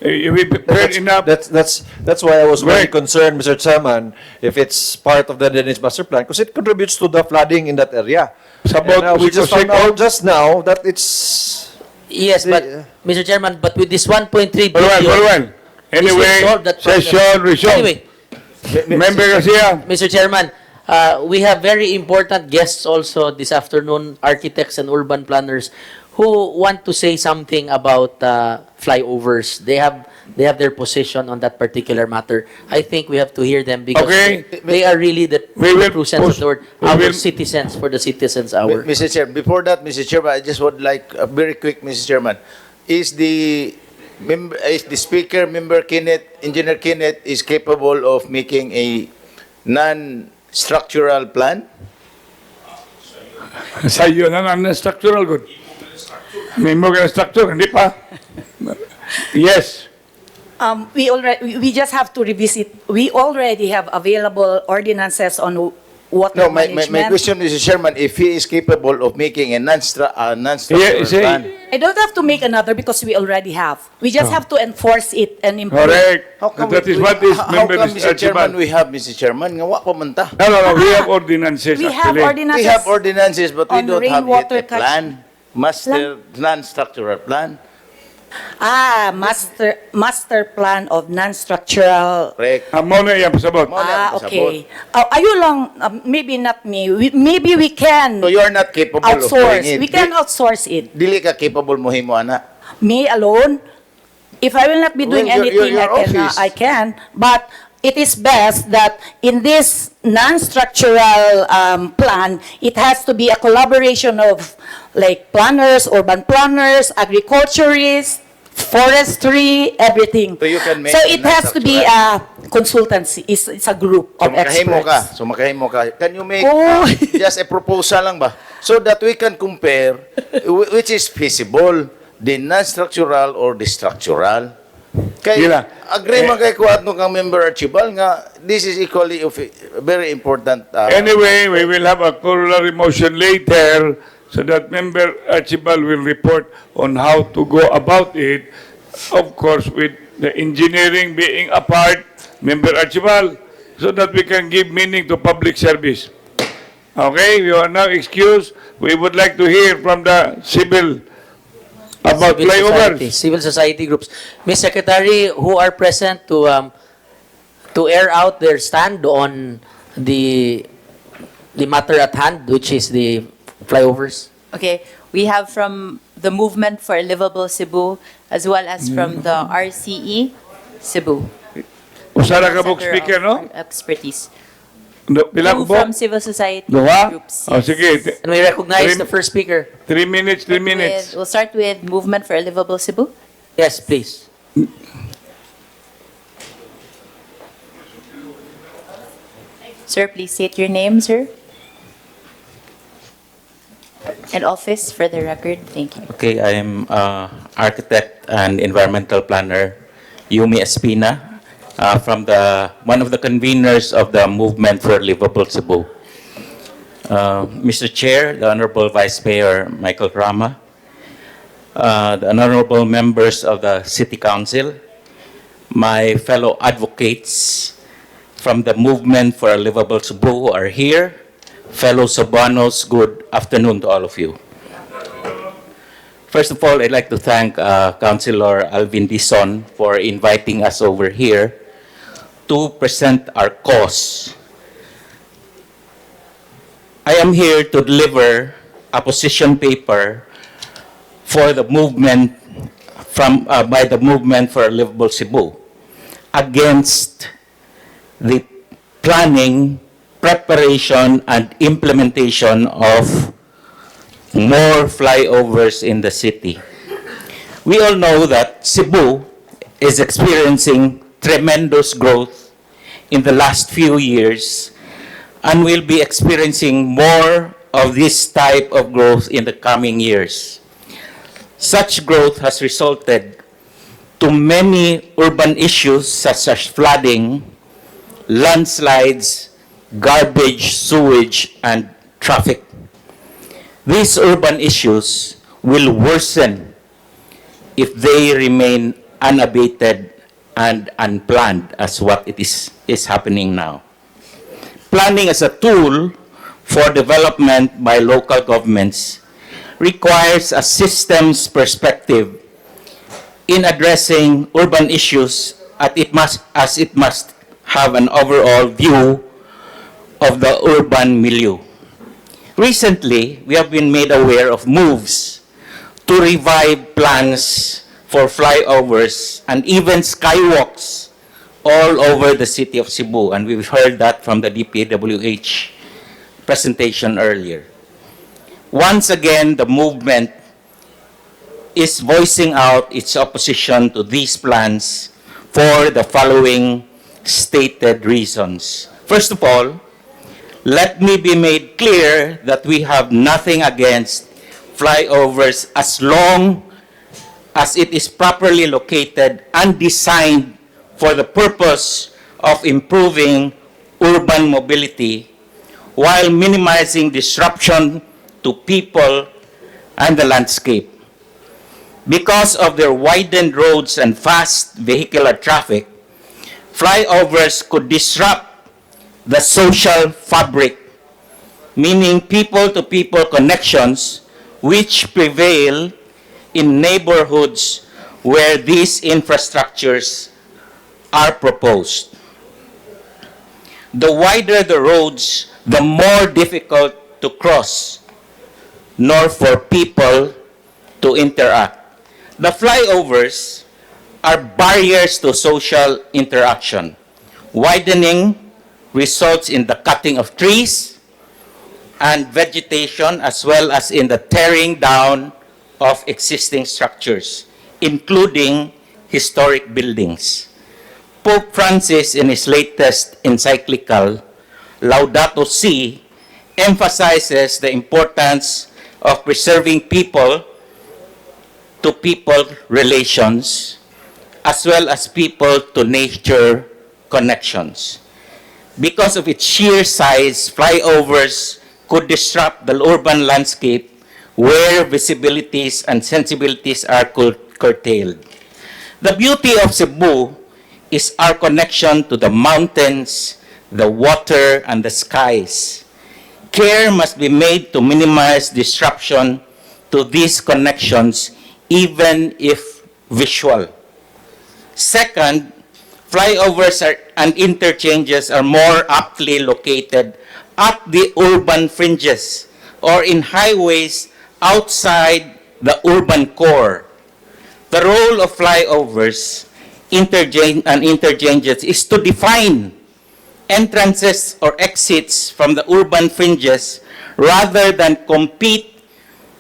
Speaker 2: we prepared enough.
Speaker 9: That's why I was very concerned, Mr. Chairman, if it's part of the drainage master plan, because it contributes to the flooding in that area. And, we just found out just now that it's...
Speaker 4: Yes, but Mr. Chairman, but with this 1.3 billion...
Speaker 2: Very well. Anyway, session resumed.
Speaker 4: Anyway,
Speaker 2: Member Garcia.
Speaker 4: Mr. Chairman, we have very important guests also this afternoon, architects and urban planners who want to say something about flyovers. They have their position on that particular matter. I think we have to hear them because they are really the true sense of the word, our citizens for the citizens' hour.
Speaker 6: Mr. Chair, before that, Mr. Chairman, I just would like very quick, Mr. Chairman, is the speaker, member Kenneth, Engineer Kenneth, is capable of making a non-structural plan?
Speaker 2: Sa iyo na non-structural good. May mo ka structure, hindi pa. Yes.
Speaker 17: We just have to revisit. We already have available ordinances on water
Speaker 6: No, my
Speaker 17: management.
Speaker 6: question, Mr. Chairman, if he is capable of making a non-structural plan.
Speaker 17: I don't have to make another because we already have. We just have to enforce it and improve.
Speaker 2: Correct.
Speaker 6: That
Speaker 2: is what is
Speaker 6: How
Speaker 2: member
Speaker 6: come,
Speaker 2: is
Speaker 6: Mr. Chairman,
Speaker 2: Archibald.
Speaker 6: we have, Mr. Chairman, nga wa pa man ta?
Speaker 2: No, we have ordinances
Speaker 17: We have
Speaker 2: actually.
Speaker 17: ordinances.
Speaker 6: We have ordinances, but we
Speaker 17: on
Speaker 6: don't have yet
Speaker 17: rainwater
Speaker 6: a plan. Master, non-structural plan.
Speaker 17: Master plan of non-structural.
Speaker 6: Correct.
Speaker 2: Amo na yan, pasabot.
Speaker 17: Okay. Ayo lang, maybe not me. Maybe we can
Speaker 6: So you're not capable of doing
Speaker 17: outsource.
Speaker 6: it.
Speaker 17: We can outsource it.
Speaker 6: Dili ka capable mo himo ana.
Speaker 17: Me alone, if I will not be doing
Speaker 6: Well,
Speaker 17: anything,
Speaker 6: your office.
Speaker 17: I can. But it is best that in this non-structural plan, it has to be a collaboration of like planners, urban planners, agriculturists, forestry, everything.
Speaker 6: So you can make
Speaker 17: So it has to be
Speaker 6: non-structural.
Speaker 17: a consultancy. It's a group
Speaker 6: So
Speaker 17: of experts.
Speaker 6: makahimo ka. Can you make
Speaker 17: Oh.
Speaker 6: just a proposal lang ba? So that we can compare which is feasible, the non-structural or the structural. Kay
Speaker 2: Gila.
Speaker 6: agree man kay kuat no kang member Archibald nga this is equally of very important.
Speaker 2: Anyway, we will have a corollary motion later so that Member Archibald will report on how to go about it. Of course, with the engineering being a part, Member Archibald, so that we can give meaning to public service. Okay, you are now excused. We would like to hear from the civil about flyovers.
Speaker 4: Civil society groups. Ms. Secretary, who are present to air out their stand on the matter at hand, which is the flyovers?
Speaker 3: Okay, we have from the Movement for a Livable Cebu as well as from the RCE Cebu.
Speaker 2: Usara ka bug
Speaker 3: Center
Speaker 2: speaker,
Speaker 3: of
Speaker 2: no?
Speaker 3: Expertise.
Speaker 2: Pila ko
Speaker 3: Two
Speaker 2: po?
Speaker 3: from civil society
Speaker 2: Duha?
Speaker 3: groups.
Speaker 2: Oh, sige.
Speaker 4: And we recognize the first speaker.
Speaker 2: 3 minutes, 3 minutes.
Speaker 3: We'll start with Movement for a Livable Cebu.
Speaker 4: Yes, please.
Speaker 3: Sir, please state your name, sir. And office for the record. Thank you.
Speaker 18: Okay, I am architect and environmental planner Yumi Espina from one of the conveners of the Movement for Livable Cebu. Mr. Chair, the Honorable Vice Mayor Michael Rama, the honorable members of the City Council, my fellow advocates from the Movement for a Livable Cebu who are here, fellow Cebuanos, good afternoon to all of you. First of all, I'd like to thank Councilor Alvin Dizon for inviting us over here to present our cause. I am here to deliver a position paper for the movement by the Movement for a Livable Cebu against the planning, preparation, and implementation of more flyovers in the city. We all know that Cebu is experiencing tremendous growth in the last few years and will be experiencing more of this type of growth in the coming years. Such growth has resulted to many urban issues such as flooding, landslides, garbage, sewage, and traffic. These urban issues will worsen if they remain unabated and unplanned as what it is happening now. Planning as a tool for development by local governments requires a systems perspective in addressing urban issues as it must have an overall view of the urban milieu. Recently, we have been made aware of moves to revive plans for flyovers and even skywalks all over the city of Cebu, and we've heard that from the DPWH presentation earlier. Once again, the movement is voicing out its opposition to these plans for the following stated reasons. First of all, let me be made clear that we have nothing against flyovers as long as it is properly located and designed for the purpose of improving urban mobility while minimizing disruption to people and the landscape. Because of their widened roads and fast vehicular traffic, flyovers could disrupt the social fabric, meaning people-to-people connections which prevail in neighborhoods where these infrastructures are proposed. The wider the roads, the more difficult to cross, nor for people to interact. The flyovers are barriers to social interaction. Widening results in the cutting of trees and vegetation, as well as in the tearing down of existing structures, including historic buildings. Pope Francis, in his latest encyclical, Laudato Si, emphasizes the importance of preserving people-to-people relations, as well as people-to-nature connections. Because of its sheer size, flyovers could disrupt the urban landscape where visibilities and sensibilities are curtailed. The beauty of Cebu is our connection to the mountains, the water, and the skies. Care must be made to minimize disruption to these connections, even if visual. Second, flyovers and interchanges are more aptly located at the urban fringes or in highways outside the urban core. The role of flyovers and interchanges is to define entrances or exits from the urban fringes rather than compete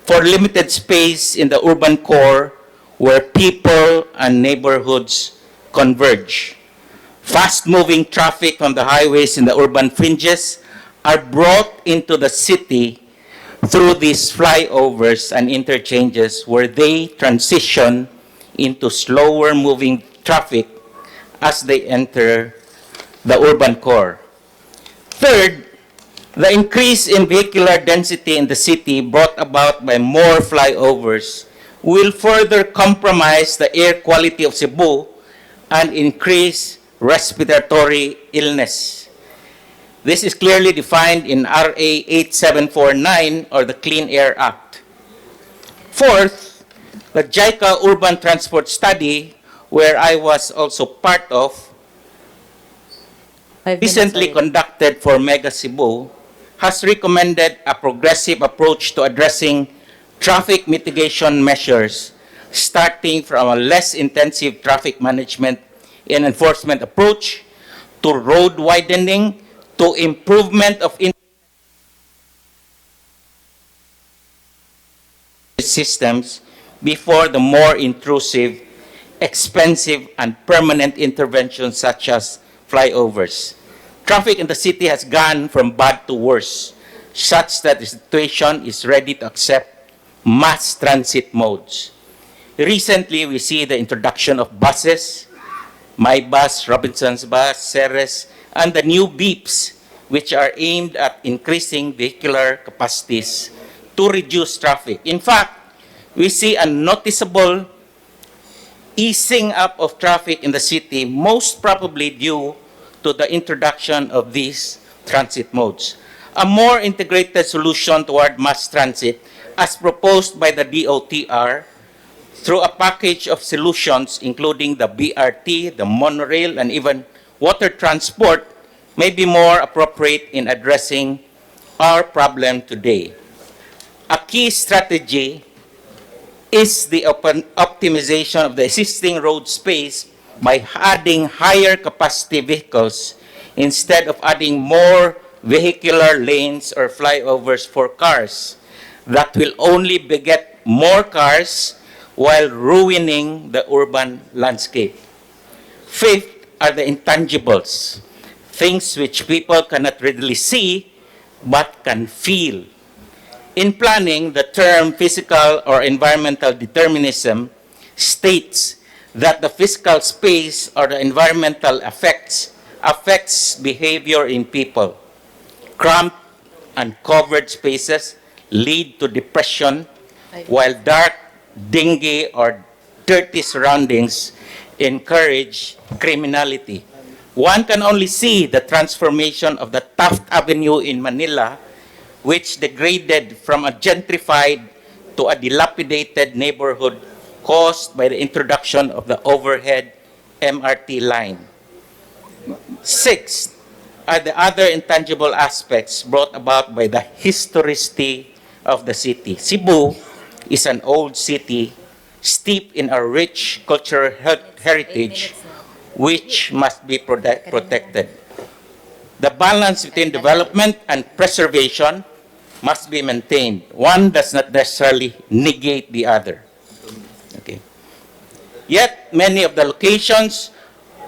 Speaker 18: for limited space in the urban core where people and neighborhoods converge. Fast-moving traffic on the highways in the urban fringes are brought into the city through these flyovers and interchanges where they transition into slower-moving traffic as they enter the urban core. Third, the increase in vehicular density in the city brought about by more flyovers will further compromise the air quality of Cebu and increase respiratory illness. This is clearly defined in RA 8749 or the Clean Air Act. Fourth, the JICA Urban Transport Study, where I was also part of, recently conducted for Mega Cebu, has recommended a progressive approach to addressing traffic mitigation measures, starting from a less intensive traffic management and enforcement approach to road widening to improvement of systems before the more intrusive, expensive, and permanent interventions such as flyovers. Traffic in the city has gone from bad to worse, such that the situation is ready to accept mass transit modes. Recently, we see the introduction of buses, My Bus, Robinson's Bus, Ceres, and the new beeps, which are aimed at increasing vehicular capacities to reduce traffic. In fact, we see a noticeable easing up of traffic in the city, most probably due to the introduction of these transit modes. A more integrated solution toward mass transit, as proposed by the DOTR, through a package of solutions including the BRT, the monorail, and even water transport, may be more appropriate in addressing our problem today. A key strategy is the optimization of the existing road space by adding higher capacity vehicles instead of adding more vehicular lanes or flyovers for cars that will only beget more cars while ruining the urban landscape. Fifth are the intangibles, things which people cannot readily see but can feel. In planning, the term physical or environmental determinism states that the physical space or the environmental affects behavior in people. Cramped and covered spaces lead to depression, while dark, dingy, or dirty surroundings encourage criminality. One can only see the transformation of the Taft Avenue in Manila, which degraded from a gentrified to a dilapidated neighborhood caused by the introduction of the overhead MRT line. Sixth are the other intangible aspects brought about by the historicity of the city. Cebu is an old city steeped in a rich cultural heritage which must be protected. The balance between development and preservation must be maintained. One does not necessarily negate the other. Okay. Yet, many of the locations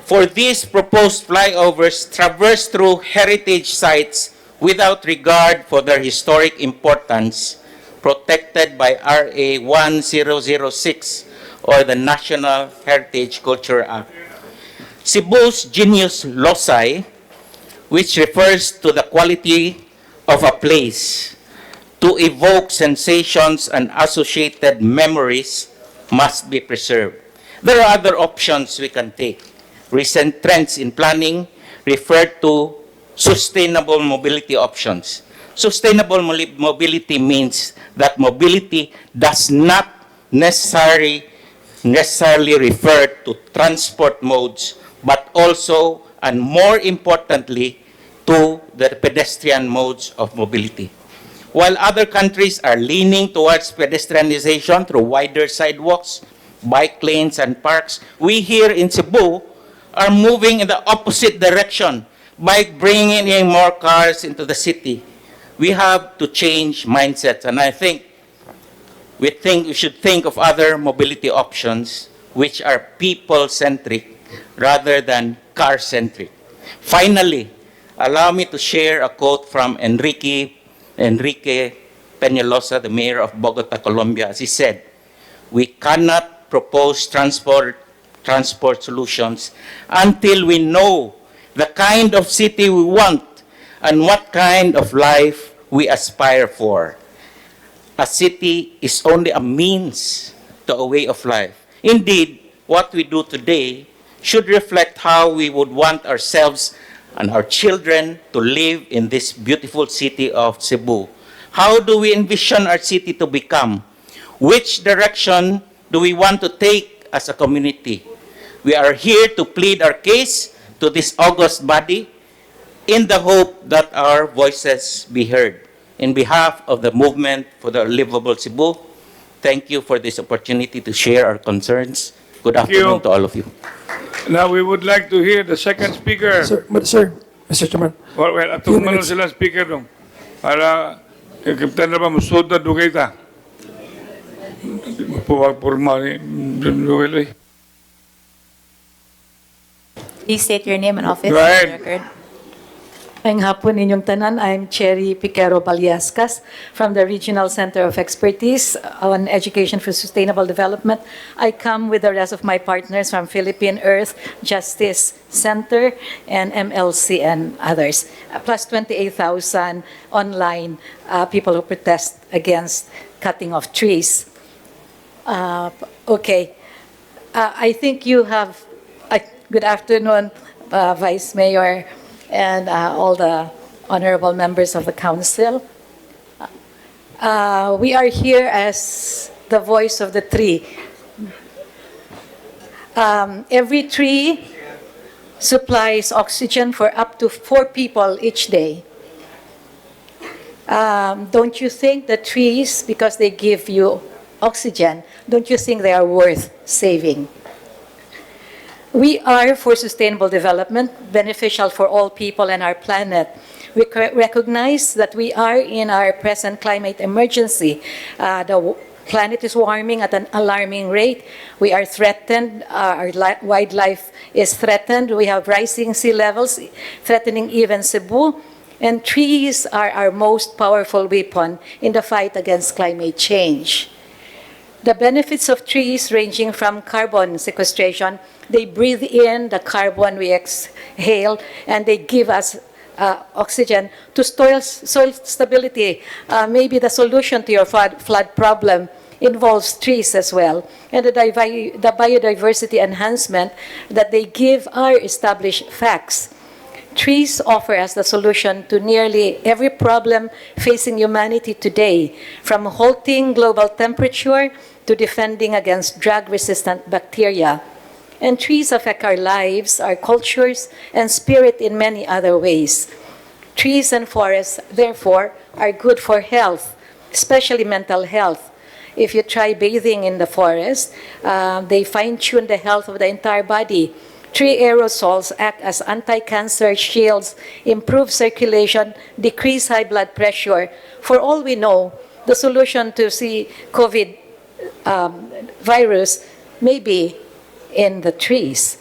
Speaker 18: for these proposed flyovers traverse through heritage sites without regard for their historic importance, protected by RA 1006 or the National Heritage Culture Act. Cebu's genius loci, which refers to the quality of a place to evoke sensations and associated memories, must be preserved. There are other options we can take. Recent trends in planning refer to sustainable mobility options. Sustainable mobility means that mobility does not necessarily refer to transport modes, but also, and more importantly, to the pedestrian modes of mobility. While other countries are leaning towards pedestrianization through wider sidewalks, bike lanes, and parks, we here in Cebu are moving in the opposite direction by bringing in more cars into the city. We have to change mindsets, and I think we should think of other mobility options which are people-centric rather than car-centric. Finally, allow me to share a quote from Enrique Peñalosa, the mayor of Bogota, Colombia, as he said, "We cannot propose transport solutions until we know the kind of city we want and what kind of life we aspire for. A city is only a means to a way of life. Indeed, what we do today should reflect how we would want ourselves and our children to live in this beautiful city of Cebu. How do we envision our city to become? Which direction do we want to take as a community? We are here to plead our case to this august body in the hope that our voices be heard. In behalf of the Movement for the Livable Cebu, thank you for this opportunity to share our concerns. Good afternoon to all of you.
Speaker 2: Now we would like to hear the second speaker.
Speaker 14: Sir, Mr. Chairman.
Speaker 2: Well, atong manon sila speaker dong. Para kapten na ba musod na dugay ta. Puwag porma ni dugay.
Speaker 3: Please state your name and office
Speaker 2: Go
Speaker 3: for
Speaker 2: ahead.
Speaker 3: the record.
Speaker 19: Ngayong hapon ninyong tanan, I'm Cherry Piquero Baliascas from the Regional Center of Expertise on Education for Sustainable Development. I come with the rest of my partners from Philippine Earth Justice Center and MLC and others, plus 28,000 online people who protest against cutting of trees. Okay. I think you have, good afternoon, Vice Mayor, and all the honorable members of the council. We are here as the voice of the tree. Every tree supplies oxygen for up to 4 people each day. Don't you think the trees, because they give you oxygen, don't you think they are worth saving? We are for sustainable development, beneficial for all people and our planet. We recognize that we are in our present climate emergency. The planet is warming at an alarming rate. We are threatened. Our wildlife is threatened. We have rising sea levels, threatening even Cebu. And trees are our most powerful weapon in the fight against climate change. The benefits of trees ranging from carbon sequestration, they breathe in the carbon we exhale, and they give us oxygen to soil stability. Maybe the solution to your flood problem involves trees as well. And the biodiversity enhancement that they give are established facts. Trees offer us the solution to nearly every problem facing humanity today, from halting global temperature to defending against drug-resistant bacteria. And trees affect our lives, our cultures, and spirit in many other ways. Trees and forests, therefore, are good for health, especially mental health. If you try bathing in the forest, they fine-tune the health of the entire body. Tree aerosols act as anti-cancer shields, improve circulation, decrease high blood pressure. For all we know, the solution to see COVID virus may be in the trees.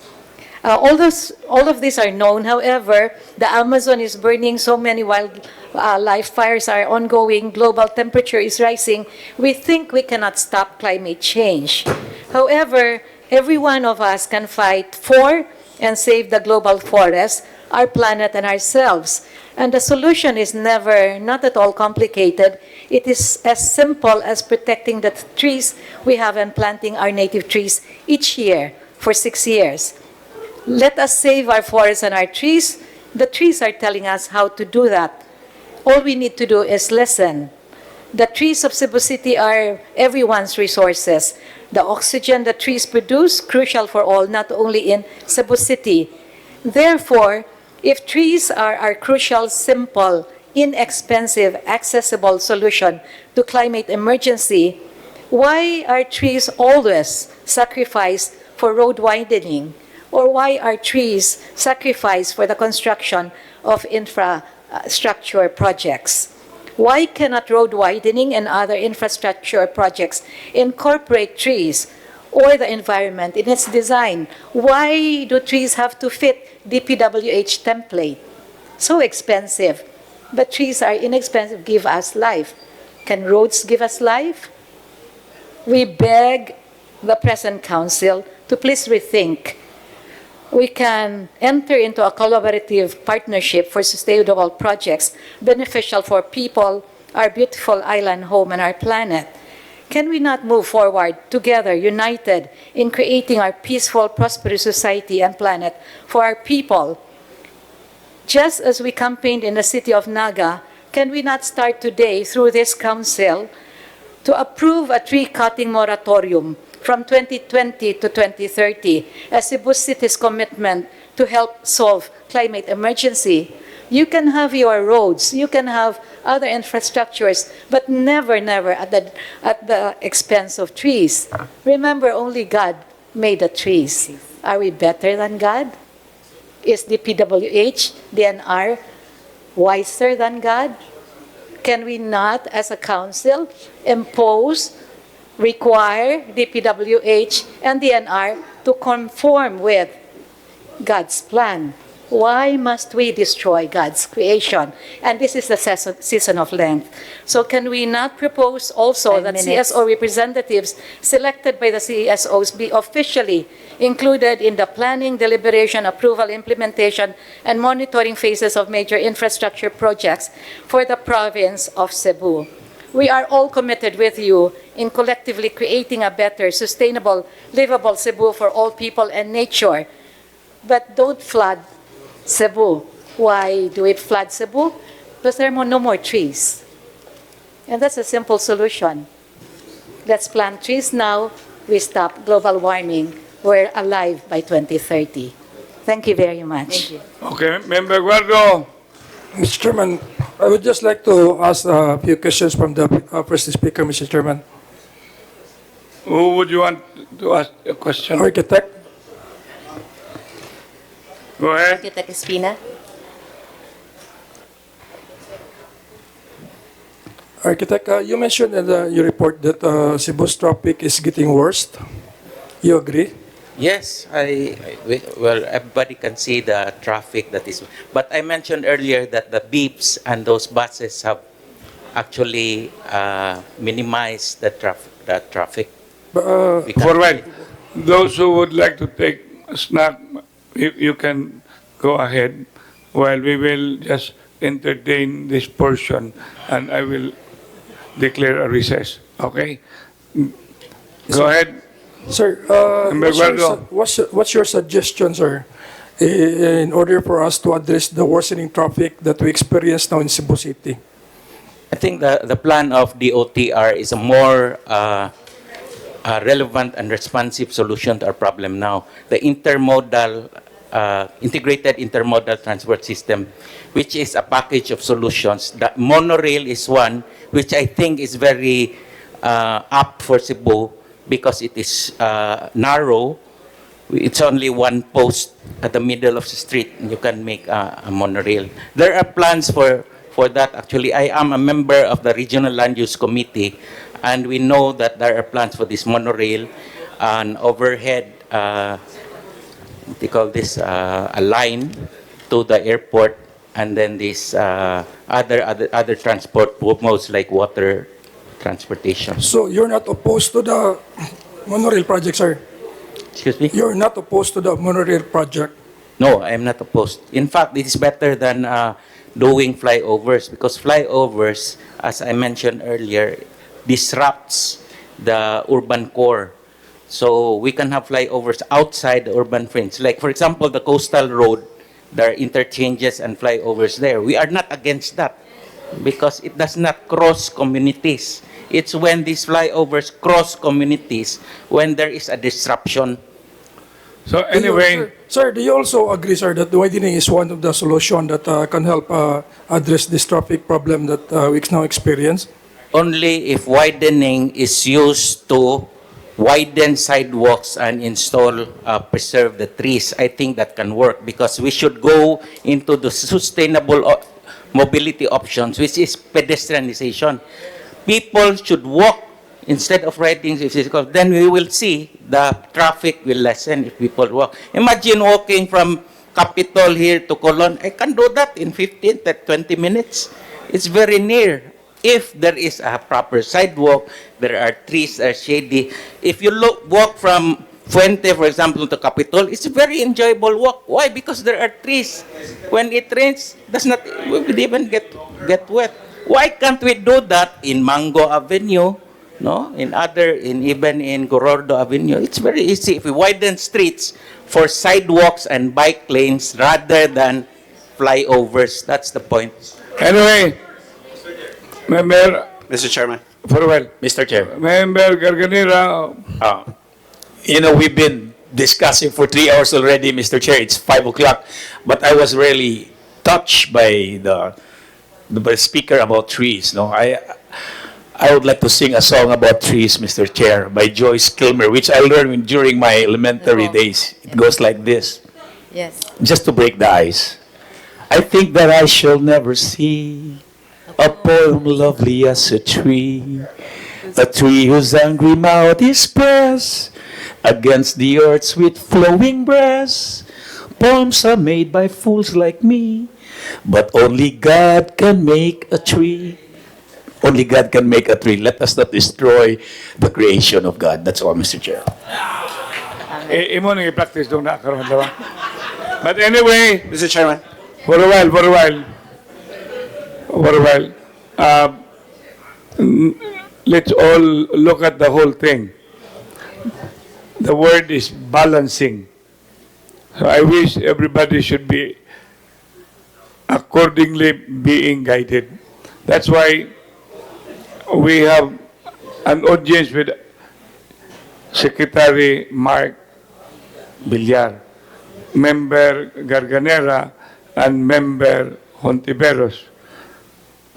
Speaker 19: All of these are known. However, the Amazon is burning, so many wildlife fires are ongoing, global temperature is rising. We think we cannot stop climate change. However, every one of us can fight for and save the global forest, our planet, and ourselves. And the solution is not at all complicated. It is as simple as protecting the trees we have and planting our native trees each year for 6 years. Let us save our forests and our trees. The trees are telling us how to do that. All we need to do is listen. The trees of Cebu City are everyone's resources. The oxygen the trees produce, crucial for all, not only in Cebu City. Therefore, if trees are our crucial, simple, inexpensive, accessible solution to climate emergency, why are trees always sacrificed for road widening? Or why are trees sacrificed for the construction of infrastructure projects? Why cannot road widening and other infrastructure projects incorporate trees or the environment in its design? Why do trees have to fit DPWH template? So expensive. But trees are inexpensive, give us life. Can roads give us life? We beg the present council to please rethink. We can enter into a collaborative partnership for sustainable projects beneficial for people, our beautiful island home, and our planet. Can we not move forward together, united, in creating our peaceful, prosperous society and planet for our people? Just as we campaigned in the city of Naga, can we not start today through this council to approve a tree-cutting moratorium from 2020 to 2030 as Cebu City's commitment to help solve climate emergency? You can have your roads, you can have other infrastructures, but never at the expense of trees. Remember, only God made the trees. Are we better than God? Is the PWH, DNR, wiser than God? Can we not, as a council, require DPWH and DNR to conform with God's plan? Why must we destroy God's creation? And this is the season of Lent. So can we not propose also that CSO representatives selected by the CSOs be officially included in the planning, deliberation, approval, implementation, and monitoring phases of major infrastructure projects for the province of Cebu? We are all committed with you in collectively creating a better, sustainable, livable Cebu for all people and nature. But don't flood Cebu. Why do we flood Cebu? Because there are no more trees. And that's a simple solution. Let's plant trees now. We stop global warming. We're alive by 2030. Thank you very much. Thank you.
Speaker 2: Okay, Member Guardo.
Speaker 14: Mr. Chairman, I would just like to ask a few questions from the President Speaker, Mr. Chairman.
Speaker 2: Who would you want to ask a question?
Speaker 14: Architect.
Speaker 2: Go ahead.
Speaker 3: Architect Espina.
Speaker 14: Architect, you mentioned in your report that Cebu's traffic is getting worse. You agree?
Speaker 18: Yes, well, everybody can see the traffic that is. But I mentioned earlier that the beeps and those buses have actually minimized the traffic.
Speaker 2: Forward. Those who would like to take a snack, you can go ahead while we will just entertain this portion and I will declare a recess. Okay? Go ahead.
Speaker 14: Sir, what's your suggestion, sir, in order for us to address the worsening traffic that we experience now in Cebu City?
Speaker 18: I think the plan of DOTR is a more relevant and responsive solution to our problem now. The intermodal, integrated intermodal transport system, which is a package of solutions. The monorail is one, which I think is very apt for Cebu because it is narrow it's only one post at the middle of the street, and you can make a monorail. There are plans for that. Actually, I am a member of the Regional Land Use Committee, and we know that there are plans for this monorail, an overhead, what do you call this, a line to the airport, and then this other transport modes like water transportation.
Speaker 14: So you're not opposed to the monorail project, sir?
Speaker 18: Excuse me?
Speaker 14: You're not opposed to the monorail project?
Speaker 18: No, I'm not opposed. In fact, it is better than doing flyovers, because flyovers, as I mentioned earlier, disrupts the urban core. So we can have flyovers outside the urban fringe. Like, for example, the coastal road, there are interchanges and flyovers there. We are not against that because it does not cross communities. It's when these flyovers cross communities when there is a disruption.
Speaker 2: So anyway,
Speaker 14: Sir, do you also agree, sir, that the widening is one of the solutions that can help address this traffic problem that we now experience?
Speaker 18: Only if widening is used to widen sidewalks and install, preserve the trees, I think that can work, because we should go into the sustainable mobility options, which is pedestrianization. People should walk instead of riding, then we will see the traffic will lessen if people walk. Imagine walking from Capitol here to Colon. I can do that in 15 to 20 minutes. It's very near. If there is a proper sidewalk, there are trees, are shady. If you walk from Fuente, for example, to Capitol, it's a very enjoyable walk. Why? Because there are trees. When it rains, we would even get wet. Why can't we do that in Mango Avenue? No, even in Gorordo Avenue, it's very easy if we widen streets for sidewalks and bike lanes rather than flyovers. That's the point.
Speaker 2: anyway, Member,
Speaker 11: Mr. Chairman.
Speaker 2: for a while,
Speaker 8: Mr. Chair.
Speaker 2: Member Garganera,
Speaker 8: We've been discussing for 3 hours already, Mr. Chair. It's 5 o'clock, but I was really touched by the speaker about trees. No, I would like to sing a song about trees, Mr. Chair, by Joyce Kilmer, which I learned during my elementary days. It goes like this,
Speaker 1: Yes.
Speaker 8: just to break the ice. I think that I shall never see a poem lovely as a tree whose angry mouth is pressed against the earth's with flowing breast. Poems are made by fools like me, but only God can make a tree. Only God can make a tree. Let us not destroy the creation of God. That's all, Mr. Chair.
Speaker 2: imo nang i-practice doon na karon diba? But anyway,
Speaker 11: Mr. Chairman.
Speaker 2: for a while, let's all look at the whole thing. The word is balancing. So I wish everybody should be accordingly being guided. That's why we have an audience with Secretary Mark Villar, Member Garganera, and Member Hontiveros.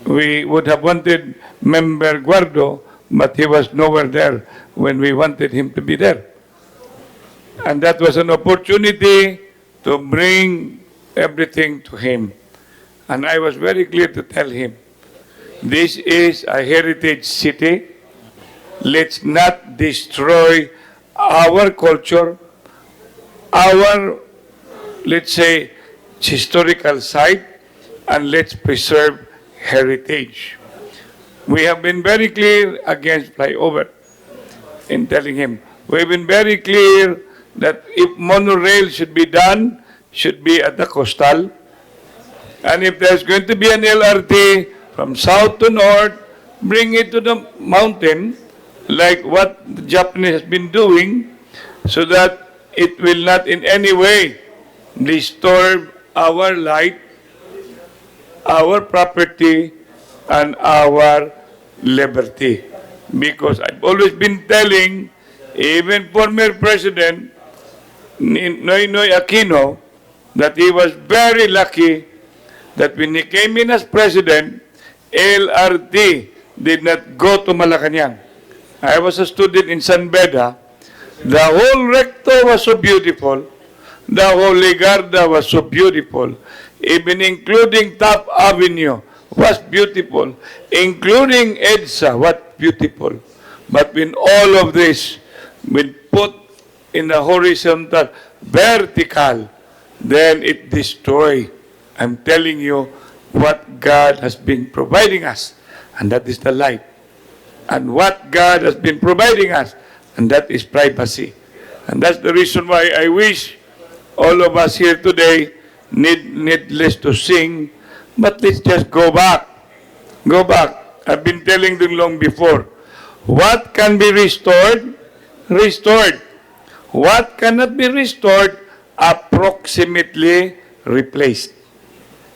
Speaker 2: We would have wanted Member Guardo, but he was nowhere there when we wanted him to be there. And that was an opportunity to bring everything to him. And I was very clear to tell him, this is a heritage city. Let's not destroy our culture, our, let's say, historical site, and let's preserve heritage. We have been very clear against flyover in telling him. We've been very clear that if monorail should be done, should be at the coastal. And if there's going to be an LRT from south to north, bring it to the mountain, like what the Japanese has been doing, so that it will not in any way disturb our light, our property, and our liberty. Because I've always been telling, even former President Noynoy Aquino, that he was very lucky that when he came in as president, LRT did not go to Malacanang. I was a student in San Beda, The whole recto was so beautiful. The whole Ligarda was so beautiful. Even including Top Avenue was beautiful. Including EDSA, what beautiful. But when all of this been put in the horizontal, vertical, then it destroy. I'm telling you what God has been providing us, and that is the light. And what God has been providing us, and that is privacy. And that's the reason why I wish all of us here today needless to sing, but let's just go back. Go back. I've been telling them long before. What can be restored? Restored. What cannot be restored? Approximately replaced.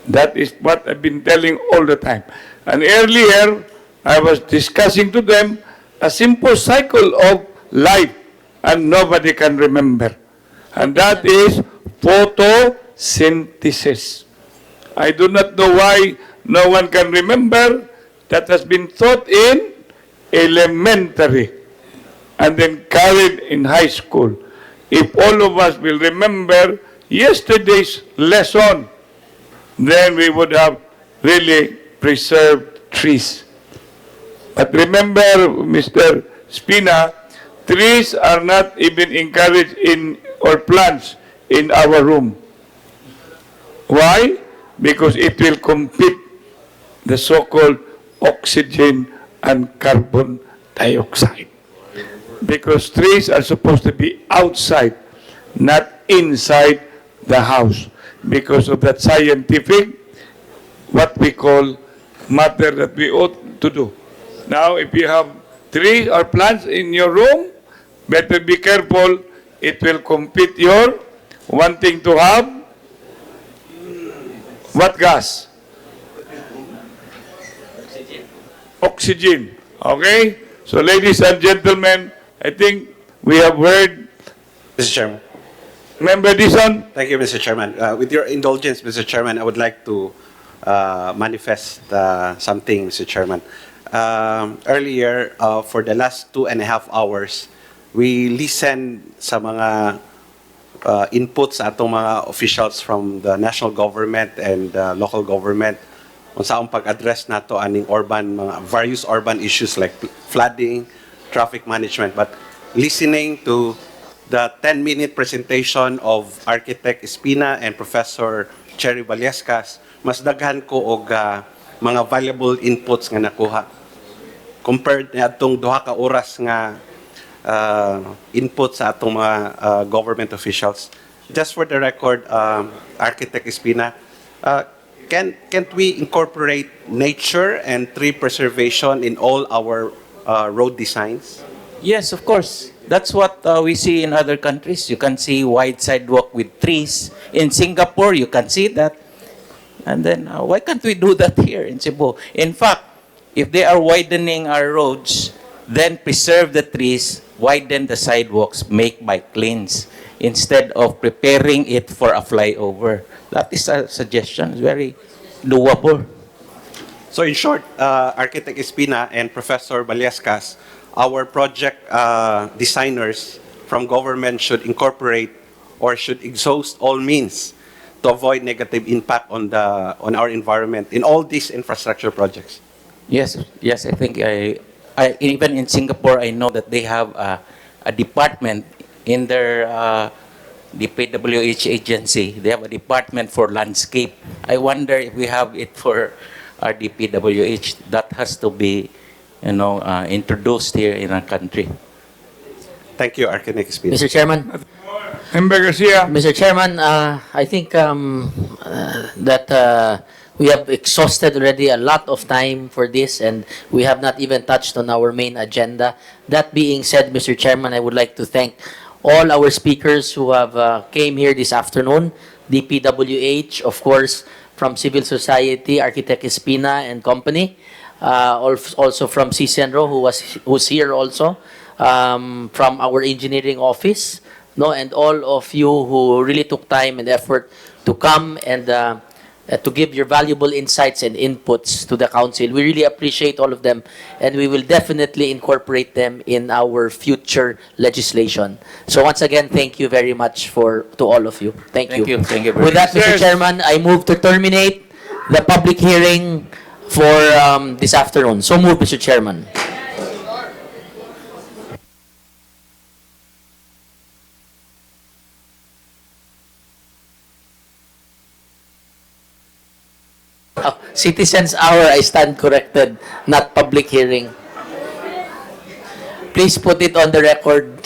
Speaker 2: That is what I've been telling all the time. And earlier, I was discussing to them a simple cycle of life, and nobody can remember. And that is photosynthesis. I do not know why no one can remember. That has been taught in elementary and then carried in high school. If all of us will remember yesterday's lesson, then we would have really preserved trees. But remember, Mr. Spina, trees are not even encouraged in or plants in our room. Why? Because it will compete the so-called oxygen and carbon dioxide. Because trees are supposed to be outside, not inside the house. Because of that scientific, what we call matter that we ought to do. Now, if you have trees or plants in your room, better be careful. It will compete your wanting to have what gas? Oxygen. Okay? So, ladies and gentlemen, I think we have heard.
Speaker 11: Mr. Chairman.
Speaker 2: Member Dison.
Speaker 11: Thank you, Mr. Chairman. With your indulgence, Mr. Chairman, I would like to manifest something, Mr. Chairman. Earlier, for the last 2.5 hours, we listened sa mga inputs sa atong mga officials from the national government and local government kung saan pag-address nato aning urban, mga various urban issues like flooding, traffic management. But listening to the 10-minute presentation of Architect Espina and Professor Cherry Vallescas, mas daghan ko og mga valuable inputs nga nakuha. Compared na atong duha ka oras nga input sa atong mga government officials. Just for the record, Architect Espina, can't we incorporate nature and tree preservation in all our road designs?
Speaker 18: Yes, of course. That's what we see in other countries. You can see wide sidewalk with trees. In Singapore, you can see that. And then, why can't we do that here in Cebu? In fact, if they are widening our roads, then preserve the trees, widen the sidewalks, make bike lanes, instead of preparing it for a flyover. That is a suggestion. It's very doable.
Speaker 11: So in short, Architect Espina and Professor Vallescas, our project designers from government should incorporate or should exhaust all means to avoid negative impact on our environment in all these infrastructure projects.
Speaker 18: Yes, yes. I think I even in Singapore, I know that they have a department in their the PWH agency. They have a department for landscape. I wonder if we have it for our DPWH. That has to be, introduced here in our country.
Speaker 11: Thank you, Architect Espina.
Speaker 4: Mr. Chairman.
Speaker 2: Member Garcia.
Speaker 4: Mr. Chairman, I think that we have exhausted already a lot of time for this, and we have not even touched on our main agenda. That being said, Mr. Chairman, I would like to thank all our speakers who have came here this afternoon. DPWH, of course, from civil society, Architect Espina and company. Also from CCNRO, who's here also. From our engineering office, and all of you who really took time and effort to come and to give your valuable insights and inputs to the council. We really appreciate all of them, and we will definitely incorporate them in our future legislation. So once again, thank you very much to all of you. Thank you.
Speaker 18: Thank you very
Speaker 4: With that, Mr. Chairman, I move to terminate the public hearing for this afternoon. So move, Mr. Chairman. Oh, Citizens Hour, I stand corrected, not public hearing. Please put it on the record.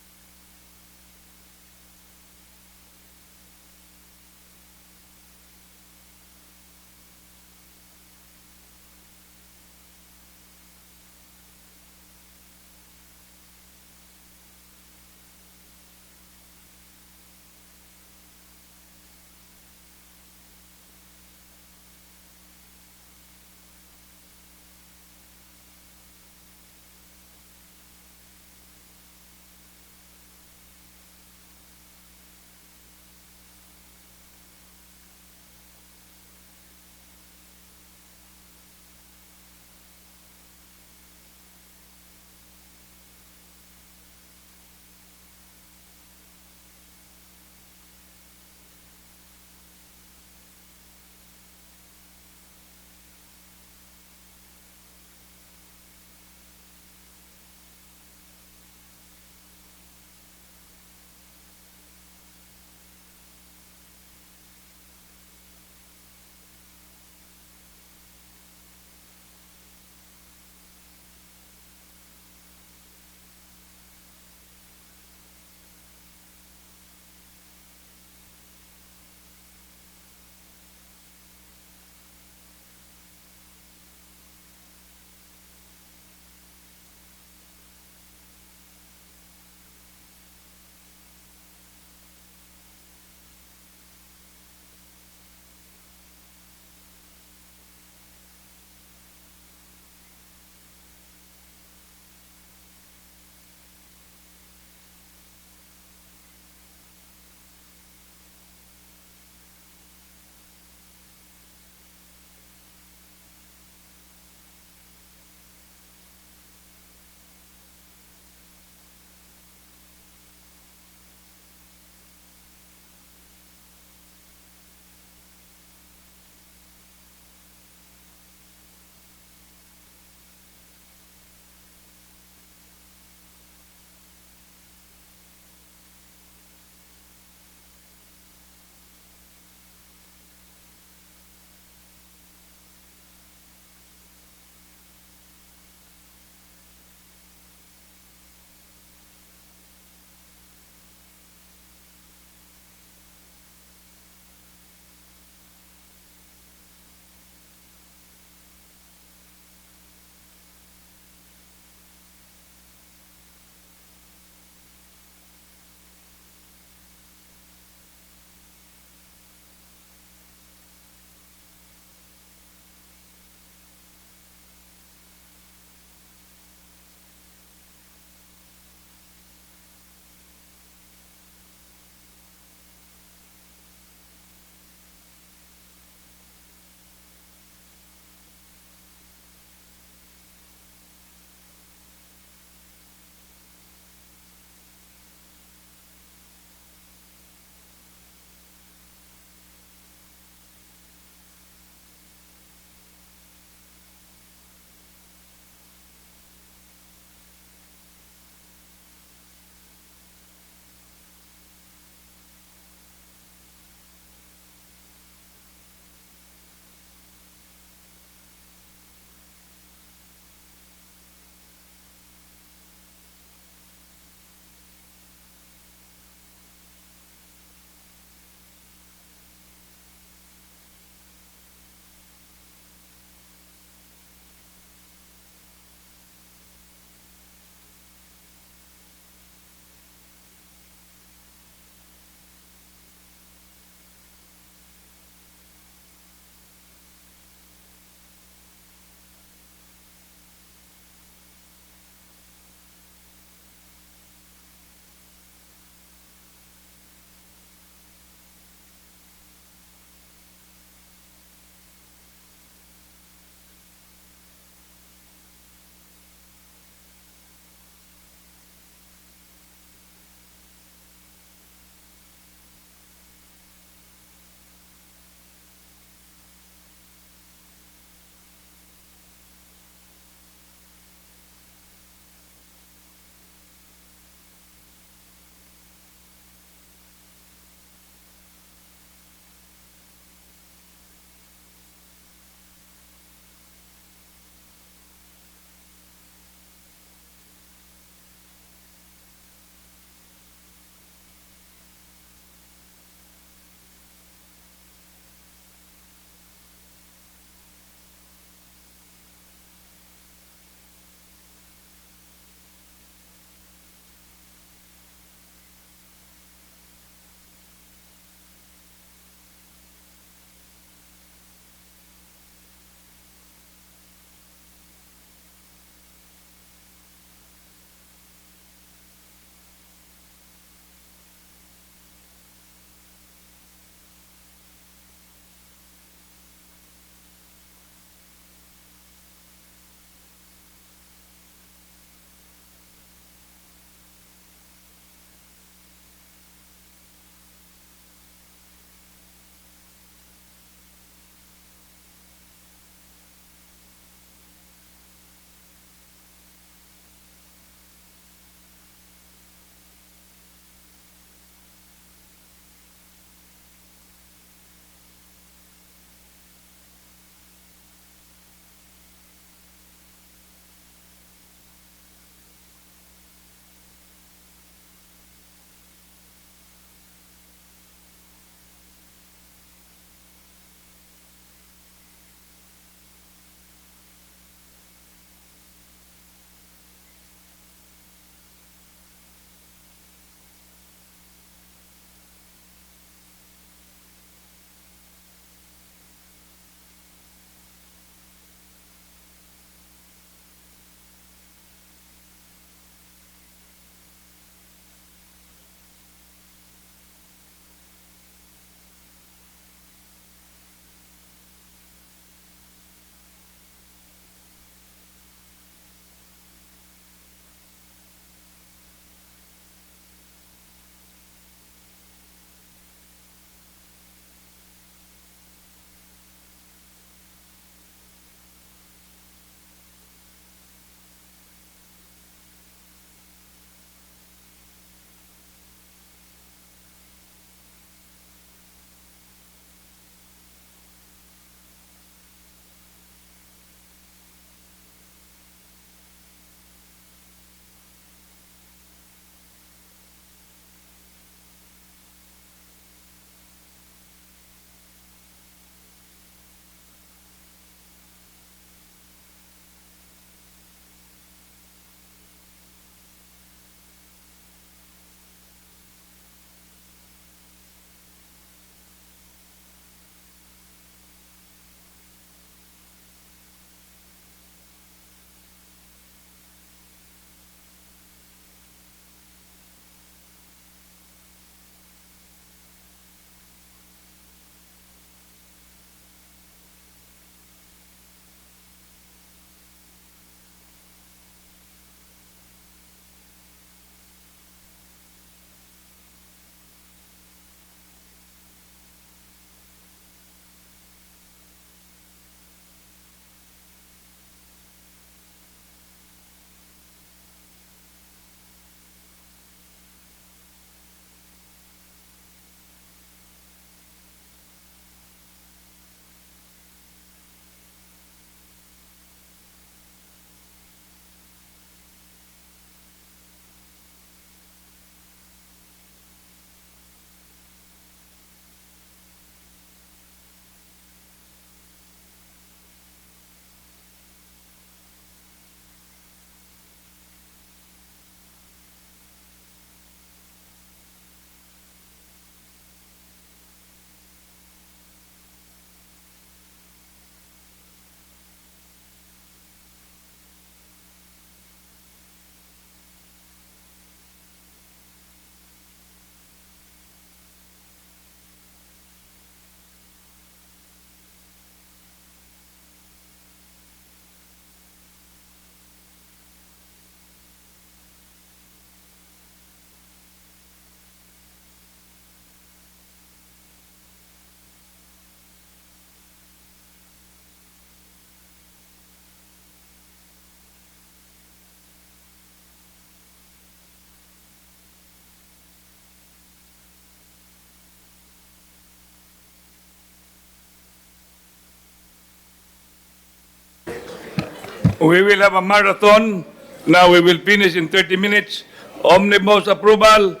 Speaker 2: We will have a marathon. Now we will finish in 30 minutes. Omnibus approval.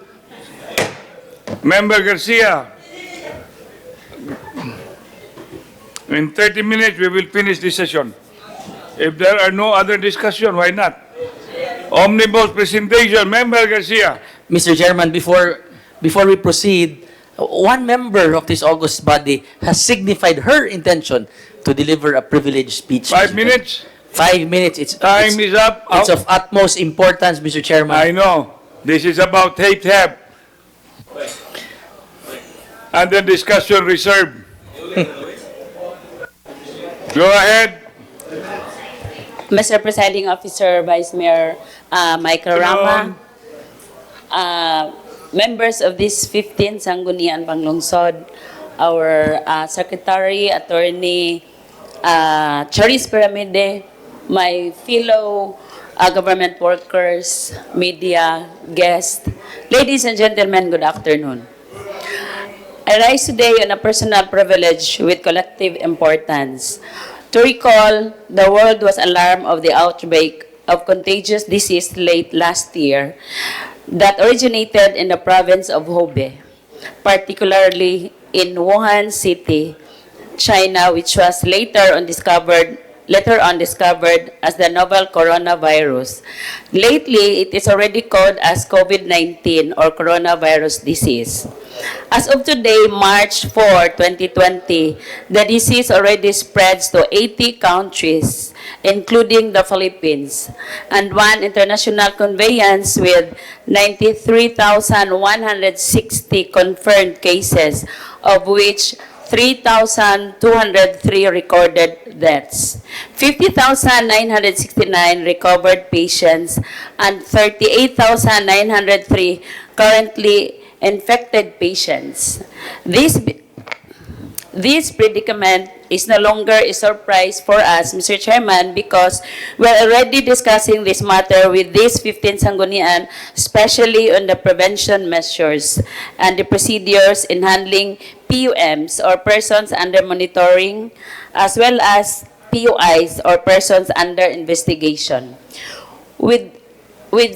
Speaker 2: Member Garcia. In 30 minutes, we will finish this session. If there are no other discussion, why not? Omnibus presentation, Member Garcia.
Speaker 4: Mr. Chairman, before we proceed, one member of this august body has signified her intention to deliver a privileged speech.
Speaker 2: 5 minutes?
Speaker 4: 5 minutes.
Speaker 2: Time is up.
Speaker 4: It's of utmost importance, Mr. Chairman.
Speaker 2: I know. This is about hate. And the discussion reserved. Go ahead.
Speaker 20: Mr. Presiding Officer, Vice Mayor Michael Rama, members of this 15th Sangguniang Panlungsod, our Secretary, Attorney Charis Piramide, my fellow government workers, media, guests, ladies and gentlemen, good afternoon. I rise today on a personal privilege with collective importance. To recall, the world was alarmed of the outbreak of contagious disease late last year that originated in the province of Hubei, particularly in Wuhan City, China, which was later on discovered as the novel coronavirus. Lately, it is already called as COVID-19 or coronavirus disease. As of today, March 4, 2020, the disease already spreads to 80 countries, including the Philippines, and one international conveyance with 93,160 confirmed cases, of which 3,203 recorded deaths, 50,969 recovered patients, and 38,903 currently infected patients. This predicament is no longer a surprise for us, Mr. Chairman, because we're already discussing this matter with this 15 Sangguniang, especially on the prevention measures and the procedures in handling PUMs or persons under monitoring, as well as PUIs or persons under investigation. With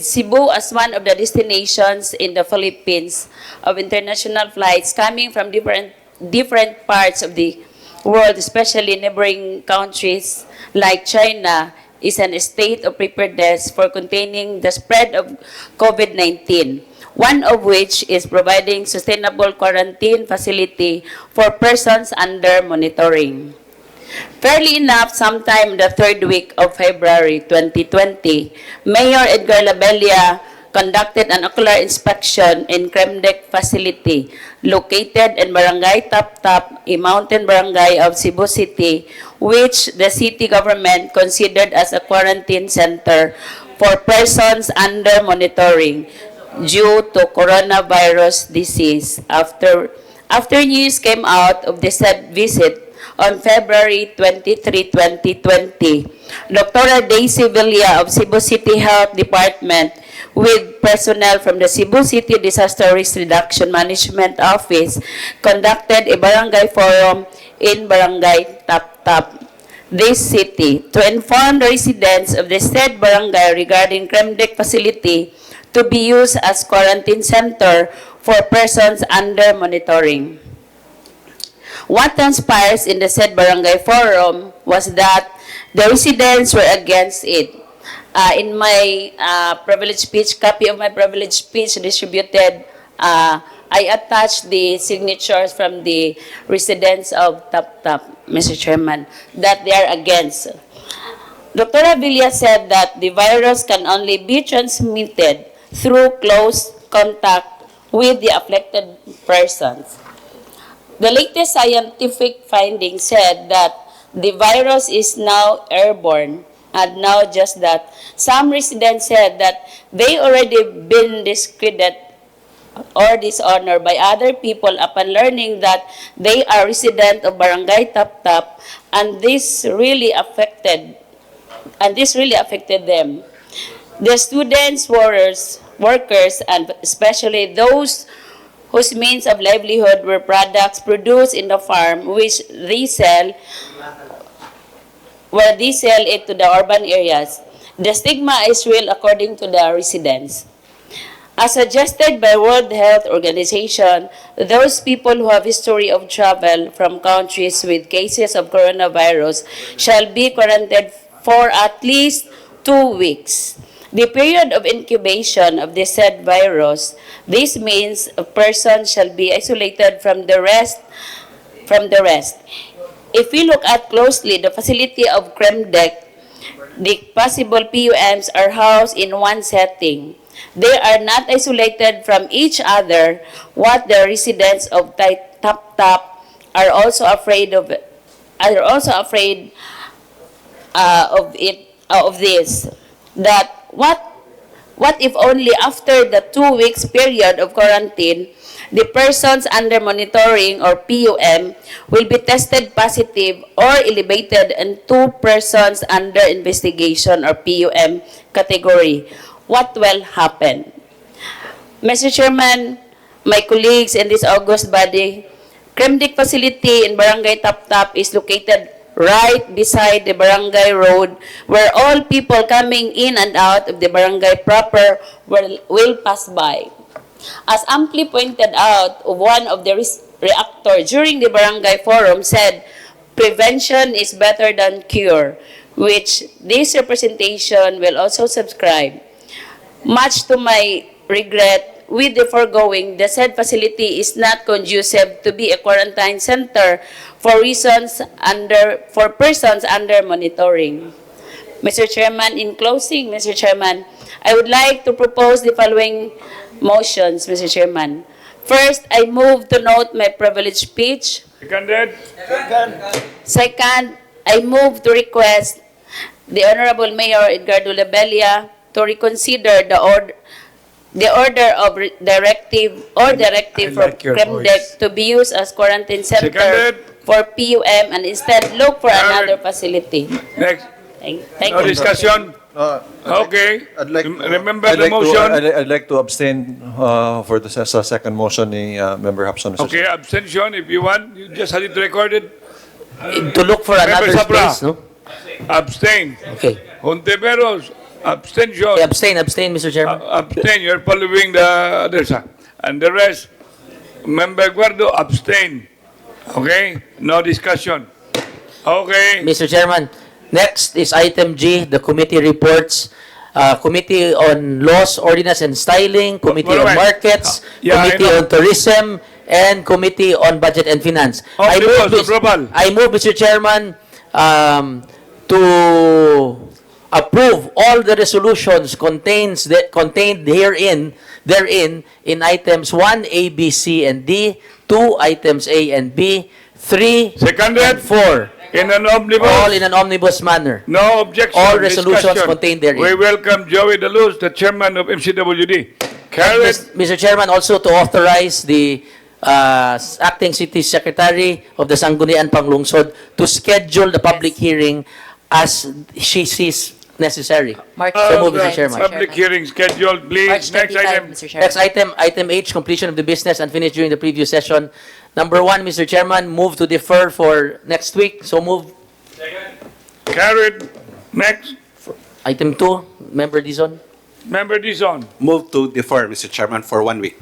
Speaker 20: Cebu as one of the destinations in the Philippines of international flights coming from different parts of the world, especially neighboring countries like China, is in a state of preparedness for containing the spread of COVID-19, one of which is providing sustainable quarantine facility for persons under monitoring. Fairly enough, sometime in the third week of February 2020, Mayor Edgar Labella conducted an ocular inspection in Kremdek facility located in Barangay Tap-Tap, a mountain barangay of Cebu City, which the city government considered as a quarantine center for persons under monitoring due to coronavirus disease. After news came out of the said visit, on February 23, 2020, Dr. Daisy Villa of Cebu City Health Department with personnel from the Cebu City Disaster Risk Reduction Management Office conducted a barangay forum in Barangay Tap-Tap, this city, to inform the residents of the said barangay regarding Kremdek facility to be used as quarantine center for persons under monitoring. What transpires in the said barangay forum was that the residents were against it. In my privilege speech, copy of my privilege speech distributed, I attached the signatures from the residents of Tap-Tap, Mr. Chairman, that they are against. Dr. Avila said that the virus can only be transmitted through close contact with the affected persons. The latest scientific findings said that the virus is now airborne, and now just that. Some residents said that they already been discredited or dishonored by other people upon learning that they are resident of Barangay Tap-Tap, and this really affected them. The students, workers, and especially those whose means of livelihood were products produced in the farm, which they sell where they sell it to the urban areas. The stigma is real according to the residents. As suggested by World Health Organization, those people who have history of travel from countries with cases of coronavirus shall be quarantined for at least 2 weeks. The period of incubation of the said virus, this means a person shall be isolated from the rest. If we look at closely the facility of Kremdek, the possible PUMs are housed in one setting. They are not isolated from each other, what the residents of Tap Tap are also afraid of this. That what if only after the 2 weeks period of quarantine, the persons under monitoring or PUM will be tested positive or elevated and 2 persons under investigation or PUM category? What will happen? Mr. Chairman, my colleagues in this august body, Kremdik facility in Barangay Tap Tap is located right beside the barangay road where all people coming in and out of the barangay proper will pass by. As amply pointed out, one of the reactors during the barangay forum said, prevention is better than cure, which this representation will also subscribe. Much to my regret, with the foregoing, the said facility is not conducive to be a quarantine center for persons under monitoring. Mr. Chairman, in closing, Mr. Chairman, I would like to propose the following motions, Mr. Chairman. First, I move to note my privileged speech.
Speaker 2: Seconded.
Speaker 20: Second, I move to request the Honorable Mayor Edgardo Labella to reconsider the order of directive for Kremdek to be used as quarantine center for PUM and instead look for another facility.
Speaker 2: Next.
Speaker 20: Thank
Speaker 2: No
Speaker 20: you.
Speaker 2: discussion? Okay. Remember the motion?
Speaker 9: I'd like to abstain for the second motion ni Member Hapson. Mr.
Speaker 2: Okay, abstention if you want. You just had it recorded.
Speaker 4: To look for another
Speaker 2: Sabra.
Speaker 4: space, no?
Speaker 2: Abstain.
Speaker 4: Okay.
Speaker 2: Hontiveros, abstention.
Speaker 4: Okay, abstain, Mr. Chairman.
Speaker 2: Abstain. You're following the others. And the rest, Member Guardo, abstain. Okay? No discussion. Okay.
Speaker 4: Mr. Chairman, next is item G, the committee reports. Committee on Laws, Ordinance and Styling, Committee on Markets, Committee on Tourism, and Committee on Budget and Finance. I move, Mr. Chairman, to approve all the resolutions contained therein in items 1, A, B, C, and D, 2 items A and B, 3 and 4.
Speaker 2: In an omnibus.
Speaker 4: All in an omnibus manner.
Speaker 2: No objection.
Speaker 4: All resolutions
Speaker 2: Discussion.
Speaker 4: contained therein.
Speaker 2: We welcome Joey Daluz, the chairman of MCWD. Carried.
Speaker 4: Mr. Chairman, also to authorize the acting city secretary of the Sangguniang Panlungsod to schedule the public hearing as she sees necessary. So move, Mr. Chairman.
Speaker 2: Public hearing scheduled, please. Next item.
Speaker 4: Next item H, completion of the business unfinished during the previous session. Number 1, Mr. Chairman, move to defer for next week. So move.
Speaker 2: Carried. Next.
Speaker 4: Item 2, Member Dizon.
Speaker 2: Member Dizon.
Speaker 11: Move to defer, Mr. Chairman, for 1 week.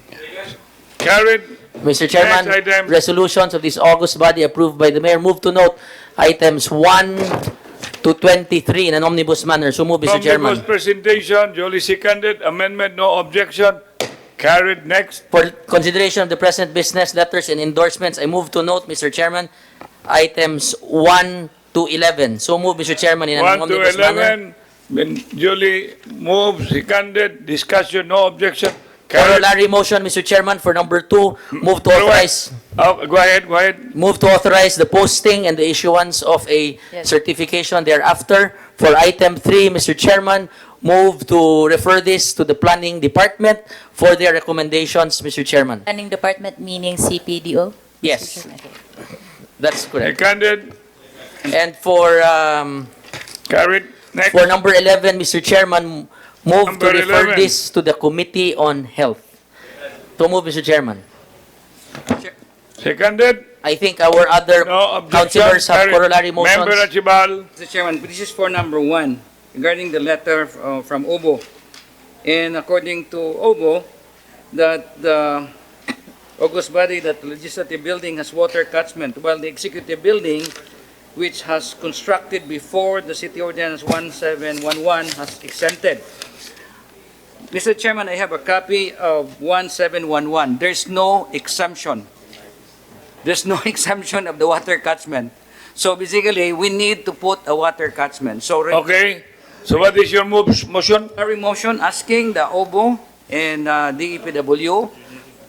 Speaker 2: Carried.
Speaker 4: Mr. Chairman,
Speaker 2: Next item.
Speaker 4: resolutions of this August body approved by the Mayor. Move to note items 1 to 23 in an omnibus manner. So move, Mr. Chairman.
Speaker 2: Omnibus presentation, duly seconded. Amendment, no objection. Carried. Next.
Speaker 4: For consideration of the present business letters and endorsements, I move to note, Mr. Chairman, items 1 to 11. So move, Mr. Chairman, in an
Speaker 2: 1 to
Speaker 4: omnibus manner.
Speaker 2: 11. Been duly moved, seconded. Discussion, no objection. Carried.
Speaker 4: Corollary motion, Mr. Chairman, for number 2, move to authorize.
Speaker 2: Go ahead.
Speaker 4: Move to authorize the posting and the issuance of a certification thereafter. For item 3, Mr. Chairman, move to refer this to the Planning Department for their recommendations, Mr. Chairman.
Speaker 3: Planning Department meaning CPDO?
Speaker 4: Yes. That's correct.
Speaker 2: Seconded.
Speaker 4: And for
Speaker 2: carried. Next.
Speaker 4: For number 11, Mr. Chairman, move
Speaker 2: Number
Speaker 4: to refer
Speaker 2: 11.
Speaker 4: this to the Committee on Health. To move, Mr. Chairman.
Speaker 2: Seconded?
Speaker 4: I think our other
Speaker 2: No objection.
Speaker 4: councilors have
Speaker 2: Carried.
Speaker 4: corollary motions.
Speaker 2: Member Archibald.
Speaker 13: Mr. Chairman, this is for number 1, regarding the letter from OBO. And according to OBO, that the August body, that the legislative building has water catchment, while the executive building, which has constructed before the City Ordinance 1711, has exempted. Mr. Chairman, I have a copy of 1711. There's no exemption. There's no exemption of the water catchment. So basically, we need to put a water catchment. So
Speaker 2: Okay. So what is your motion?
Speaker 13: motion asking the OBO and DEPW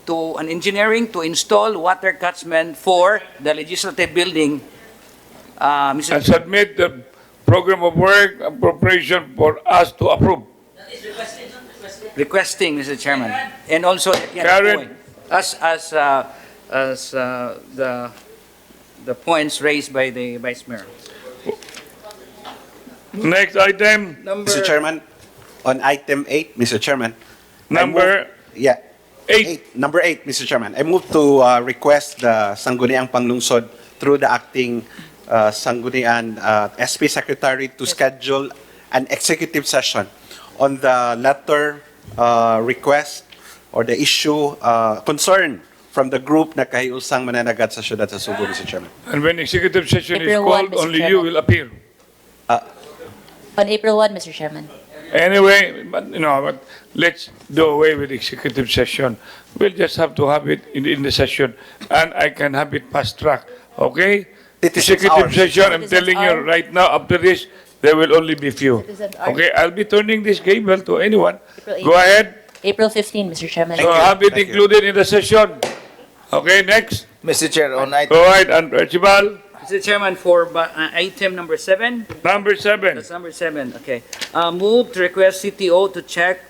Speaker 13: to an engineering to install water catchment for the legislative building.
Speaker 2: And submit the program of work appropriation for us to approve.
Speaker 13: Requesting, Mr. Chairman, and also
Speaker 2: Karen.
Speaker 13: as the points raised by the Vice Mayor.
Speaker 2: Next item.
Speaker 11: Mr. Chairman, on item 8, Mr. Chairman.
Speaker 2: Number
Speaker 11: Yeah.
Speaker 2: 8.
Speaker 11: Number 8, Mr. Chairman. I move to request the Sangguniang Panlungsod through the acting Sangguniang SP Secretary to schedule an executive session on the letter request or the issue concern from the group na kahiusang mananagat sa syudad sa Cebu, Mr. Chairman.
Speaker 2: And when executive session is
Speaker 3: April 1,
Speaker 2: called,
Speaker 3: Mr.
Speaker 2: only you
Speaker 3: Chairman.
Speaker 2: will appear.
Speaker 3: On April 1, Mr. Chairman.
Speaker 2: Anyway, but let's do away with executive session. We'll just have to have it in the session, and I can have it fast track. Okay? Executive session, I'm telling you right now, after this, there will only be few. Okay, I'll be turning this cable to anyone. Go ahead.
Speaker 3: April 15, Mr. Chairman.
Speaker 2: So have it included in the session. Okay, next.
Speaker 6: Mr. Chair, on item...
Speaker 2: Go ahead, and Archibald.
Speaker 13: Mr. Chairman, for item number 7.
Speaker 2: Number 7.
Speaker 13: That's number 7, okay. Move to request CTO to check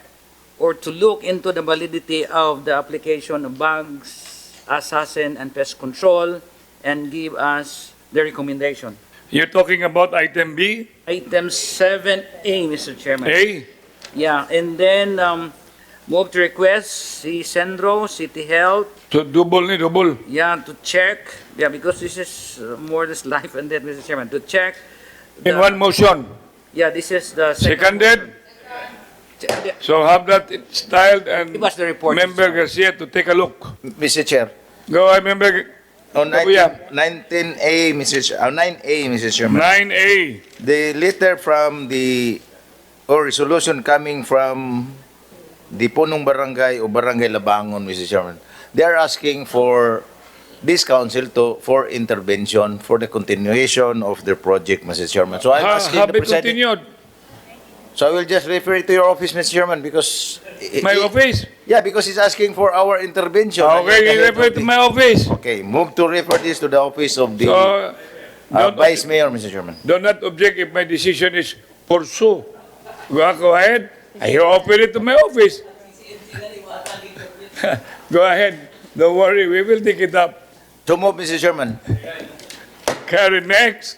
Speaker 13: or to look into the validity of the application of bugs, assassin, and pest control, and give us the recommendation.
Speaker 2: You're talking about item B?
Speaker 13: Item 7A, Mr. Chairman.
Speaker 2: A?
Speaker 13: Yeah, and then move to request si Sendro, City Health,
Speaker 2: So double.
Speaker 13: yeah, to check, yeah, because this is more or less life and death, Mr. Chairman, to check.
Speaker 2: In one motion.
Speaker 13: Yeah, this is the
Speaker 2: Seconded? So have that styled and
Speaker 13: Give us the report.
Speaker 2: Member Garcia to take a look.
Speaker 6: Mr. Chair,
Speaker 2: Go ahead, Member
Speaker 6: on
Speaker 2: Kabuya.
Speaker 6: item 19A, Mr. Chair, 9A, Mr. Chairman.
Speaker 2: 9A.
Speaker 6: The letter from the, or resolution coming from the Punong Barangay o Barangay Labangon, Mr. Chairman. They are asking for this council for intervention for the continuation of their project, Mr. Chairman. So I'm asking
Speaker 2: Have
Speaker 6: the
Speaker 2: it
Speaker 6: presiding...
Speaker 2: continued.
Speaker 6: So I will just refer it to your office, Mr. Chairman, because...
Speaker 2: My office?
Speaker 6: Yeah, because he's asking for our intervention.
Speaker 2: Okay, you refer it to my office.
Speaker 6: Okay, move to refer this to the office of the
Speaker 2: So,
Speaker 6: Vice Mayor, Mr. Chairman.
Speaker 2: do not object if my decision is pursue. Go ahead. I offer it to my office. Go ahead. Don't worry, we will take it up.
Speaker 6: To move, Mr. Chairman.
Speaker 2: Carry next.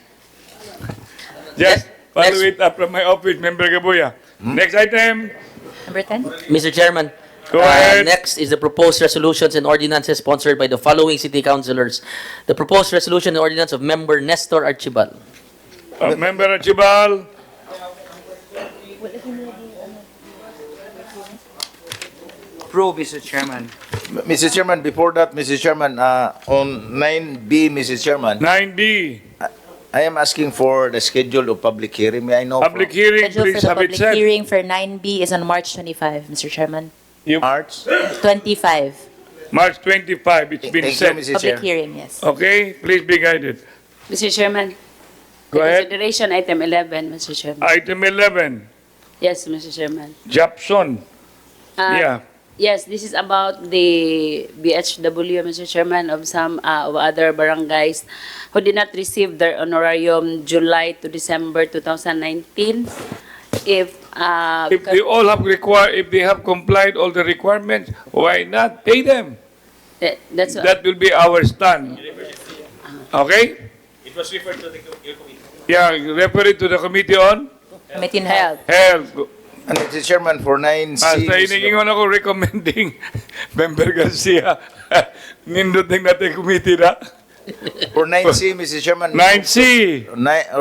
Speaker 2: Just follow it up from my office, Member Gabuya. Next item.
Speaker 3: Number 10.
Speaker 4: Mr. Chairman,
Speaker 2: Go ahead.
Speaker 4: next is the proposed resolutions and ordinances sponsored by the following city councilors. The proposed resolution and ordinance of Member Nestor Archibald.
Speaker 2: Member Archibald.
Speaker 13: Approve, Mr. Chairman.
Speaker 6: Mr. Chairman, before that, Mr. Chairman, on 9B, Mr. Chairman,
Speaker 2: 9B.
Speaker 3: I am asking for the schedule of public hearing. May I know?
Speaker 2: Public hearing,
Speaker 3: Schedule
Speaker 2: please
Speaker 3: for the
Speaker 2: have it
Speaker 3: public
Speaker 2: set.
Speaker 3: hearing for 9B is on March 25, Mr. Chairman.
Speaker 2: March?
Speaker 3: 25.
Speaker 2: March 25, it's been set.
Speaker 3: Public hearing, yes.
Speaker 2: Okay, please be guided.
Speaker 20: Mr. Chairman.
Speaker 2: Go ahead.
Speaker 20: Consideration item 11, Mr. Chairman.
Speaker 2: Item 11,
Speaker 20: Yes, Mr. Chairman.
Speaker 2: Japson. Yeah.
Speaker 20: Yes, this is about the BHW, Mr. Chairman, of some of other barangays who did not receive their honorarium July to December 2019. If
Speaker 2: they all have if they have complied all the requirements, why not pay them? That will be our stand. Okay?
Speaker 10: It was referred to your committee.
Speaker 2: Yeah, refer it to the committee on
Speaker 3: Committee on Health.
Speaker 2: Health.
Speaker 6: And Mr. Chairman, for 9C,
Speaker 2: Basta hinihingon ako recommending Member Garcia. Ninduting natin committee na.
Speaker 6: for 9C, Mr. Chairman,
Speaker 2: 9C.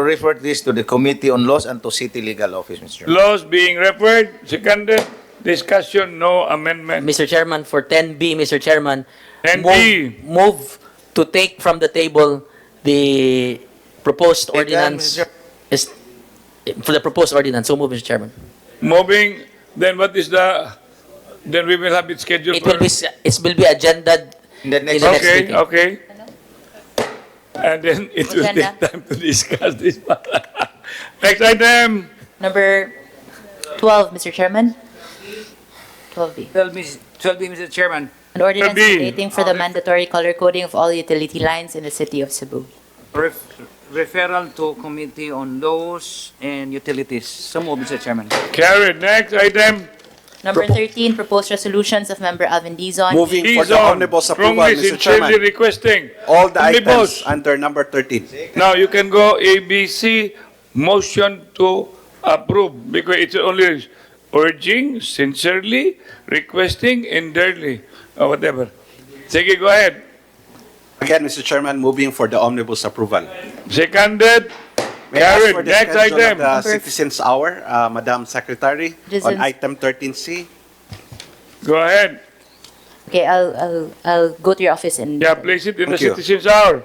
Speaker 6: refer this to the Committee on Laws and to City Legal Office, Mr. Chairman.
Speaker 2: Laws being referred. Seconded. Discussion, no amendment.
Speaker 4: Mr. Chairman, for 10B, Mr. Chairman,
Speaker 2: 10B.
Speaker 4: move to take from the table the proposed ordinance. Is, for the proposed ordinance. So move, Mr. Chairman.
Speaker 2: Moving, then what is the, then we will have it scheduled
Speaker 4: It will be agended
Speaker 6: In the
Speaker 4: in
Speaker 6: next
Speaker 4: the next
Speaker 2: Okay,
Speaker 4: meeting.
Speaker 2: okay. And then it will
Speaker 3: Agenda.
Speaker 2: take time to discuss this. Next item.
Speaker 3: Number 12, Mr. Chairman. 12B.
Speaker 13: 12B, Mr. Chairman.
Speaker 3: An ordinance
Speaker 2: 12B.
Speaker 3: relating for the mandatory color coding of all utility lines in the city of Cebu.
Speaker 13: Referral to Committee on Laws and Utilities. So move, Mr. Chairman.
Speaker 2: Carried. Next item.
Speaker 3: Number 13, proposed resolutions of Member Alvin Dizon.
Speaker 11: Moving for the
Speaker 2: Dizon,
Speaker 11: omnibus approval,
Speaker 2: strongly,
Speaker 11: Mr.
Speaker 2: sincerely
Speaker 11: Chairman.
Speaker 2: requesting.
Speaker 11: All the
Speaker 2: Omnibus.
Speaker 11: items under number 13.
Speaker 2: Now you can go ABC, motion to approve, because it's only urging, sincerely, requesting, and dearly, or whatever. Sige, go ahead.
Speaker 11: Again, Mr. Chairman, moving for the omnibus approval.
Speaker 2: Seconded.
Speaker 11: May I ask
Speaker 2: Carried.
Speaker 11: for the
Speaker 2: Next
Speaker 11: schedule
Speaker 2: item.
Speaker 11: of the Citizens Hour, Madam Secretary, on
Speaker 3: Citizens-
Speaker 11: item 13C.
Speaker 2: Go ahead.
Speaker 3: Okay, I'll go to your office and
Speaker 2: Yeah, place it in the
Speaker 11: Thank you.
Speaker 2: citizens' hour.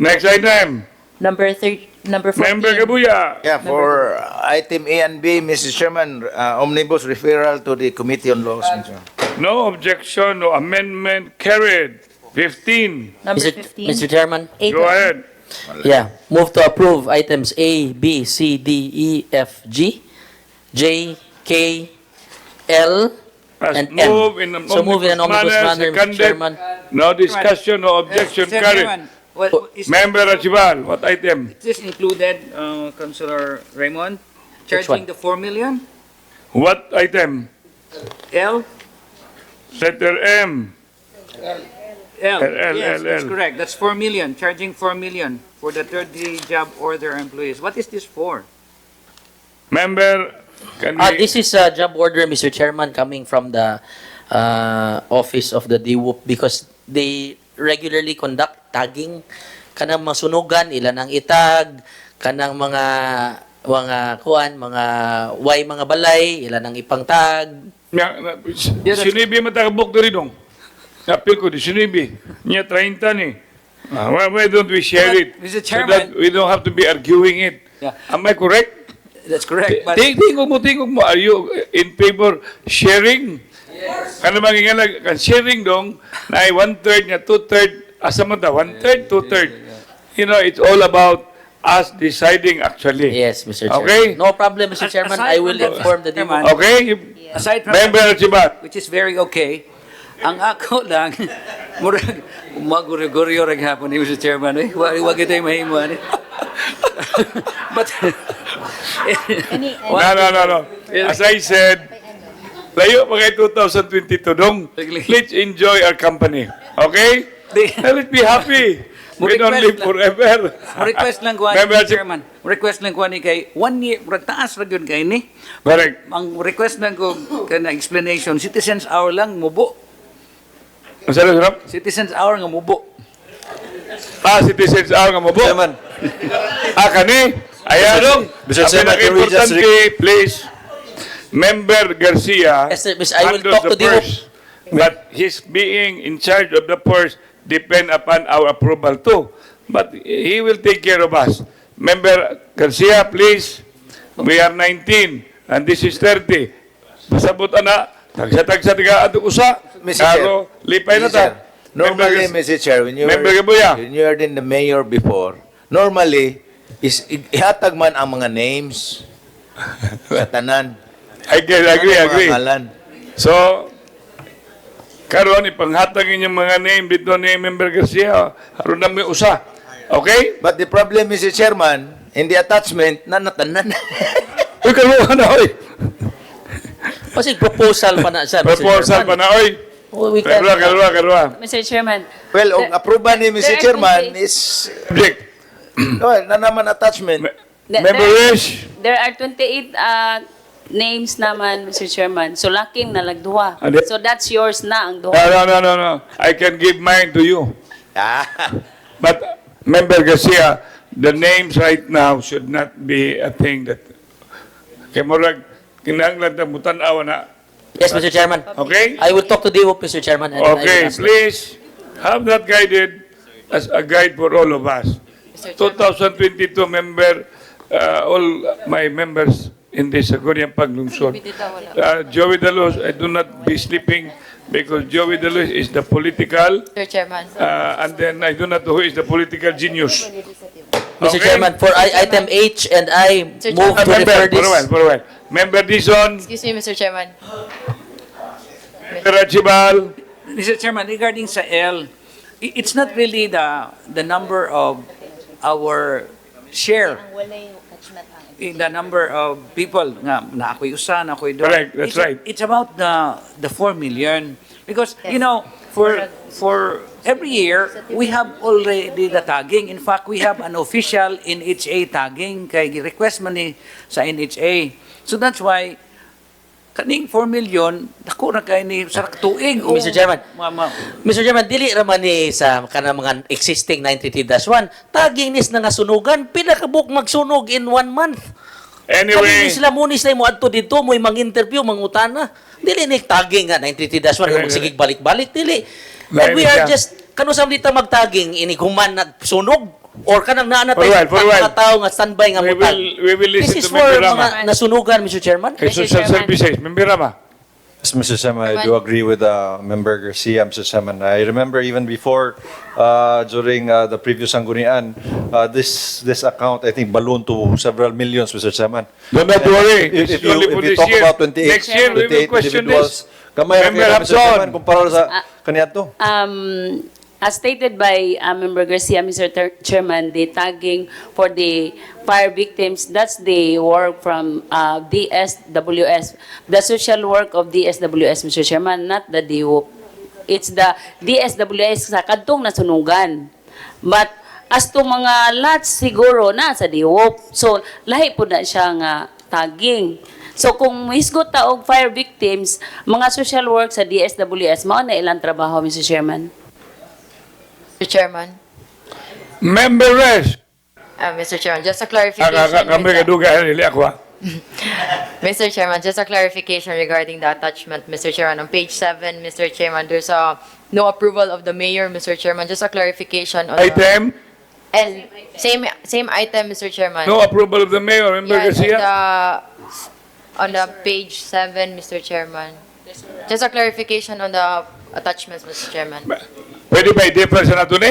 Speaker 2: Next item.
Speaker 3: number 14.
Speaker 2: Member Gabuya.
Speaker 6: Yeah, for item A and B, Mr. Chairman, omnibus referral to the Committee on Laws, Mr. Chairman.
Speaker 2: No objection, no amendment, carried. 15.
Speaker 3: Number
Speaker 4: Mr.
Speaker 3: 15.
Speaker 4: Mr. Chairman.
Speaker 2: Go ahead.
Speaker 4: Yeah, move to approve items A, B, C, D, E, F, G, J, K, L,
Speaker 2: As
Speaker 4: and M.
Speaker 2: move in an
Speaker 4: So move in an omnibus manner, Mr.
Speaker 2: seconded.
Speaker 4: Chairman.
Speaker 2: No discussion, no objection,
Speaker 13: Mr.
Speaker 2: carried.
Speaker 13: Chairman, is
Speaker 2: Member Archibald, what item?
Speaker 13: this included, Councilor Raymond, charging
Speaker 4: one?
Speaker 13: the 4 million?
Speaker 2: What item?
Speaker 13: L?
Speaker 2: Letter M.
Speaker 13: L.
Speaker 2: L,
Speaker 13: Yes,
Speaker 2: L,
Speaker 13: that's
Speaker 2: L.
Speaker 13: correct. That's 4 million, charging 4 million for the third-day job order employees. What is this for?
Speaker 2: Member, can we?
Speaker 4: This is a job order, Mr. Chairman, coming from the office of the DWOOP because they regularly conduct tagging kanang mga sunugan, ilan ang itag, kanang mga mga balay, ilan ang ipang tag.
Speaker 2: Sinibi matagabok na rin dong. Napil ko di sinibi. Niya 30 ni. Why don't we share it?
Speaker 13: Mr.
Speaker 2: So that
Speaker 13: Chairman.
Speaker 2: we don't have to be arguing it.
Speaker 13: Yeah.
Speaker 2: Am I correct?
Speaker 13: That's correct. But
Speaker 2: Tingog mo, are you in favor sharing? Ano bang ingalag? Kan sharing dong, na ay 1/3 niya, 2/3, asa man ta, 1/3, 2/3. You know, it's all about us deciding actually.
Speaker 4: Yes, Mr. Chairman.
Speaker 2: Okay?
Speaker 4: No problem, Mr. Chairman.
Speaker 13: Aside
Speaker 4: I will
Speaker 13: from that,
Speaker 4: inform the
Speaker 13: Chairman,
Speaker 4: DWOOP.
Speaker 2: Okay?
Speaker 13: aside from
Speaker 2: Member Archibald.
Speaker 13: which is very okay, ang ako lang, murag, maguriguryo rin hapon ni Mr. Chairman, eh. Wag ito yung mahimuan, eh. But,
Speaker 2: No. As I said, layo pa kay 2022 dong. Let's enjoy our company. Okay? Let's be happy. We don't live forever.
Speaker 13: request lang ko
Speaker 2: Member
Speaker 13: Mr. Chairman. Request lang ko ni kay 1 year, taas ra gyud kay ni.
Speaker 2: Correct.
Speaker 13: Ang request lang ko kana explanation, citizens hour lang mubo.
Speaker 2: Masarap.
Speaker 13: Citizens hour nga mubo.
Speaker 2: Citizens hour nga mo po.
Speaker 9: Chairman.
Speaker 2: Kani? Ayan dong.
Speaker 9: Mr. Chairman, can we just
Speaker 2: Importante, please. Member Garcia
Speaker 4: Yes, sir, Miss, I will
Speaker 2: handles
Speaker 4: talk to
Speaker 2: the
Speaker 4: the
Speaker 2: purse. But his being in charge of the purse depend upon our approval too. But he will take care of us. Member Garcia, please. We are 19 and this is 30. Pasabot na. Tagsa-tagsa tiga ato usa.
Speaker 6: Mr. Chair.
Speaker 2: Karo, lipay na
Speaker 6: Mr. Chair.
Speaker 2: ta.
Speaker 6: Normally,
Speaker 2: Member
Speaker 6: Mr. Chair, when
Speaker 2: Member Gabuya.
Speaker 6: when you are in the mayor before, normally, ihatag man ang mga names sa tanan.
Speaker 2: I agree.
Speaker 6: Ang mga ngalan.
Speaker 2: So, karon ipanghatag inyong mga name dito ni Member Garcia. Haron na may usa. Okay?
Speaker 6: But the problem, Mr. Chairman, in the attachment, nanatanan.
Speaker 2: Uy, karuha na, oy.
Speaker 4: Kasi proposal pa na siya, Mr.
Speaker 2: Proposal
Speaker 4: Chairman.
Speaker 2: pa na, oy.
Speaker 4: Oh, we can-
Speaker 2: Karuha.
Speaker 20: Mr. Chairman,
Speaker 6: Well, ang approval ni Mr.
Speaker 20: there are
Speaker 6: Chairman
Speaker 20: 20
Speaker 6: is,
Speaker 2: Object.
Speaker 6: well, na naman attachment.
Speaker 20: There-
Speaker 2: Member
Speaker 20: there-
Speaker 2: Wish.
Speaker 20: there are 28 names naman, Mr. Chairman. So, laking nalagduwa.
Speaker 2: Ade-
Speaker 20: So, that's yours na ang duha.
Speaker 2: No. I can give mine to you. But, Member Garcia, the names right now should not be a thing that... Kaya murag, kinahanglan na mutan-awa na.
Speaker 4: Yes, Mr. Chairman.
Speaker 2: Okay?
Speaker 4: I will talk to DOP, Mr. Chairman. And then I will
Speaker 2: Okay,
Speaker 4: ask them.
Speaker 2: please have that guided as a guide for all of us. 2022 member, all my members in this Sangguniang Panlungsod. Joey Dalos, I do not be sleeping because Joey Dalos is the political,
Speaker 1: Mr. Chairman.
Speaker 2: and then I do not know who is the political genius.
Speaker 4: Mr.
Speaker 2: Okay?
Speaker 4: Chairman, for item H and I
Speaker 1: Mr.
Speaker 4: move to
Speaker 2: Member,
Speaker 4: refer this.
Speaker 2: for a while. Member Dizon,
Speaker 1: Excuse me, Mr. Chairman.
Speaker 2: Mr. Archibald,
Speaker 13: Mr. Chairman, regarding sa L, it's not really the number of our share in the number of people nga na ako'y usa, na ako'y doon.
Speaker 2: Correct, that's right.
Speaker 13: It's about the 4 million because you know for every year we have already the tagging. In fact, we have an official NHA tagging kay request man ni sa NHA. So that's why kaning 4 million dako na kay ni sa tuig.
Speaker 4: Mr. Chairman. Mr. Chairman, dili raman ni sa kanang mga existing 93-1, tagging nis na nga sunugan, pila ka buok magsunog in 1 month.
Speaker 2: Anyway.
Speaker 4: Kani sila munis na mo adto dito, mo mang-interview, mangutana. Dili ni tagging nga 93-1, magsigig balik-balik, dili. And we are just, kano sa dito mag-tagging, iniguman na sunog? Or kanang naanatay, mga tao nga standby nga mutag.
Speaker 2: we will listen
Speaker 4: This is
Speaker 2: to
Speaker 4: for
Speaker 2: Member Rama.
Speaker 4: mga nasunugan, Mr. Chairman.
Speaker 2: Kay Social Services, Member Rama.
Speaker 9: Yes, Mr. Chairman, I do agree with Member Garcia, Mr. Chairman. I remember even before, during the previous Sanggunian, this account, I think, ballooned to several millions, Mr. Chairman.
Speaker 2: Do not worry.
Speaker 9: If
Speaker 2: It's only for
Speaker 9: you
Speaker 2: this
Speaker 9: talk
Speaker 2: year.
Speaker 9: about 28,
Speaker 2: Next year, we will
Speaker 9: 28
Speaker 2: question
Speaker 9: individuals,
Speaker 2: this.
Speaker 9: kamay ra
Speaker 2: Member
Speaker 9: kaya, Mr. Chairman,
Speaker 2: Hapson.
Speaker 9: kumpara sa kaniadto.
Speaker 20: As stated by Member Garcia, Mr. Chairman, the tagging for the fire victims, that's the work from DSWS, the social work of DSWS, Mr. Chairman, not the DOP. It's the DSWS sa kadtong nasunugan. But as to mga lots siguro na sa DOP. So lahi po na siya nga tagging. So kung hisgot ta og fire victims, mga social work sa DSWS mao na ilang trabaho, Mr. Chairman.
Speaker 1: Mr. Chairman.
Speaker 2: Member Resh.
Speaker 1: Mr. Chairman, just a clarification.
Speaker 2: Kami kaduga, nili ako ha.
Speaker 1: Mr. Chairman, just a clarification regarding the attachment, Mr. Chairman. On page 7, Mr. Chairman, there's no approval of the mayor, Mr. Chairman. Just a clarification on
Speaker 2: Item?
Speaker 1: And same item, Mr. Chairman.
Speaker 2: No approval of the mayor, Member Garcia?
Speaker 1: On the page 7, Mr. Chairman. Just a clarification on the attachments, Mr. Chairman.
Speaker 2: Pwede ba i-differ sa nato ni?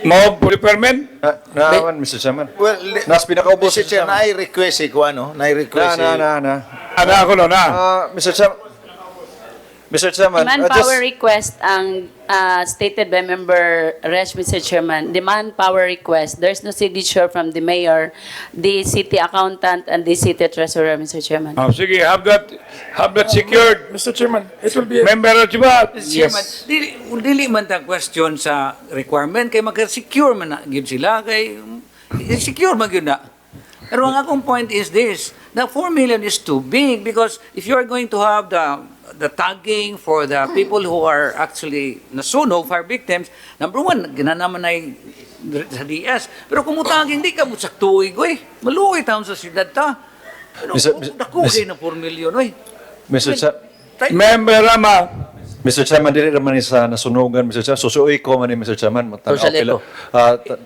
Speaker 2: Mo department?
Speaker 9: Naawan, Mr. Chairman.
Speaker 6: Well,
Speaker 9: Nas pinakaubos,
Speaker 6: Mr. Chair, na-request ko ano? Na-request
Speaker 2: Ana ako no na.
Speaker 9: Mr. Chairman,
Speaker 20: Manpower request ang stated by Member Resh, Mr. Chairman. The manpower request, there's no signature from the mayor, the city accountant, and the city treasurer, Mr. Chairman.
Speaker 2: Oh, sige, have that secured.
Speaker 14: Mr. Chairman, it will be...
Speaker 2: Member Archibald.
Speaker 13: Mr. Chairman, dili man ta question sa requirement kay mag-secure man na gyud sila kay secure man gyud na. Pero ang akong point is this, the 4 million is too big because if you are going to have the tagging for the people who are actually nasunog, fire victims, number one, ginanaman ay sa DS. Pero kung tagging, di ka mo sa tuig, oy. Maluoy taon sa siyudad ta. Dako kayo na 4 million, oy.
Speaker 2: Member Rama.
Speaker 9: Mr. Chairman, dili naman sa nasunugan, Mr. Chairman. Susuoy ko man ni Mr. Chairman.
Speaker 4: Social echo.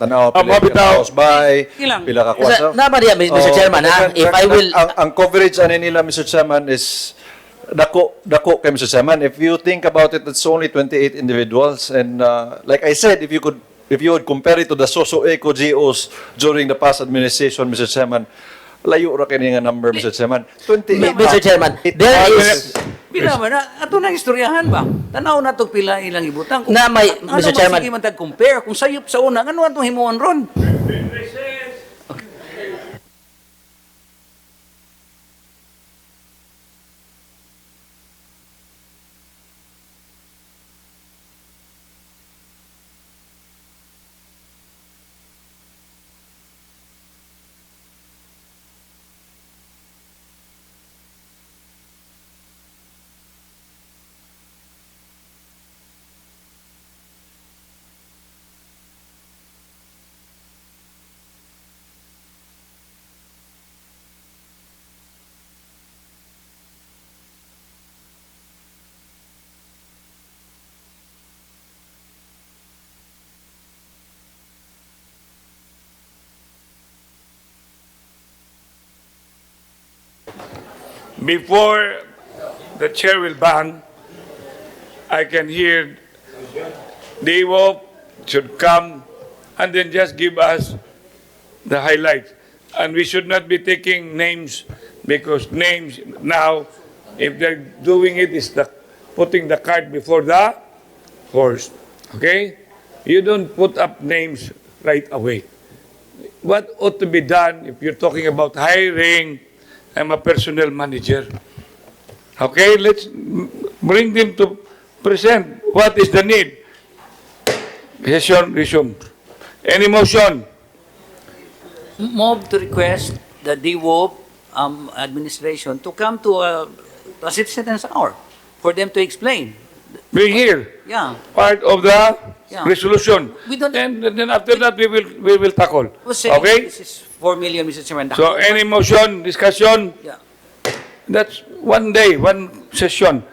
Speaker 9: Tanaw pila house by, pila ka kwasa.
Speaker 4: Nama diya, Mr. Chairman, if I will...
Speaker 9: Ang coverage ani nila, Mr. Chairman, is dako kay Mr. Chairman. If you think about it, it's only 28 individuals. And like I said, if you would compare it to the socio-eco GOs during the past administration, Mr. Chairman, layo ra kini nga number, Mr. Chairman. 28.
Speaker 4: Mr. Chairman, there is...
Speaker 13: Pila man ato na istoryahan ba? Tanaw na to pila ilang ibutang.
Speaker 4: Na may Mr. Chairman.
Speaker 13: Sige man tag compare kung sayop sa una ngano atong himuon ron?
Speaker 2: before the chair will bang, I can hear Devo should come and then just give us the highlights. And we should not be taking names, because names now, if they're doing it, is putting the cart before the horse. Okay? You don't put up names right away. What ought to be done if you're talking about hiring? I'm a personnel manager. Okay, let's bring them to present. What is the need? Session resume. Any motion?
Speaker 13: Move to request the DWOP administration to come to a citizens' hour for them to explain.
Speaker 2: Bring here.
Speaker 13: Yeah.
Speaker 2: Part of the
Speaker 13: Yeah.
Speaker 2: resolution.
Speaker 13: We don't.
Speaker 2: Then after that, we will tackle.
Speaker 13: We'll say
Speaker 2: Okay?
Speaker 13: this is 4 million, Mr. Chairman.
Speaker 2: So any motion, discussion?
Speaker 13: Yeah.
Speaker 2: That's one day, one session.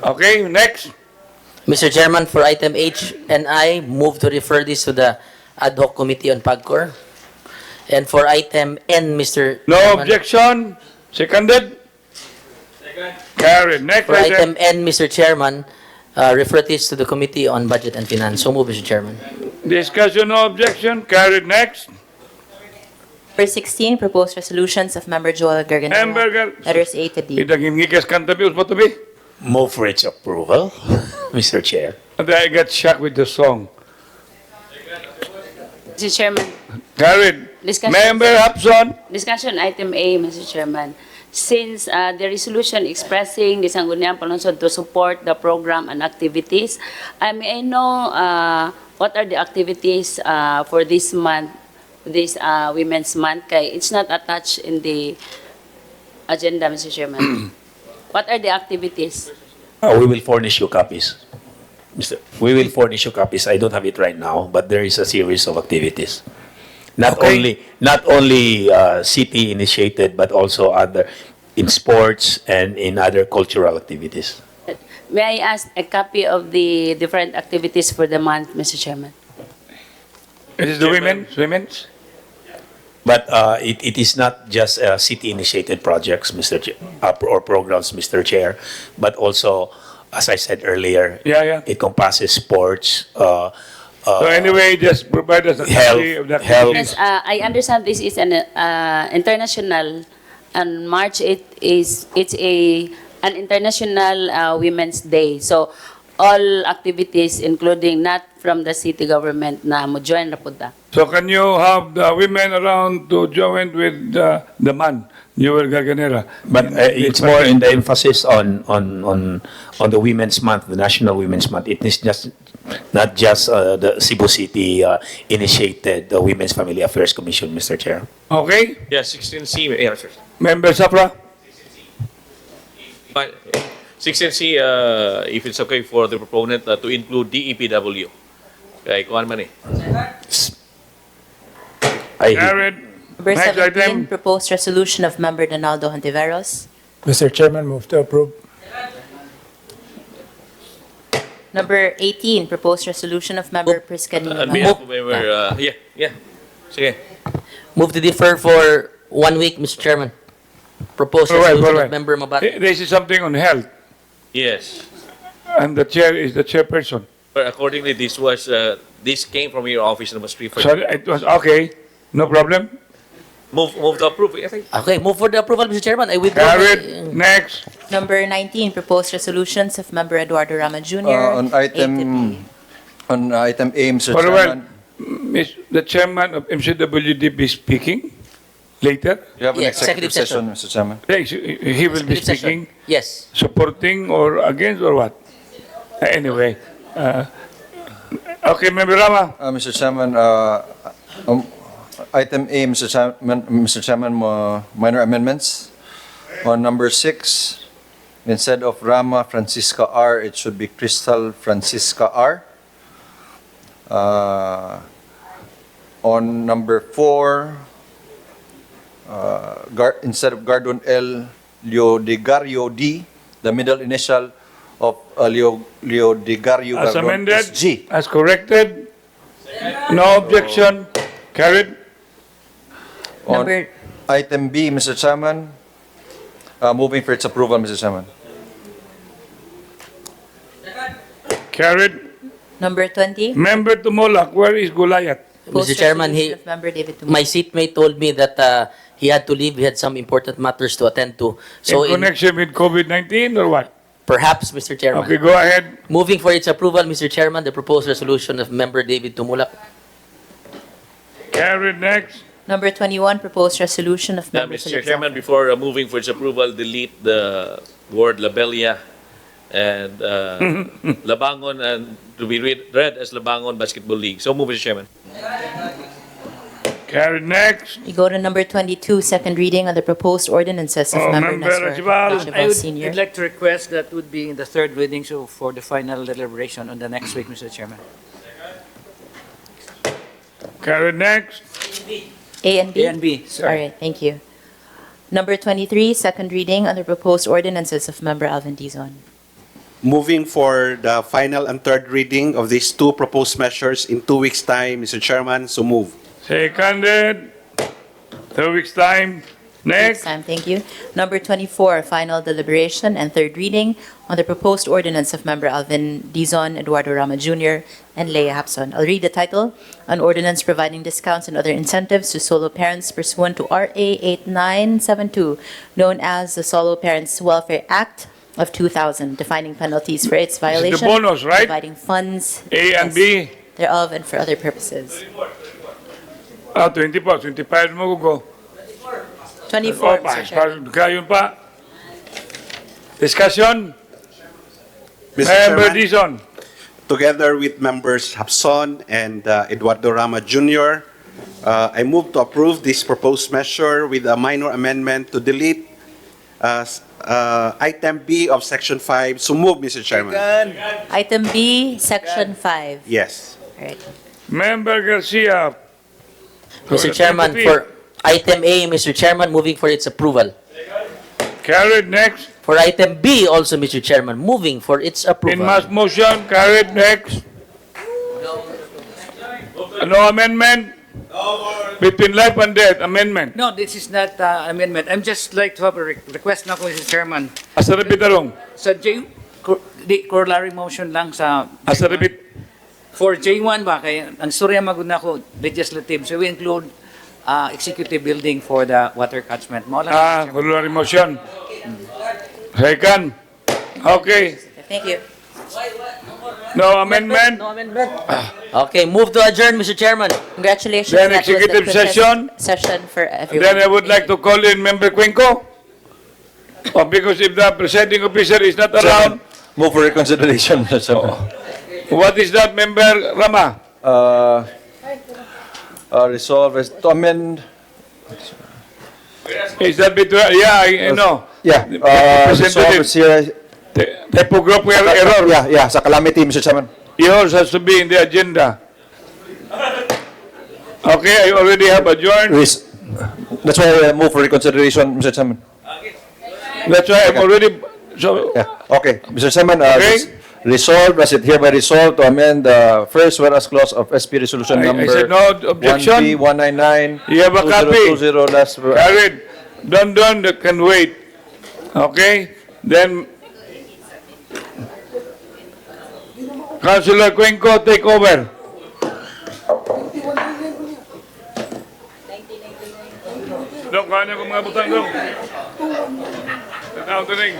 Speaker 2: Okay, next.
Speaker 4: Mr. Chairman, for item H and I, move to refer this to the ad hoc committee on PAGCOR. And for item N, Mr.
Speaker 2: No
Speaker 4: Chairman,
Speaker 2: objection. Seconded? Carried. Next
Speaker 4: for
Speaker 2: item.
Speaker 4: item N, Mr. Chairman, refer this to the Committee on Budget and Finance. So move, Mr. Chairman.
Speaker 2: Discussion, no objection. Carried. Next.
Speaker 3: Number 16, proposed resolutions of Member Joel Garganera.
Speaker 2: Hamburger.
Speaker 3: Letters A to D.
Speaker 2: Idagingigas kantabi, usma to be?
Speaker 8: Move for its approval, Mr. Chair.
Speaker 2: And I got shocked with the song.
Speaker 20: Mr. Chairman,
Speaker 2: Carried.
Speaker 20: Discussion.
Speaker 2: Member Hapson.
Speaker 20: discussion item A, Mr. Chairman. Since the resolution expressing the Sangguniang Panlungsod to support the program and activities, may I know what are the activities for this month, this Women's Month? Kay it's not attached in the agenda, Mr. Chairman. What are the activities?
Speaker 8: We will furnish you copies. We will furnish you copies. I don't have it right now, but there is a series of activities. Not only city initiated, but also other in sports and in other cultural activities.
Speaker 20: May I ask a copy of the different activities for the month, Mr. Chairman?
Speaker 2: It is the women's?
Speaker 8: But it is not just city-initiated projects, Mr. Or programs, Mr. Chair, but also, as I said earlier, it encompasses sports.
Speaker 20: So
Speaker 2: anyway, just provide us a copy of the activities.
Speaker 20: Yes, I understand this is an international, and March it's an international Women's Day. So all activities, including not from the city government, na mo join na punta.
Speaker 2: So can you have the women around to join with the man, Joel Garganera?
Speaker 8: But it's more in the emphasis on the Women's Month, the National Women's Month. It is just not just the Cebu City initiated the Women's Family Affairs Commission, Mr. Chair.
Speaker 2: Okay.
Speaker 10: Yeah, 16C. Yeah, sir.
Speaker 2: Member Sapra?
Speaker 10: 16C, if it's okay for the proponent to include DEPW. Okay, kuhan man eh.
Speaker 2: Carried.
Speaker 3: Number
Speaker 2: Next
Speaker 3: 17,
Speaker 2: item.
Speaker 3: proposed resolution of Member Donaldo Hontiveros.
Speaker 14: Mr. Chairman, move to approve.
Speaker 3: Number 18, proposed resolution of Member Priscanino.
Speaker 10: On behalf of member, yeah. Sige.
Speaker 4: Move to defer for 1 week, Mr. Chairman. Proposed resolution of Member Mabat.
Speaker 2: This is something on health,
Speaker 10: Yes.
Speaker 2: and the chair is the chairperson.
Speaker 10: But accordingly, this came from your office, number 3.
Speaker 2: So it was okay, no problem.
Speaker 10: Move to approve. I think.
Speaker 4: Okay, move for the approval, Mr. Chairman. I withdraw.
Speaker 2: Carried. Next.
Speaker 3: Number 19, proposed resolutions of Member Eduardo Rama Jr.
Speaker 9: On item A, Mr.
Speaker 2: For a while,
Speaker 9: Chairman,
Speaker 2: Is the chairman of MCWDP speaking later?
Speaker 9: you have an
Speaker 4: Yes,
Speaker 9: executive
Speaker 4: executive
Speaker 9: session, Mr. Chairman.
Speaker 2: Yes, he will be
Speaker 4: Executive session.
Speaker 2: speaking,
Speaker 4: Yes.
Speaker 2: supporting or against or what? Anyway, okay, Member Rama.
Speaker 9: Mr. Chairman, item A, Mr. Chairman, minor amendments. On number 6, instead of Rama Francisca R, it should be Crystal Francisca R. On number 4, instead of Gardon L, Leodigario D, the middle initial of Leodigario
Speaker 2: As
Speaker 9: Gardon
Speaker 2: amended,
Speaker 9: is G.
Speaker 2: as corrected, no objection, carried.
Speaker 9: On
Speaker 3: Number
Speaker 9: item B, Mr. Chairman, Moving for its approval, Mr. Chairman.
Speaker 2: Carried.
Speaker 3: Number 20,
Speaker 2: Member Tumulak, where is Gulayat?
Speaker 3: proposed
Speaker 4: Mr. Chairman,
Speaker 3: resolution of Member David
Speaker 4: my
Speaker 3: Tumulak.
Speaker 4: seatmate told me that he had to leave. He had some important matters to attend to. So
Speaker 2: In connection with COVID-19 or what?
Speaker 4: perhaps, Mr. Chairman.
Speaker 2: Okay, go ahead.
Speaker 4: Moving for its approval, Mr. Chairman, the proposed resolution of Member David Tumulak.
Speaker 2: Carried. Next.
Speaker 3: Number 21, proposed resolution of Member
Speaker 10: Mr.
Speaker 3: Philip
Speaker 10: Chairman,
Speaker 3: Zafra.
Speaker 10: before moving for its approval, delete the word Labelia and Labangon, and to be read as Labangon Basketball League. So move, Mr. Chairman.
Speaker 2: Carried. Next.
Speaker 3: We go to number 22, second reading on the proposed ordinances of Member
Speaker 2: Member
Speaker 3: Nestor
Speaker 2: Archibald.
Speaker 3: Archibald Senior.
Speaker 13: I'd like to request that would be in the third reading, so for the final deliberation on the next week, Mr. Chairman.
Speaker 2: Carried. Next.
Speaker 3: A and B?
Speaker 13: A and B,
Speaker 3: All
Speaker 13: sorry.
Speaker 3: right, thank you. Number 23, second reading on the proposed ordinances of Member Alvin Dizon.
Speaker 11: Moving for the final and third reading of these two proposed measures in 2 weeks' time, Mr. Chairman, so move.
Speaker 2: Seconded. 2 weeks time. Next.
Speaker 3: Time, thank you. Number 24, final deliberation and third reading on the proposed ordinance of Member Alvin Dizon, Eduardo Rama Jr., and Leia Hapson. I'll read the title: An ordinance providing discounts and other incentives to solo parents pursuant to RA 8972, known as the Solo Parents Welfare Act of 2000, defining penalties for its violation,
Speaker 2: bonus, right?
Speaker 3: providing funds
Speaker 2: A and B.
Speaker 3: thereof, and for other purposes.
Speaker 2: 24, 25 mo go.
Speaker 3: 24, Mr. Chairman.
Speaker 2: Kayon pa. Discussion.
Speaker 11: Mr.
Speaker 2: Member
Speaker 11: Chairman,
Speaker 2: Dizon.
Speaker 11: together with members Hapson and Eduardo Rama Jr., I move to approve this proposed measure with a minor amendment to delete item B of section 5. So move, Mr. Chairman.
Speaker 3: Item B, Section 5.
Speaker 11: Yes.
Speaker 3: All right.
Speaker 2: Member Garcia.
Speaker 4: Mr. Chairman, for item A, Mr. Chairman, moving for its approval.
Speaker 2: Carried. Next.
Speaker 4: For item B also, Mr. Chairman, moving for its
Speaker 2: In
Speaker 4: approval.
Speaker 2: mass motion. Carried. Next. No amendment. Between life and death. Amendment.
Speaker 13: No, this is not amendment. I'm just like to have a request na ko, Mr. Chairman.
Speaker 2: Asa repeat tarong.
Speaker 13: Sa J, di corollary motion lang sa
Speaker 2: Asa repeat.
Speaker 13: for J1 ba kaya ang storya magud na ko legislative, so we include executive building for the water catchment. Mo lang.
Speaker 2: Corollary motion. Second. Okay.
Speaker 3: Thank you.
Speaker 2: No amendment.
Speaker 13: No amendment.
Speaker 4: Okay, move to adjourn, Mr. Chairman.
Speaker 3: Congratulations.
Speaker 2: Then
Speaker 3: that was the
Speaker 2: executive
Speaker 3: quickest
Speaker 2: session.
Speaker 3: Session for everyone.
Speaker 2: Then I would like to call in Member Cuenco. Because if the presiding officer is not around,
Speaker 9: Move for reconsideration, Mr. Chairman.
Speaker 2: what is that, Member Rama?
Speaker 9: Resolve as to amend.
Speaker 2: Is that between, yeah, I know.
Speaker 9: Yeah. Resolve as here.
Speaker 2: Typographical error.
Speaker 9: Yeah, sa calamity, Mr. Chairman.
Speaker 2: Yours has to be in the agenda. Okay, I already have adjourned.
Speaker 9: That's why I move for reconsideration, Mr. Chairman.
Speaker 2: That's why I'm already, so,
Speaker 9: Yeah. Okay, Mr. Chairman,
Speaker 2: Okay.
Speaker 9: resolved, as it hereby resolved to amend the first whereas clause of SP resolution
Speaker 2: I
Speaker 9: number
Speaker 2: said no objection.
Speaker 9: 1B199.
Speaker 2: You have a copy.
Speaker 9: 2020 last.
Speaker 2: Carried. Don can wait. Okay? Then, Councilor Cuenco, take over. Dok, kanya ko mga butang, Dok. Tataw to ring.